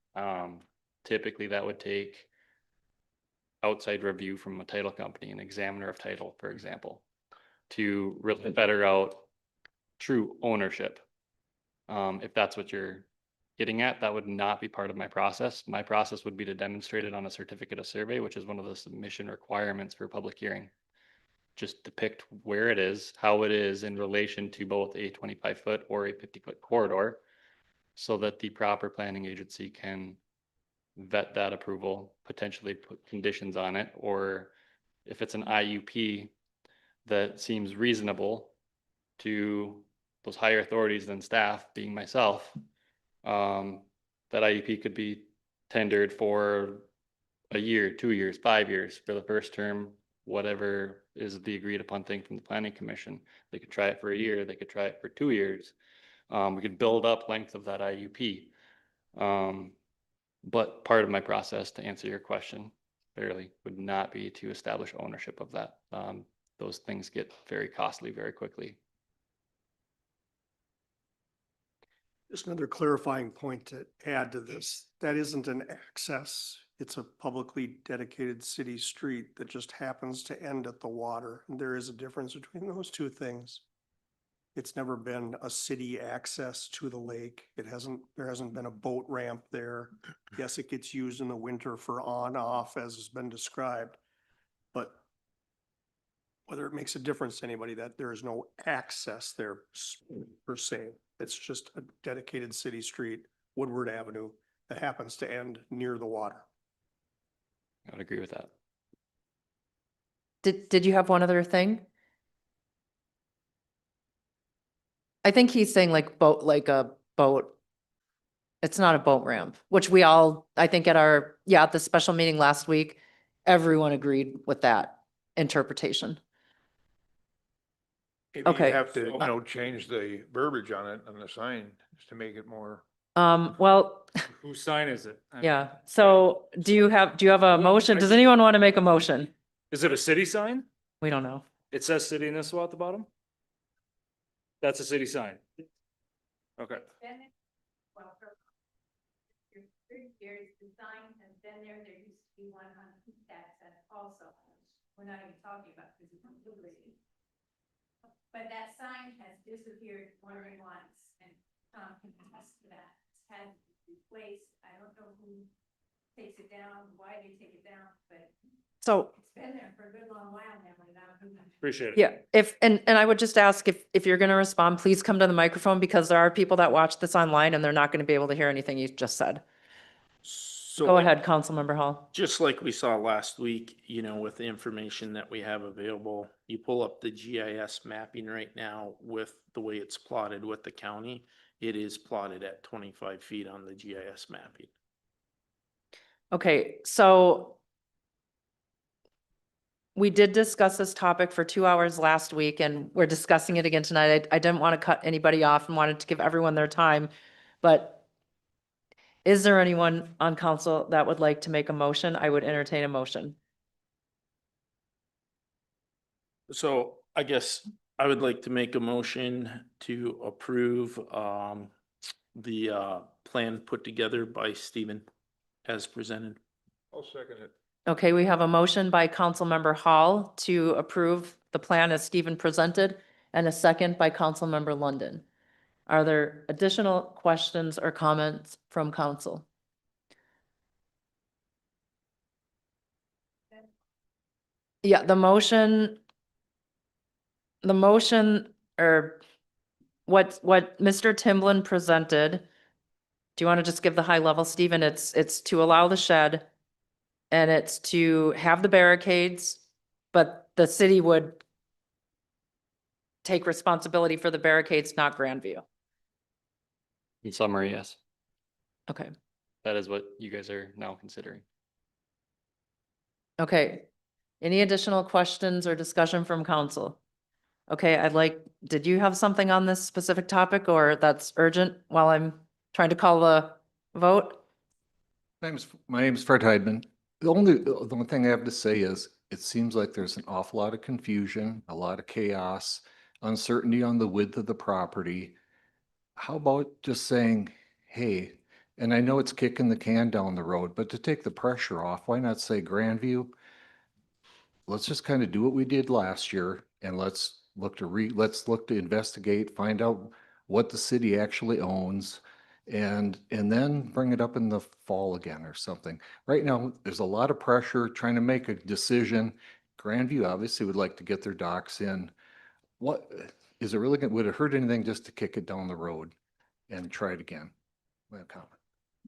Typically that would take outside review from a title company, an examiner of title, for example, to really better out true ownership. If that's what you're getting at, that would not be part of my process. My process would be to demonstrate it on a certificate of survey, which is one of the submission requirements for public hearing. Just depict where it is, how it is in relation to both a 25-foot or a 50-foot corridor, so that the proper planning agency can vet that approval, potentially put conditions on it, or if it's an IUP that seems reasonable to those higher authorities than staff, being myself, that IUP could be tendered for a year, 2 years, 5 years for the first term, whatever is the agreed upon thing from the planning commission. They could try it for a year, they could try it for 2 years. We could build up length of that IUP. But part of my process, to answer your question fairly, would not be to establish ownership of that. Those things get very costly very quickly. Just another clarifying point to add to this. That isn't an access. It's a publicly dedicated city street that just happens to end at the water. And there is a difference between those two things. It's never been a city access to the lake. There hasn't been a boat ramp there. Yes, it gets used in the winter for on-off, as has been described. But whether it makes a difference to anybody, that there is no access there per se. It's just a dedicated city street, Woodward Avenue, that happens to end near the water. I would agree with that. Did you have one other thing? I think he's saying like a boat. It's not a boat ramp, which we all, I think at at the special meeting last week, everyone agreed with that interpretation. Maybe Okay. you have to, change the verbiage on it, on the sign, just to make it more. Well, Whose sign is it? yeah. So do you have a motion? Does anyone want to make a motion? Is it a city sign? We don't know. It says city of Nisswa at the bottom? That's a city sign. Okay. Years, the sign has been there. There used to be one on East Access also. We're not even talking about physical liberty. But that sign has disappeared more than once, and Tom can attest to that. It's had to be replaced. I don't know who takes it down, why they take it down, but So it's been there for a good long while now. Appreciate it. yeah, and I would just ask if you're going to respond, please come to the microphone, because there are people that watch this online and they're not going to be able to hear anything you just said. So Go ahead, Councilmember Hall. just like we saw last week, with the information that we have available, you pull up the GIS mapping right now with the way it's plotted with the county. It is plotted at 25 feet on the GIS mapping. Okay, so we did discuss this topic for 2 hours last week, and we're discussing it again tonight. I didn't want to cut anybody off and wanted to give everyone their time, but is there anyone on council that would like to make a motion? I would entertain a motion. So I guess I would like to make a motion to approve the plan put together by Stephen as presented. I'll second it. Okay, we have a motion by Councilmember Hall to approve the plan as Stephen presented and a second by Councilmember London. Are there additional questions or comments from council? Yeah, the motion or what Mr. Timblin presented. Do you want to just give the high level, Stephen? It's to allow the shed and it's to have the barricades, but the city would take responsibility for the barricades, not Grandview. In summary, yes, Okay. that is what you guys are now considering. Okay. Any additional questions or discussion from council? Okay, did you have something on this specific topic or that's urgent while I'm trying to call the vote? My name's Fred Heidman. The only thing I have to say is it seems like there's an awful lot of confusion, a lot of chaos, uncertainty on the width of the property. How about just saying, hey, and I know it's kicking the can down the road, but to take the pressure off, why not say Grandview? Let's just kind of do what we did last year and let's look to investigate, find out what the city actually owns and then bring it up in the fall again or something. Right now, there's a lot of pressure trying to make a decision. Grandview obviously would like to get their docks in. What is it really would it hurt anything just to kick it down the road and try it again? My comment.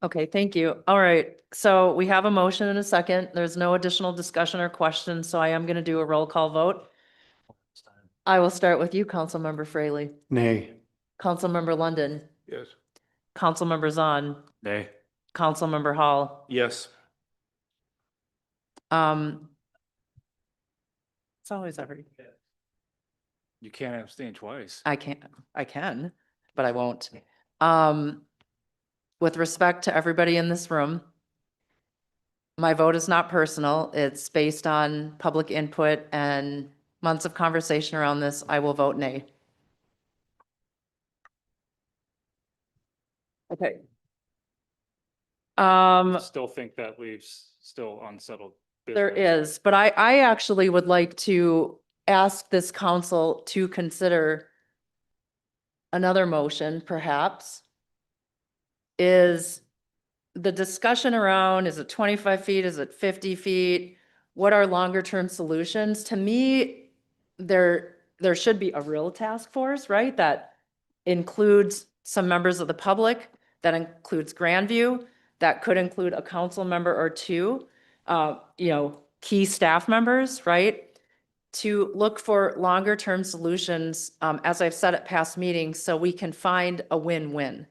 Okay, thank you. All right, so we have a motion and a second. There's no additional discussion or questions, so I am going to do a roll call vote. I will start with you, Councilmember Fraley. Nay. Councilmember London. Yes. Councilmember Zahn. Nay. Councilmember Hall. Yes. It's always You can't abstain twice. I can, but I won't. With respect to everybody in this room, my vote is not personal. It's based on public input and months of conversation around this. I will vote nay. Okay. Still think that leaves still unsettled There business. is, but I actually would like to ask this council to consider another motion, perhaps, is the discussion around, is it 25 feet, is it 50 feet? What are longer term solutions? To me, there should be a real task force, right? That includes some members of the public, that includes Grandview, that could include a council member or two, key staff members, right? To look for longer term solutions, as I've said at past meetings, so we can find a win-win,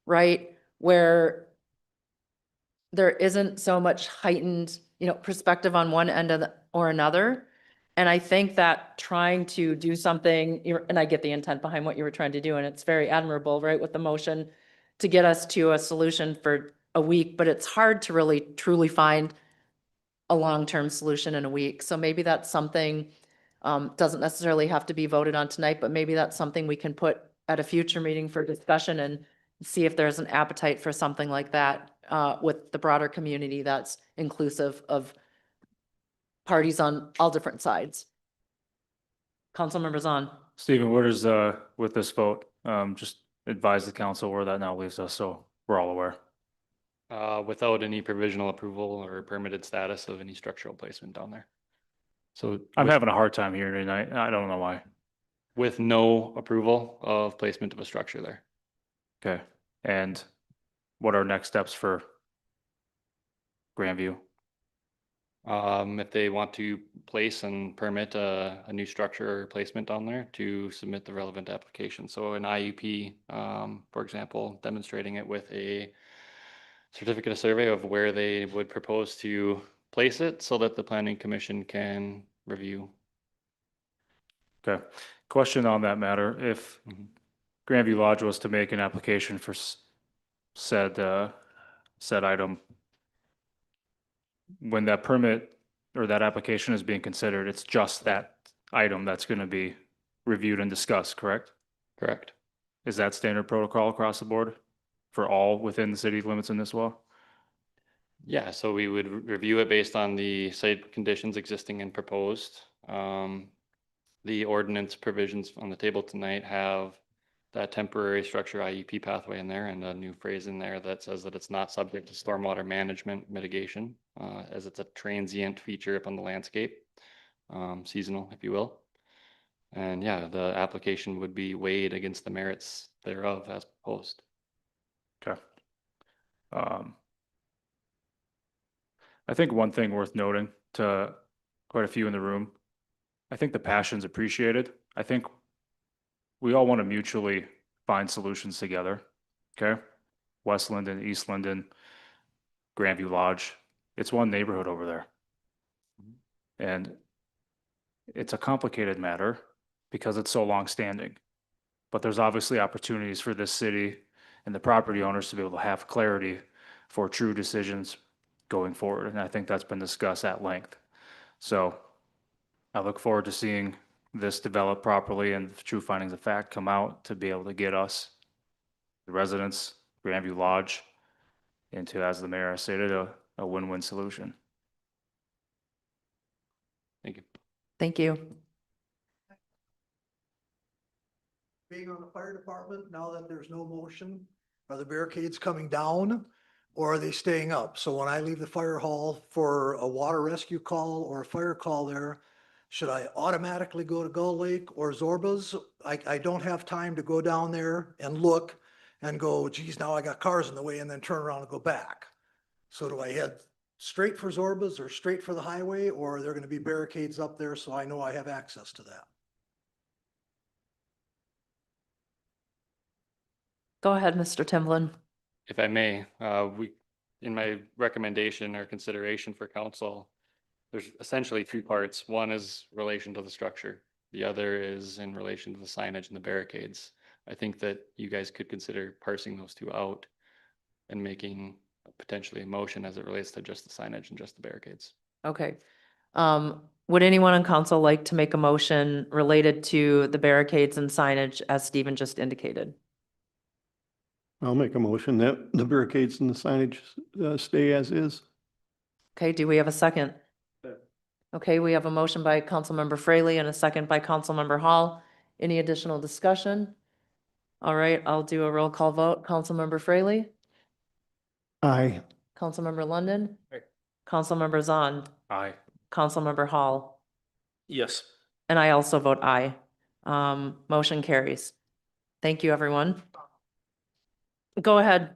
right? Where there isn't so much heightened, perspective on one end or another. And I think that trying to do something, and I get the intent behind what you were trying to do, and it's very admirable, right, with the motion to get us to a solution for a week, but it's hard to really truly find a long-term solution in a week. So maybe that's something, doesn't necessarily have to be voted on tonight, but maybe that's something we can put at a future meeting for discussion and see if there's an appetite for something like that with the broader community that's inclusive of parties on all different sides. Council members on. Stephen, what is, with this vote, just advise the council where that now leaves us, so we're all aware. Without any provisional approval or permitted status of any structural placement down there. So I'm having a hard time here tonight. I don't know why. with no approval of placement of a structure there. Okay, and what are next steps for Grandview? If they want to place and permit a new structure or placement down there, to submit the relevant application. So an IUP, for example, demonstrating it with a certificate of survey of where they would propose to place it so that the planning commission can review. Okay, question on that matter. If Grandview Lodge was to make an application for said item, when that permit or that application is being considered, it's just that item that's going to be reviewed and discussed, correct? Correct. Is that standard protocol across the board? for all within the city limits in Nisswa? Yeah, so we would review it based on the site conditions existing and proposed. The ordinance provisions on the table tonight have that temporary structure IEP pathway in there and a new phrase in there that says that it's not subject to stormwater management mitigation, as it's a transient feature upon the landscape, seasonal, if you will. And yeah, the application would be weighed against the merits thereof as proposed. Okay. I think one thing worth noting to quite a few in the room, I think the passion's appreciated. I think we all want to mutually find solutions together. Okay? West Linden, East Linden, Grandview Lodge. It's one neighborhood over there. And it's a complicated matter because it's so long-standing. But there's obviously opportunities for this city and the property owners to be able to have clarity for true decisions going forward. And I think that's been discussed at length. So I look forward to seeing this develop properly and the true findings of fact come out to be able to get us, the residents, Grandview Lodge, into, as the mayor stated, a win-win solution. Thank you. Thank you. Being on the fire department, now that there's no motion, are the barricades coming down or are they staying up? So when I leave the fire hall for a water rescue call or a fire call there, should I automatically go to Gull Lake or Zorba's? I don't have time to go down there and look and go, geez, now I got cars in the way, and then turn around and go back. So do I head straight for Zorba's or straight for the highway, or are there going to be barricades up there so I know I have access to that? Go ahead, Mr. Timlin. If I may, in my recommendation or consideration for council, there's essentially two parts. One is relation to the structure. The other is in relation to the signage and the barricades. I think that you guys could consider parsing those two out and making potentially a motion as it relates to just the signage and just the barricades. Okay. Would anyone on council like to make a motion related to the barricades and signage as Stephen just indicated? I'll make a motion that the barricades and the signage stay as is. Okay, do we have a second? Okay, we have a motion by Councilmember Fraley and a second by Councilmember Hall. Any additional discussion? All right, I'll do a roll call vote. Councilmember Fraley? Aye. Councilmember London? Aye. Councilmember Zahn? Aye. Councilmember Hall? Yes. And I also vote aye. Motion carries. Thank you, everyone. Go ahead.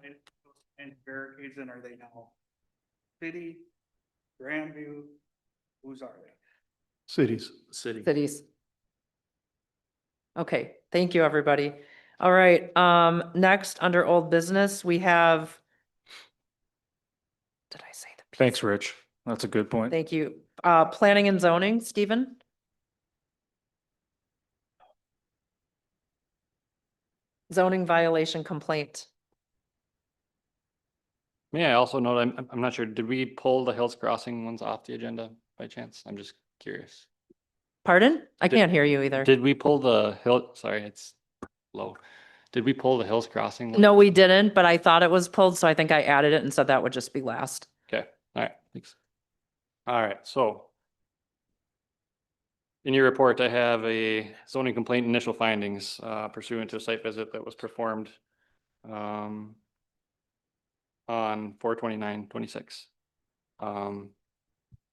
And barricades, and are they now city, Grandview, whose are they? Cities. Cities. Okay, thank you, everybody. All right, next, under old business, we have. Did I say the? Thanks, Rich. That's a good point. Thank you. Planning and zoning, Stephen? Zoning violation complaint. May I also note, I'm not sure, did we pull the Hills Crossing ones off the agenda by chance? I'm just curious. Pardon? I can't hear you either. Did we pull the sorry, it's low. Did we pull the Hills Crossing? one? No, we didn't, but I thought it was pulled, so I think I added it and said that would just be last. Okay, all right, thanks. All right, so in your report, I have a zoning complaint initial findings pursuant to a site visit that was performed on 4/29/26.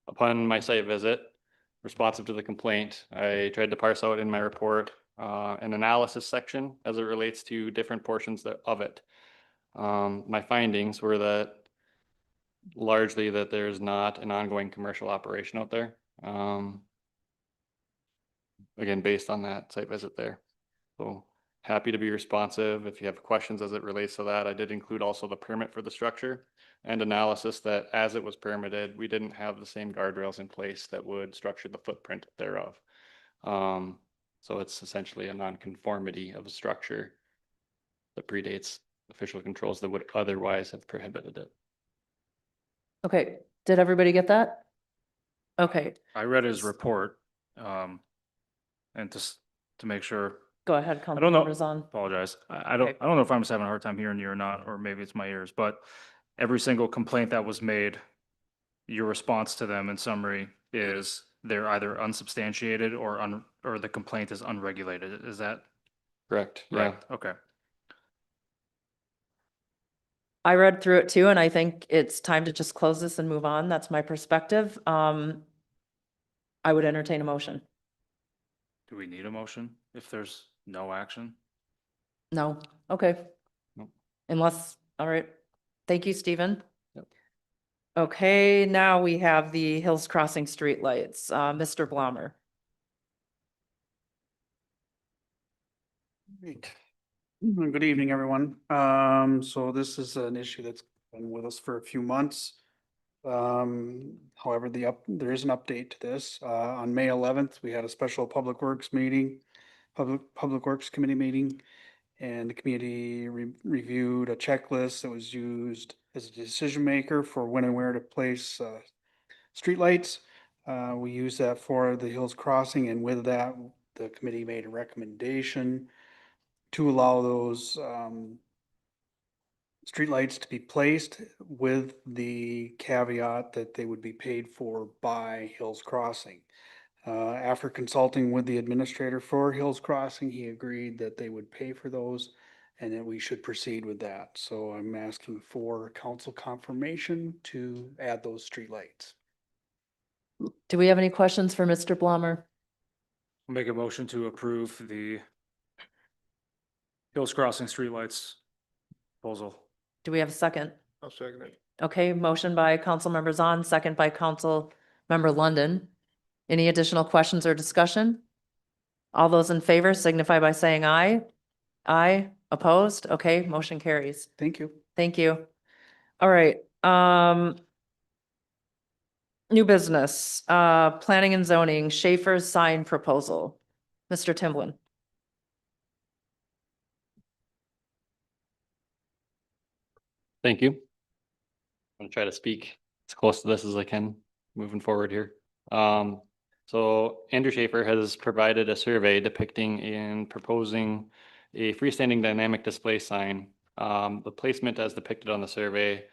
Upon my site visit, responsive to the complaint, I tried to parse out in my report an analysis section as it relates to different portions of it. My findings were that largely that there's not an ongoing commercial operation out there. Again, based on that site visit there. So happy to be responsive. If you have questions as it relates to that, I did include also the permit for the structure and analysis that as it was permitted, we didn't have the same guardrails in place that would structure the footprint thereof. So it's essentially a non-conformity of a structure that predates official controls that would otherwise have prohibited it. Okay, did everybody get that? Okay, I read his report, and just to make sure Go ahead, I don't know. Councilmember Zahn. Apologize. I Okay. don't know if I'm just having a hard time hearing you or not, or maybe it's my ears, but every single complaint that was made, your response to them in summary is they're either unsubstantiated or the complaint is unregulated. Is that Correct. Yeah. right? Okay. I read through it too, and I think it's time to just close this and move on. That's my perspective. I would entertain a motion. Do we need a motion if there's no action? No, okay. Nope. Unless, all right. Thank you, Stephen. Yep. Okay, now we have the Hills Crossing streetlights. Mr. Blommer. Great. Good evening, everyone. So this is an issue that's been with us for a few months. However, there is an update to this. On May 11th, we had a special Public Works meeting, Public Works Committee meeting, and the committee reviewed a checklist that was used as a decision maker for when and where to place streetlights. We used that for the Hills Crossing, and with that, the committee made a recommendation to allow those streetlights to be placed with the caveat that they would be paid for by Hills Crossing. After consulting with the administrator for Hills Crossing, he agreed that they would pay for those and that we should proceed with that. So I'm asking for council confirmation to add those streetlights. Do we have any questions for Mr. Blommer? I'll make a motion to approve the Hills Crossing streetlights proposal. Do we have a second? I'll second it. Okay, motion by Councilmember Zahn, second by Councilmember London. Any additional questions or discussion? All those in favor signify by saying aye. Aye, opposed? Okay, motion carries. Thank you. Thank you. All right, new business, planning and zoning, Schaefer's sign proposal. Mr. Timblin. Thank you. I'm gonna try to speak as close to this as I can moving forward here. So Andrew Schaefer has provided a survey depicting and proposing a freestanding dynamic display sign. The placement as depicted on the survey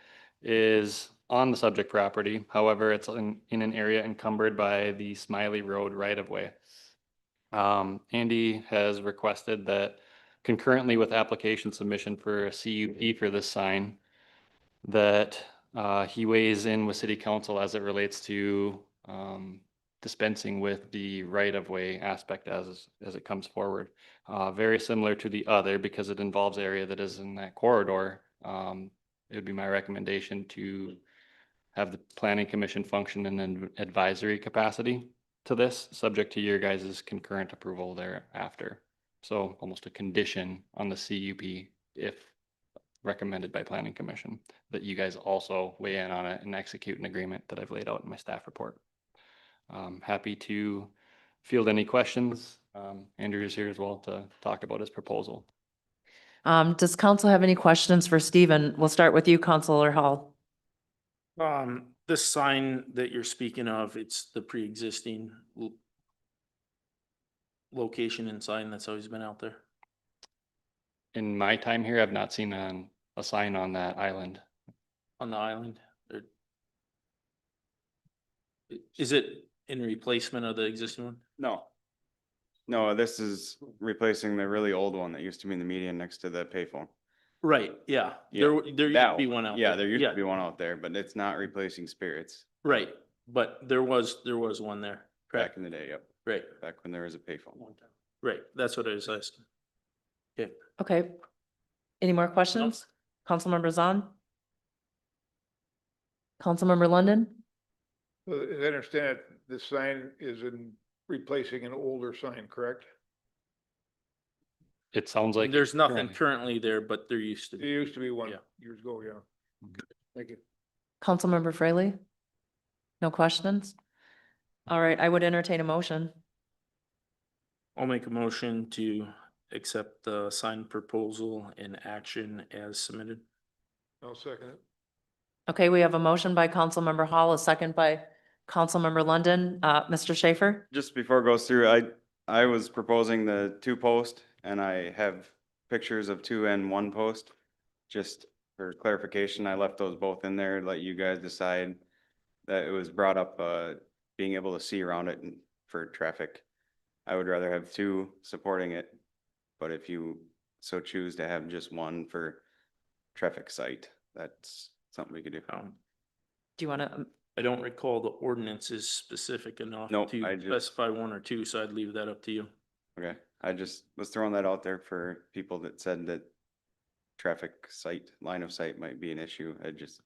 is on the subject property. However, it's in an area encumbered by the Smiley Road right-of-way. Andy has requested that concurrently with application submission for a CUP for this sign, that he weighs in with city council as it relates to dispensing with the right-of-way aspect as it comes forward. Very similar to the other because it involves area that is in that corridor. It would be my recommendation to have the planning commission function in an advisory capacity to this, subject to your guys' concurrent approval thereafter. So almost a condition on the CUP if recommended by planning commission, that you guys also weigh in on it and execute an agreement that I've laid out in my staff report. Happy to field any questions. Andrew is here as well to talk about his proposal. Does council have any questions for Stephen? We'll start with you, Councilor Hall. This sign that you're speaking of, it's the pre-existing location and sign that's always been out there. In my time here, I've not seen a sign on that island. On the island? Is it in replacement of the existing one? No. No, this is replacing the really old one that used to be in the median next to the payphone. Right, yeah. Yeah, There used to be one out there. Yeah, there used to be one out there, but it's not replacing Spirits. Right, but there was one there. Back Correct. in the day, yep. Right, Back when there was a payphone. right. That's what I was asking. Okay. Okay. Any more questions? Councilmember Zahn? Councilmember London? Well, as I understand it, this sign is in replacing an older sign, correct? It sounds like. There's nothing currently there, but there used to There be. used to be one Yeah. years ago, yeah. Thank you. Councilmember Fraley? No questions? All right, I would entertain a motion. I'll make a motion to accept the sign proposal and action as submitted. I'll second it. Okay, we have a motion by Councilmember Hall, a second by Councilmember London. Mr. Schaefer? Just before it goes through, I was proposing the 2-post and I have pictures of 2 and 1 post. Just for clarification, I left those both in there, let you guys decide. That it was brought up, being able to see around it and for traffic. I would rather have 2 supporting it, but if you so choose to have just 1 for traffic sight, that's something we could do. Do you want to, I don't recall the ordinance is specific enough Nope, to I just- specify 1 or 2, so I'd leave that up to you. Okay, I just was throwing that out there for people that said that traffic sight, line of sight might be an issue. I just,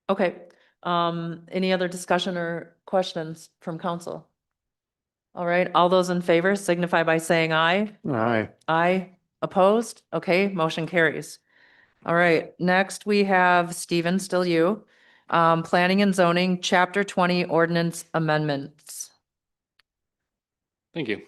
okay. Any other discussion or questions from council? All right, all those in favor signify by saying aye. Aye. Aye, opposed? Okay, motion carries. All right, next we have Stephen, still you. Planning and zoning, chapter 20 ordinance amendments. Thank you.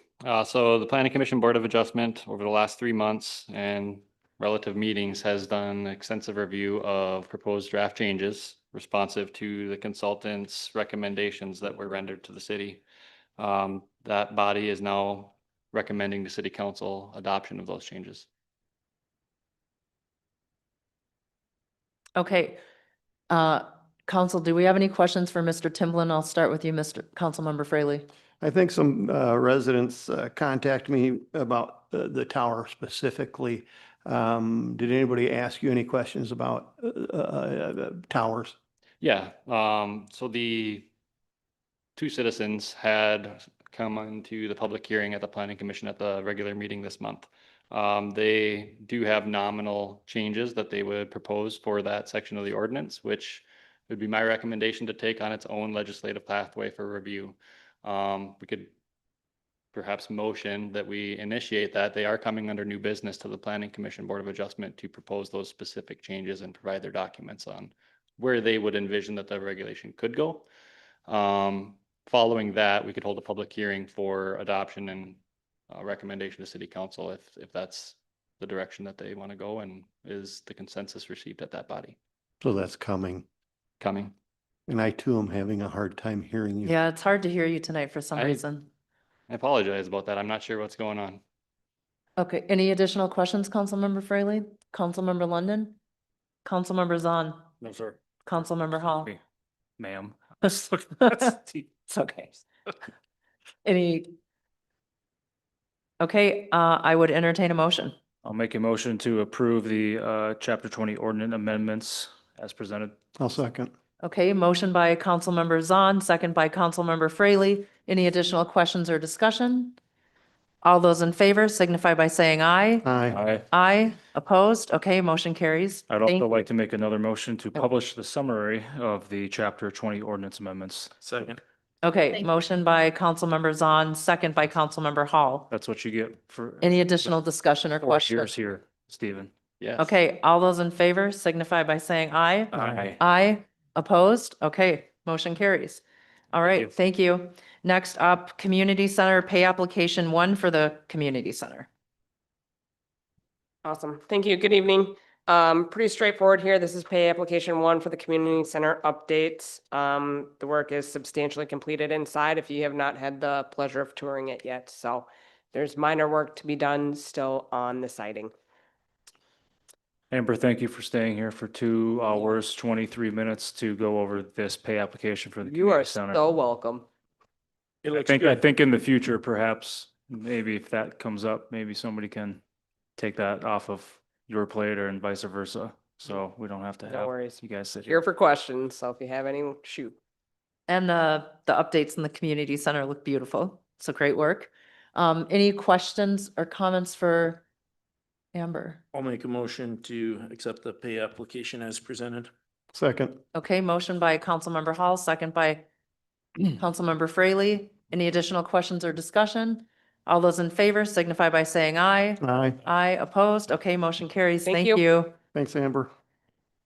So the Planning Commission Board of Adjustment over the last 3 months and relative meetings has done extensive review of proposed draft changes responsive to the consultant's recommendations that were rendered to the city. That body is now recommending to city council adoption of those changes. Okay, council, do we have any questions for Mr. Timblin? I'll start with you, Mr. Councilmember Fraley. I think some residents contacted me about the tower specifically. Did anybody ask you any questions about towers? Yeah, so the 2 citizens had come into the public hearing at the Planning Commission at the regular meeting this month. They do have nominal changes that they would propose for that section of the ordinance, which would be my recommendation to take on its own legislative pathway for review. We could perhaps motion that we initiate that. They are coming under new business to the Planning Commission Board of Adjustment to propose those specific changes and provide their documents on where they would envision that the regulation could go. Following that, we could hold a public hearing for adoption and recommendation to city council if that's the direction that they want to go and is the consensus received at that body. So that's coming. Coming. And I too am having a hard time hearing you. Yeah, it's hard to hear you tonight for some reason. I apologize about that. I'm not sure what's going on. Okay, any additional questions, Councilmember Fraley? Councilmember London? Councilmember Zahn? No, sir. Councilmember Hall? Ma'am. It's okay. Any? Okay, I would entertain a motion. I'll make a motion to approve the chapter 20 ordinance amendments as presented. I'll second. Okay, motion by Councilmember Zahn, second by Councilmember Fraley. Any additional questions or discussion? All those in favor signify by saying aye. Aye. Aye. Aye, opposed? Okay, motion carries. I'd Thank- also like to make another motion to publish the summary of the chapter 20 ordinance amendments. Second. Okay, motion by Councilmember Zahn, second by Councilmember Hall. That's what you get for Any additional discussion or 4 question? years here, Stephen. Yes. Okay, all those in favor signify by saying aye. Aye. Aye, opposed? Okay, motion carries. All right, you. thank you. Next up, Community Center Pay Application 1 for the Community Center. Awesome. Thank you. Good evening. Pretty straightforward here. This is pay application 1 for the community center updates. The work is substantially completed inside if you have not had the pleasure of touring it yet. So there's minor work to be done still on the siding. Amber, thank you for staying here for 2 hours, 23 minutes to go over this pay application for the You are community center. so welcome. It I looks think good. in the future, perhaps, maybe if that comes up, maybe somebody can take that off of your plate or and vice versa. So we don't have to No have worries. you guys sit Here here. for questions. So if you have any, shoot. And the updates in the Community Center look beautiful. So great work. Any questions or comments for Amber? I'll make a motion to accept the pay application as presented. Second. Okay, motion by Councilmember Hall, second by Councilmember Fraley. Any additional questions or discussion? All those in favor signify by saying aye. Aye. Aye, opposed? Okay, motion carries. Thank Thank you. you. Thanks, Amber.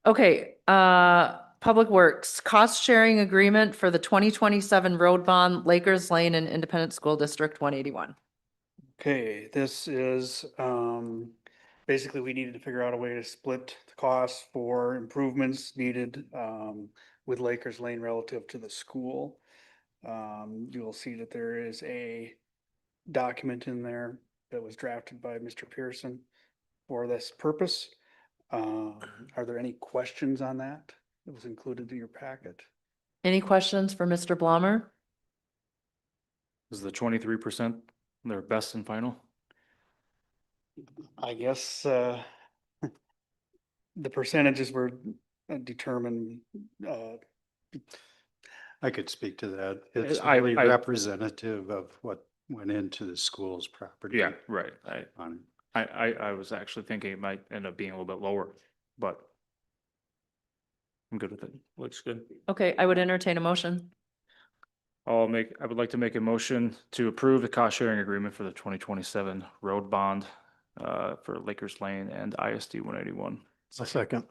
Okay, Public Works, cost sharing agreement for the 2027 road bond, Lakers Lane and Independent School District 181. Okay, this is, basically we needed to figure out a way to split the costs for improvements needed, with Lakers Lane relative to the school. You'll see that there is a document in there that was drafted by Mr. Pearson for this purpose. Are there any questions on that? It was included in your packet. Any questions for Mr. Blommer? Is the 23% their best and final? I guess, the percentages were determined, I could speak to that. It's I- really I- representative of what went into the school's property. Yeah, right. On I was actually thinking it might end up being a little bit lower, but I'm good with it. Looks good. Okay, I would entertain a motion. I would like to make a motion to approve the cost sharing agreement for the 2027 road bond for Lakers Lane and ISD 181. A second.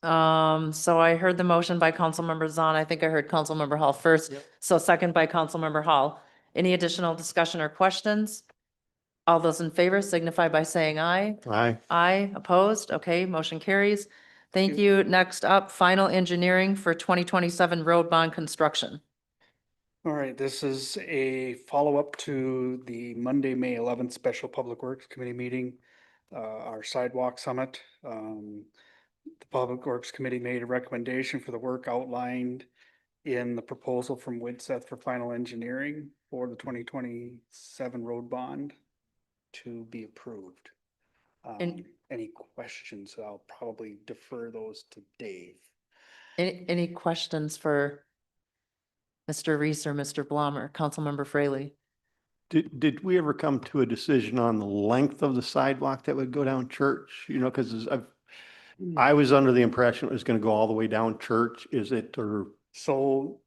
So I heard the motion by Councilmember Zahn. I think I heard Councilmember Hall first. So second by Councilmember Hall. Any additional discussion or questions? All those in favor signify by saying aye. Aye. Aye, opposed? Okay, motion carries. Thank you. Next up, final engineering for 2027 road bond construction. all right, this is a follow-up to the Monday, May 11th Special Public Works Committee meeting, our sidewalk summit. The Public Works Committee made a recommendation for the work outlined in the proposal from Widseth for final engineering for the 2027 road bond to be approved. And- Any questions? I'll probably defer those to Dave. Any questions for Mr. Reese or Mr. Blommer, Councilmember Fraley? Did we ever come to a decision on the length of the sidewalk that would go down Church? You know, because I was under the impression it was going to go all the way down Church. Is it, or? So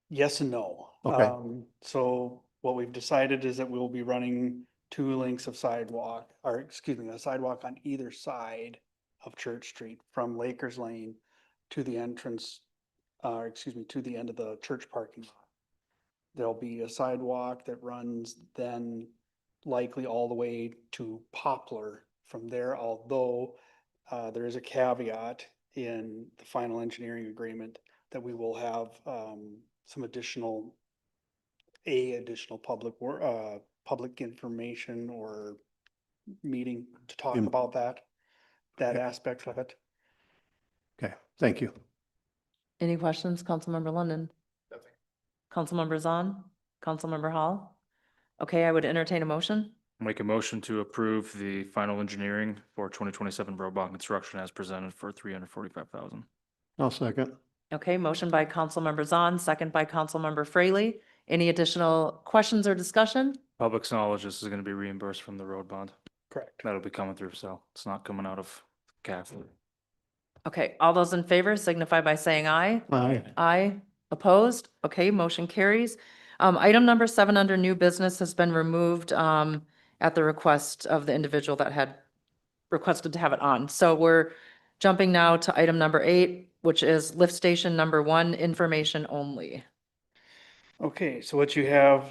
yes and no. Okay. So what we've decided is that we'll be running 2 lengths of sidewalk, or excuse me, a sidewalk on either side of Church Street from Lakers Lane to the entrance, to the end of the church parking lot. There'll be a sidewalk that runs then likely all the way to Poplar from there, although there is a caveat in the final engineering agreement that we will have some additional public information or meeting to talk Im- about that Okay. aspect of it. Okay, thank you. Any questions, Councilmember London? Councilmember Zahn, Councilmember Hall? Okay, I would entertain a motion. Make a motion to approve the final engineering for 2027 road bond construction as presented for 345,000. I'll second. Okay, motion by Councilmember Zahn, second by Councilmember Fraley. Any additional questions or discussion? Public's knowledge, this is going to be reimbursed from the road bond. Correct. That'll be coming through, so it's not coming out of CAF. Okay, all those in favor signify by saying aye. Aye. Aye, opposed? Okay, motion carries. Item number 7 under new business has been removed at the request of the individual that had requested to have it on. So we're jumping now to item number 8, which is lift station number 1, information only. Okay, so what you have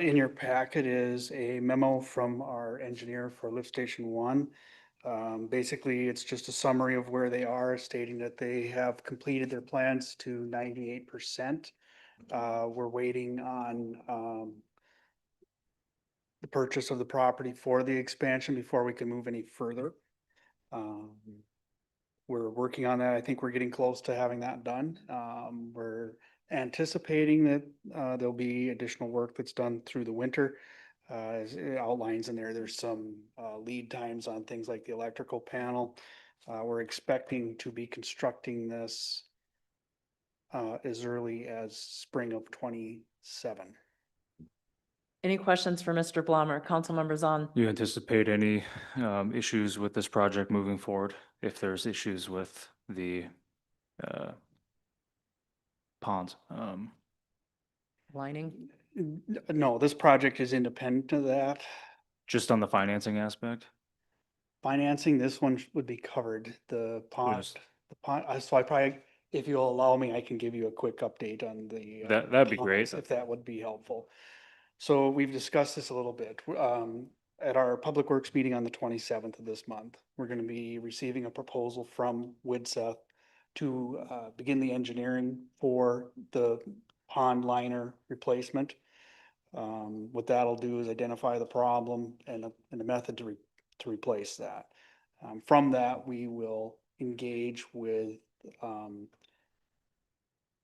in your packet is a memo from our engineer for lift station 1. Basically, it's just a summary of where they are, stating that they have completed their plans to 98%. We're waiting on the purchase of the property for the expansion before we can move any further. We're working on that. I think we're getting close to having that done. We're anticipating that there'll be additional work that's done through the winter. As it outlines in there, there's some lead times on things like the electrical panel. We're expecting to be constructing this as early as spring of 27. Any questions for Mr. Blommer? Councilmember Zahn? Do you anticipate any issues with this project moving forward? If there's issues with the ponds? Lining? No, this project is independent of that. Just on the financing aspect? Financing, this one would be covered, the pond, Yes. so I probably, if you'll allow me, I can give you a quick update on the. That'd be great. ponds, if that would be helpful. So we've discussed this a little bit. At our Public Works meeting on the 27th of this month, we're gonna be receiving a proposal from Widseth to begin the engineering for the pond liner replacement. What that'll do is identify the problem and a method to replace that. From that, we will engage with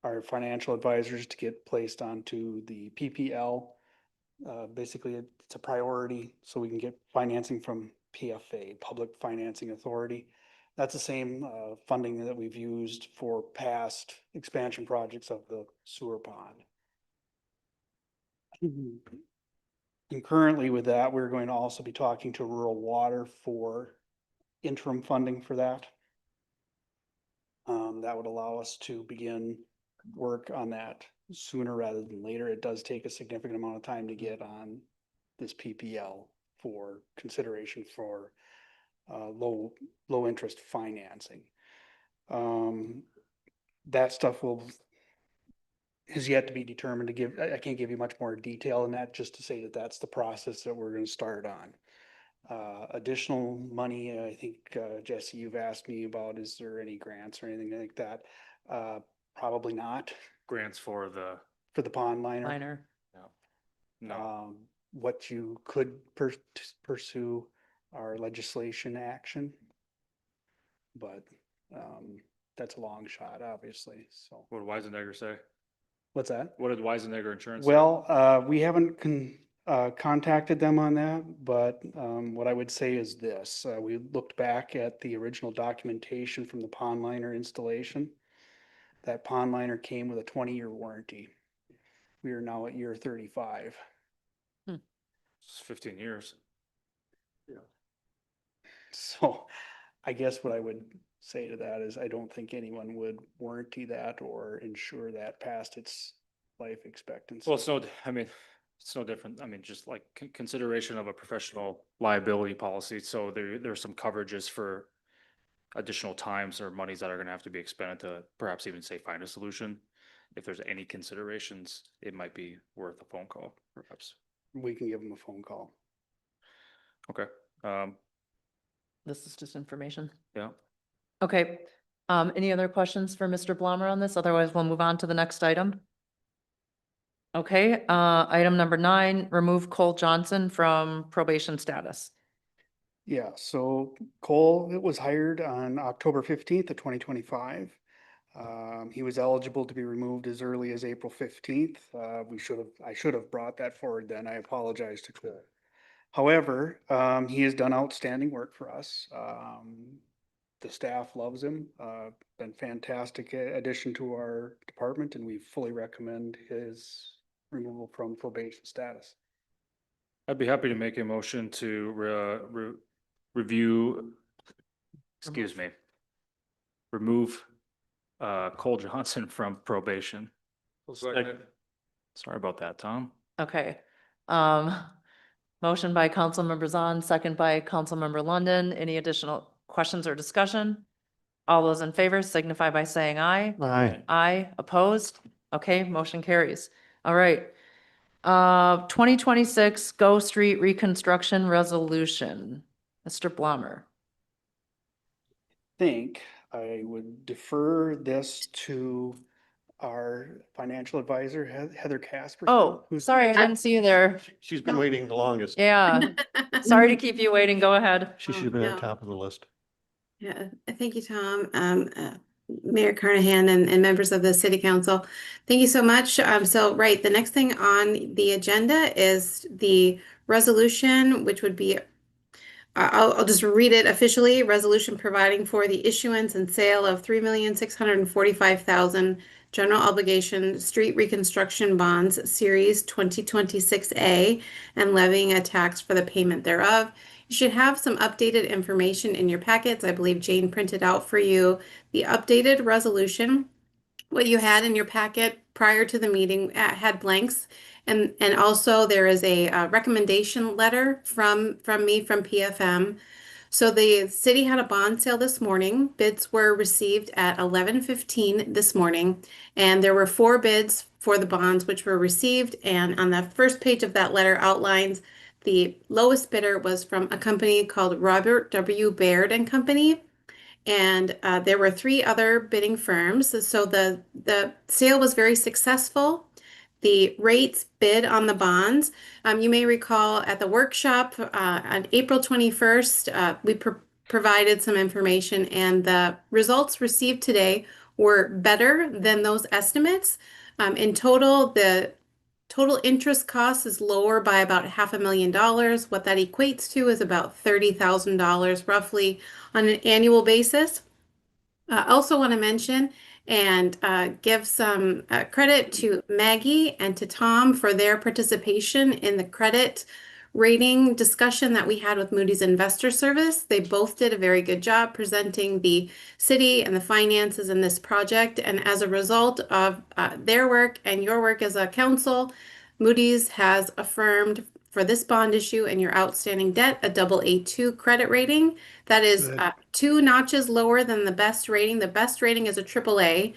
our financial advisors to get placed onto the PPL. Basically, it's a priority, so we can get financing from PFA, Public Financing Authority. That's the same funding that we've used for past expansion projects of the sewer pond. Concurrently with that, we're going to also be talking to rural water for interim funding for that. That would allow us to begin work on that sooner rather than later. It does take a significant amount of time to get on this PPL for consideration for low interest financing. That stuff is yet to be determined. To give, I can't give you much more detail than that, just to say that that's the process that we're going to start on. Additional money, I think, Jesse, you've asked me about, is there any grants or anything like that? Probably not. Grants for the pond liner. Minor. No. What you could pursue are legislation action, but that's a long shot, obviously. So What did Weisenegger say? What's that? What did Weisenegger Insurance say? Well, we haven't contacted them on that, but what I would say is this. We looked back at the original documentation from the pond liner installation. That pond liner came with a 20-year warranty. We are now at year 35. It's 15 years. Yeah. So I guess what I would say to that is I don't think anyone would warranty that or insure that past its life expectancy. Well, it's no different. I mean, just like consideration of a professional liability policy. So there's some coverages for additional times or monies that are going to have to be expended to perhaps even say find a solution. If there's any considerations, it might be worth a phone call, perhaps. We can give them a phone call. Okay. This is just information. Yeah. Okay. Any other questions for Mr. Blommer on this? Otherwise, we'll move on to the next item. Okay, item number 9, remove Cole Johnson from probation status. Yeah, so Cole was hired on October 15th of 2025. He was eligible to be removed as early as April 15th. I should have brought that forward then. I apologize to Cole. However, he has done outstanding work for us. The staff loves him. Been fantastic addition to our department, and we fully recommend his removal from probation status. I'd be happy to make a motion to remove Cole Johnson from probation. Sorry about that, Tom. Okay. Motion by Councilmember Zahn, second by Councilmember London. Any additional questions or discussion? All those in favor signify by saying aye. Aye. Aye, opposed? Okay, motion carries. All right. 2026 Go Street Reconstruction Resolution. Mr. Blommer. Think I would defer this to our financial advisor, Heather Casper. Oh, sorry, I didn't see you there. She's been waiting the longest. Yeah. Sorry to keep you waiting. Go ahead. She should have been no. at the top of the list. Yeah, thank you, Tom. Mayor Carnahan and members of the city council. Thank you so much. Right, the next thing on the agenda is the resolution, which would be, I'll just read it officially. Resolution providing for the issuance and sale of 3,645,000 general obligation street reconstruction bonds, series 2026A, and levying a tax for the payment thereof. You should have some updated information in your packets. I believe Jane printed out for you the updated resolution. What you had in your packet prior to the meeting had blanks. And also there is a recommendation letter from me from PFM. So the city had a bond sale this morning. Bids were received at 11:15 this morning. And there were 4 bids for the bonds which were received. And on the first page of that letter outlines the lowest bidder was from a company called Robert W. Baird and Company. And there were 3 other bidding firms. So the sale was very successful. the rates bid on the bonds. You may recall at the workshop on April 21st, we provided some information, and the results received today were better than those estimates. In total, the total interest cost is lower by about $500,000. What that equates to is about $30,000 roughly on an annual basis. I also want to mention and give some credit to Maggie and to Tom for their participation in the credit rating discussion that we had with Moody's Investor Service. They both did a very good job presenting the city and the finances in this project. And as a result of their work and your work as a council, Moody's has affirmed for this bond issue and your outstanding debt a AA2 credit rating. That is 2 notches lower than the best rating. The best rating is a AAA.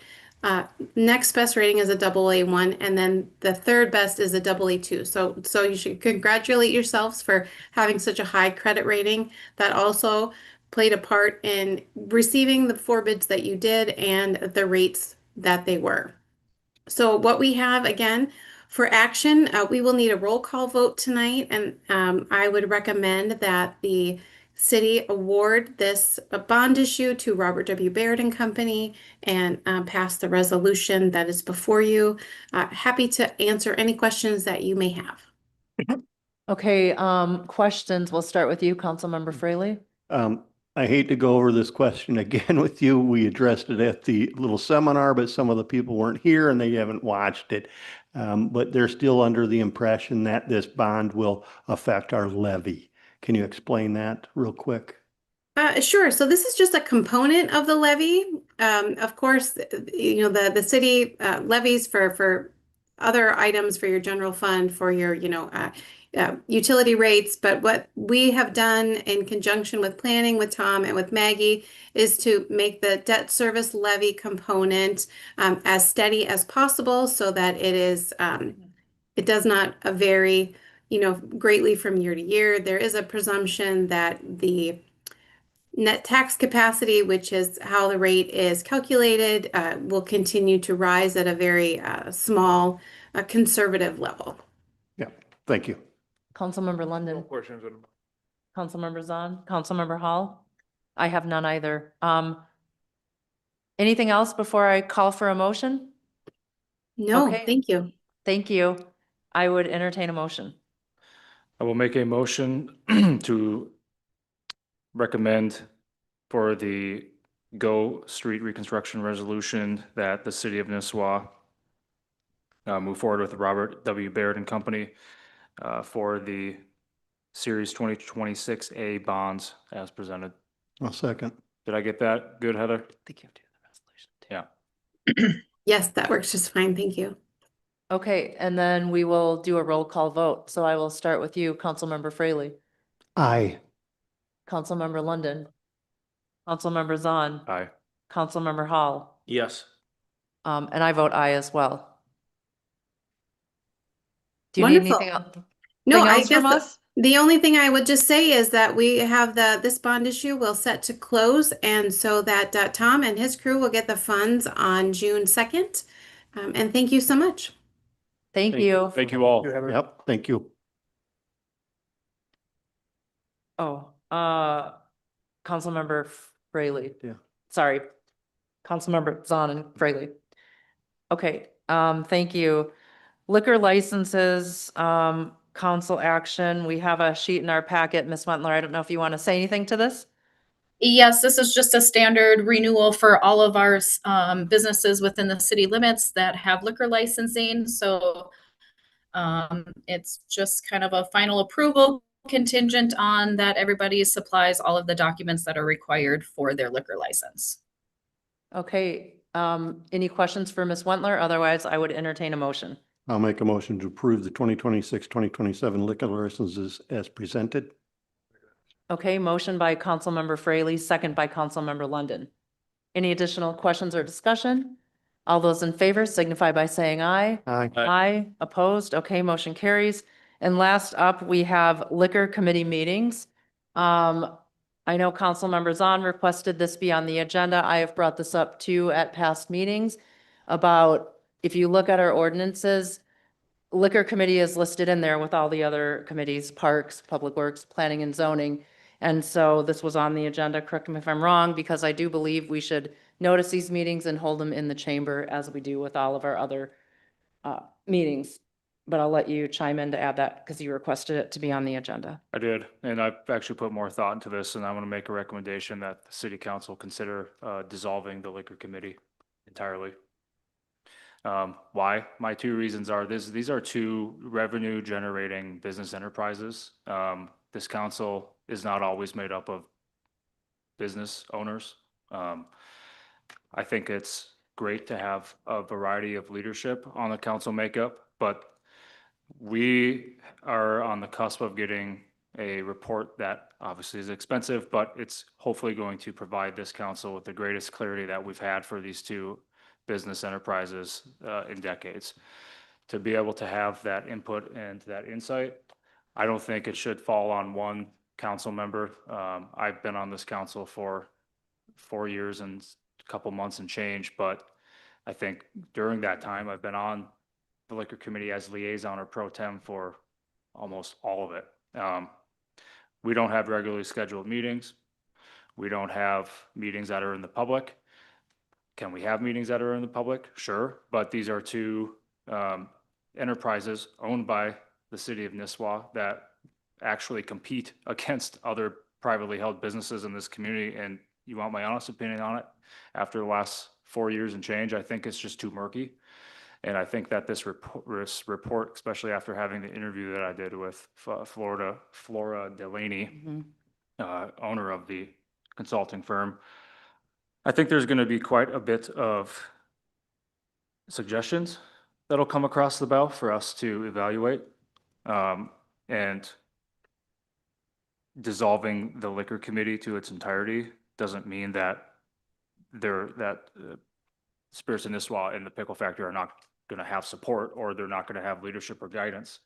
Next best rating is a AA1, and then the third best is a AA2. So you should congratulate yourselves for having such a high credit rating. That also played a part in receiving the 4 bids that you did and the rates that they were. So what we have again for action, we will need a roll call vote tonight, and I would recommend that the city award this bond issue to Robert W. Baird and Company and pass the resolution that is before you. Happy to answer any questions that you may have. Okay, questions. We'll start with you, Councilmember Fraley. I hate to go over this question again with you. We addressed it at the little seminar, but some of the people weren't here and they haven't watched it. But they're still under the impression that this bond will affect our levy. Can you explain that real quick? Sure. So this is just a component of the levy. Of course, you know, the city levies for other items for your general fund, for your, utility rates. But what we have done in conjunction with planning with Tom and with Maggie is to make the debt service levy component as steady as possible so that it is, it does not vary, greatly from year to year. There is a presumption that the net tax capacity, which is how the rate is calculated, will continue to rise at a very small, conservative level. Yeah, thank you. Councilmember No London, questions on Councilmember Zahn, Councilmember Hall. I have none either. Anything else before I call for a motion? No, Okay. thank you. Thank you. I would entertain a motion. I will make a motion to recommend for the Go Street Reconstruction Resolution that the city of Nisswa move forward with Robert W. Baird and Company for the Series 2026A bonds as presented. I'll second. Did I get that good, Heather? I think you have to do the resolution. Yeah. Yes, that works just fine. Thank you. Okay, and then we will do a roll call vote. So I will start with you, Councilmember Fraley, Aye. Councilmember London, Councilmember Zahn, Aye. Councilmember Hall, Yes. and I vote aye as well. Do you need Wonderful. anything else? No, Anything I else from guess us? the only thing I would just say is that we have this bond issue will set to close, and so that Tom and his crew will get the funds on June 2nd. And thank you so much. Thank you. Thank you all. Yep, thank you. Oh, Councilmember Fraley. Yeah. Sorry, Councilmember Zahn and Fraley. Okay, thank you. Liquor licenses, council action. We have a sheet in our packet. Ms. Wentler, I don't know if you want to say anything to this? Yes, this is just a standard renewal for all of our businesses within the city limits that have liquor licensing. So it's just kind of a final approval contingent on that everybody supplies all of the documents that are required for their liquor license. Okay, any questions for Ms. Wentler? Otherwise, I would entertain a motion. I'll make a motion to approve the 2026, 2027 liquor licenses as presented. Okay, motion by Councilmember Fraley, second by Councilmember London. Any additional questions or discussion? All those in favor signify by saying aye. Aye. Aye, opposed? Okay, motion carries. And last up, we have liquor committee meetings. I know Councilmember Zahn requested this be on the agenda. I have brought this up too at past meetings about if you look at our ordinances, liquor committee is listed in there with all the other committees, parks, public works, planning and zoning. And so this was on the agenda, correct me if I'm wrong, because I do believe we should notice these meetings and hold them in the chamber as we do with all of our other meetings. But I'll let you chime in to add that because you requested it to be on the agenda. I did, and I've actually put more thought into this, and I want to make a recommendation that the city council consider dissolving the liquor committee entirely. Why? My two reasons are these are two revenue generating business enterprises. This council is not always made up of business owners. I think it's great to have a variety of leadership on the council makeup, but we are on the cusp of getting a report that obviously is expensive, but it's hopefully going to provide this council with the greatest clarity that we've had for these two business enterprises in decades. To be able to have that input and that insight, I don't think it should fall on one council member. I've been on this council for 4 years and a couple months and change, but I think during that time, I've been on the liquor committee as liaison or pro tem for almost all of it. We don't have regularly scheduled meetings. We don't have meetings that are in the public. Can we have meetings that are in the public? Sure, but these are two enterprises owned by the city of Nisswa that actually compete against other privately held businesses in this community. And you want my honest opinion on it? After the last 4 years and change, I think it's just too murky. And I think that this report, especially after having the interview that I did with Flora Delaney, owner of the consulting firm, I think there's going to be quite a bit of suggestions that'll come across the bow for us to evaluate. And dissolving the liquor committee to its entirety doesn't mean that Spirits in Nisswa and the Pickle Factory are not going to have support, or they're not going to have leadership or guidance.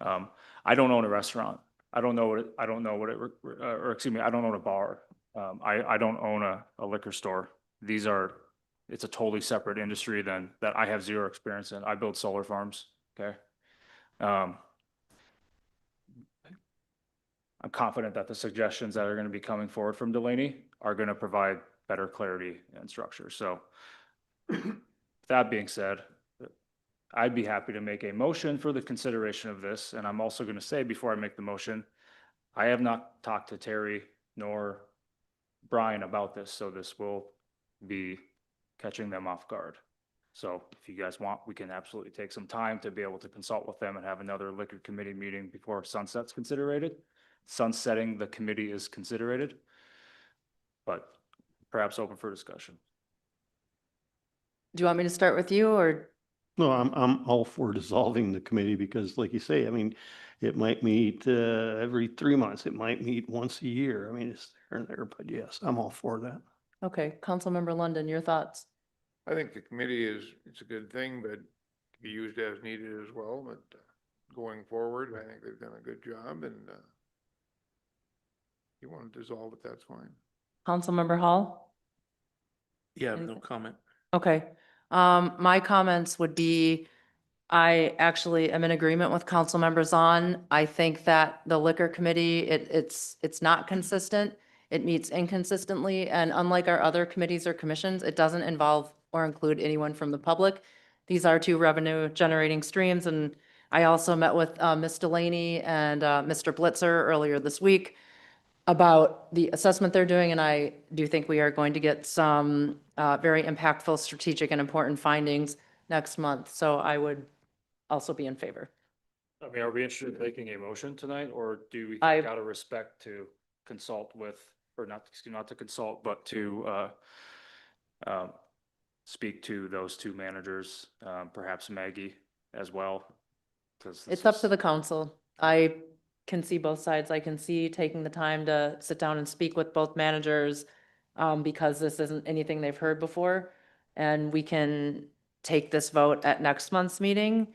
I don't own a restaurant. I don't know what I don't own a bar. I don't own a liquor store. It's a totally separate industry than that I have zero experience in. I build solar farms. Okay. I'm confident that the suggestions that are going to be coming forward from Delaney are going to provide better clarity and structure. So that being said, I'd be happy to make a motion for the consideration of this. And I'm also going to say before I make the motion, I have not talked to Terry nor Brian about this, so this will be catching them off guard. So if you guys want, we can absolutely take some time to be able to consult with them and have another liquor committee meeting before sunset's considered. Sunsetting the committee is considered, but perhaps open for discussion. Do you want me to start with you or? No, I'm all for dissolving the committee because like you say, I mean, it might meet every 3 months. It might meet once a year. I mean, it's there and there, but yes, I'm all for that. Okay, Councilmember London, your thoughts? I think the committee it's a good thing, but can be used as needed as well. But going forward, I think they've done a good job, and you want to dissolve it, that's fine. Councilmember Hall? Yeah, no comment. Okay, my comments would be, I actually am in agreement with council members on. I think that the liquor committee, it's not consistent. It meets inconsistently, and unlike our other committees or commissions, it doesn't involve or include anyone from the public. These are two revenue generating streams, and I also met with Ms. Delaney and Mr. Blitzer earlier this week about the assessment they're doing, and I do think we are going to get some very impactful, strategic, and important findings next month. So I would also be in favor. I mean, are we interested in making a motion tonight, or do we I- out of respect to consult with, or not to consult, but to speak to those two managers, perhaps Maggie as well? It's up to the council. I can see both sides. I can see taking the time to sit down and speak with both managers because this isn't anything they've heard before. And we can take this vote at next month's meeting.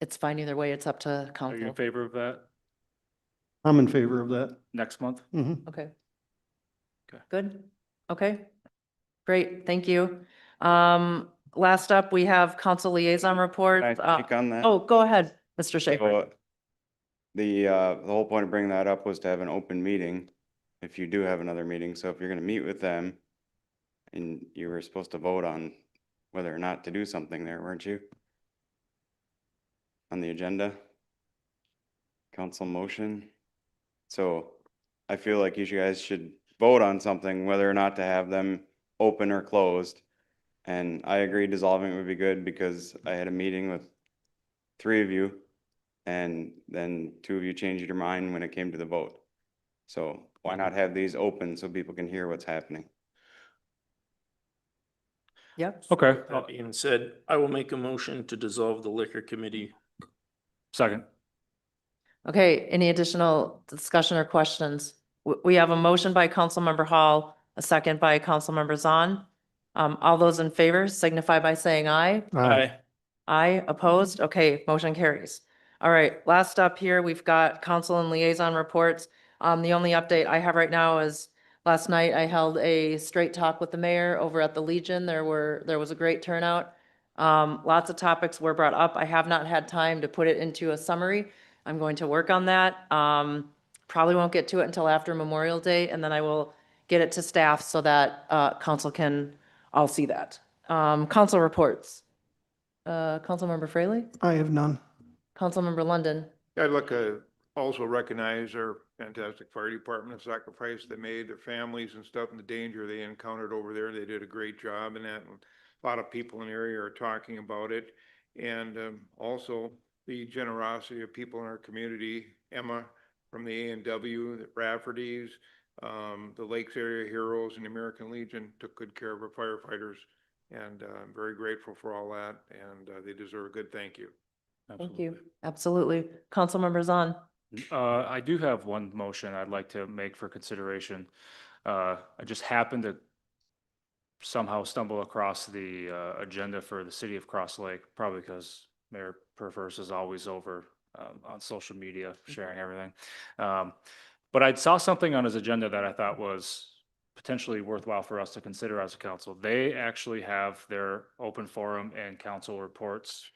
It's fine either way. It's up to Are you in council. favor of that I'm in favor of that. next month? Okay. Okay. Good. Okay. Great. Thank you. Last up, we have council liaison report. Can I speak on that? Oh, go ahead, Mr. Schaefer. So, the whole point of bringing that up was to have an open meeting, if you do have another meeting. So if you're gonna meet with them, and you were supposed to vote on whether or not to do something there, weren't you? On the agenda? Council motion? So I feel like you guys should vote on something, whether or not to have them open or closed. And I agree dissolving would be good because I had a meeting with 3 of you. And then 2 of you changed your mind when it came to the vote. So why not have these open so people can hear what's happening? Yep. Okay. That being said, I will make a motion to dissolve the liquor committee. Second. Okay, any additional discussion or questions? We have a motion by Councilmember Hall, a second by Councilmember Zahn. All those in favor signify by saying aye. Aye. Aye, opposed? Okay, motion carries. All right, last up here, we've got council and liaison reports. The only update I have right now is last night I held a straight talk with the mayor over at the Legion. There was a great turnout. Lots of topics were brought up. I have not had time to put it into a summary. I'm going to work on that. Probably won't get to it until after Memorial Day, and then I will get it to staff so that council can all see that. Council reports. Councilmember Fraley? I have none. Councilmember London? I'd like to also recognize our fantastic fire department, the sacrifice they made, their families and stuff, and the danger they encountered over there. They did a great job in that. And a lot of people in the area are talking about it. And also the generosity of people in our community. Emma from the A&W, the Rafferty's, the Lakes Area Heroes and the American Legion took good care of our firefighters. And I'm very grateful for all that, and they deserve a good thank you. Thank you. Absolutely. Councilmember Zahn? I do have one motion I'd like to make for consideration. I just happened to somehow stumble across the agenda for the city of Cross Lake, probably because Mayor Perverse is always over on social media sharing everything. But I saw something on his agenda that I thought was potentially worthwhile for us to consider as a council. They actually have their open forum and council reports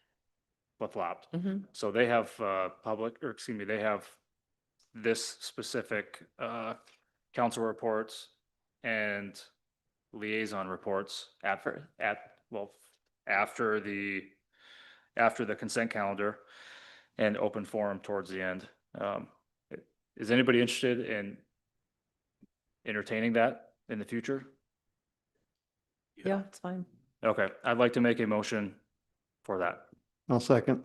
flip-flopped. So they have they have this specific council reports and liaison reports after the consent calendar and open forum towards the end. Is anybody interested in entertaining that in the future? Yeah, it's fine. Okay, I'd like to make a motion for that. I'll second.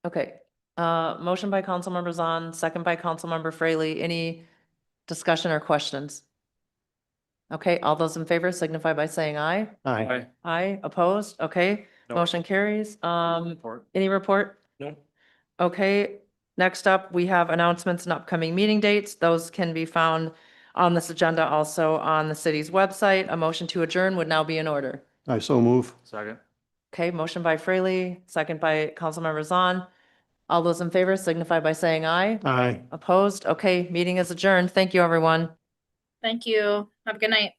Okay, motion by Councilmember Zahn, second by Councilmember Fraley. Any discussion or questions? Okay, all those in favor signify by saying aye. Aye. Aye, opposed? Okay, No. motion carries. Report. Any report? No. Okay, next up, we have announcements and upcoming meeting dates. Those can be found on this agenda, also on the city's website. A motion to adjourn would now be in order. I so move. Second. Okay, motion by Fraley, second by Councilmember Zahn. All those in favor signify by saying aye. Aye. Opposed? Okay, meeting is adjourned. Thank you, everyone. Thank you. Have a good night.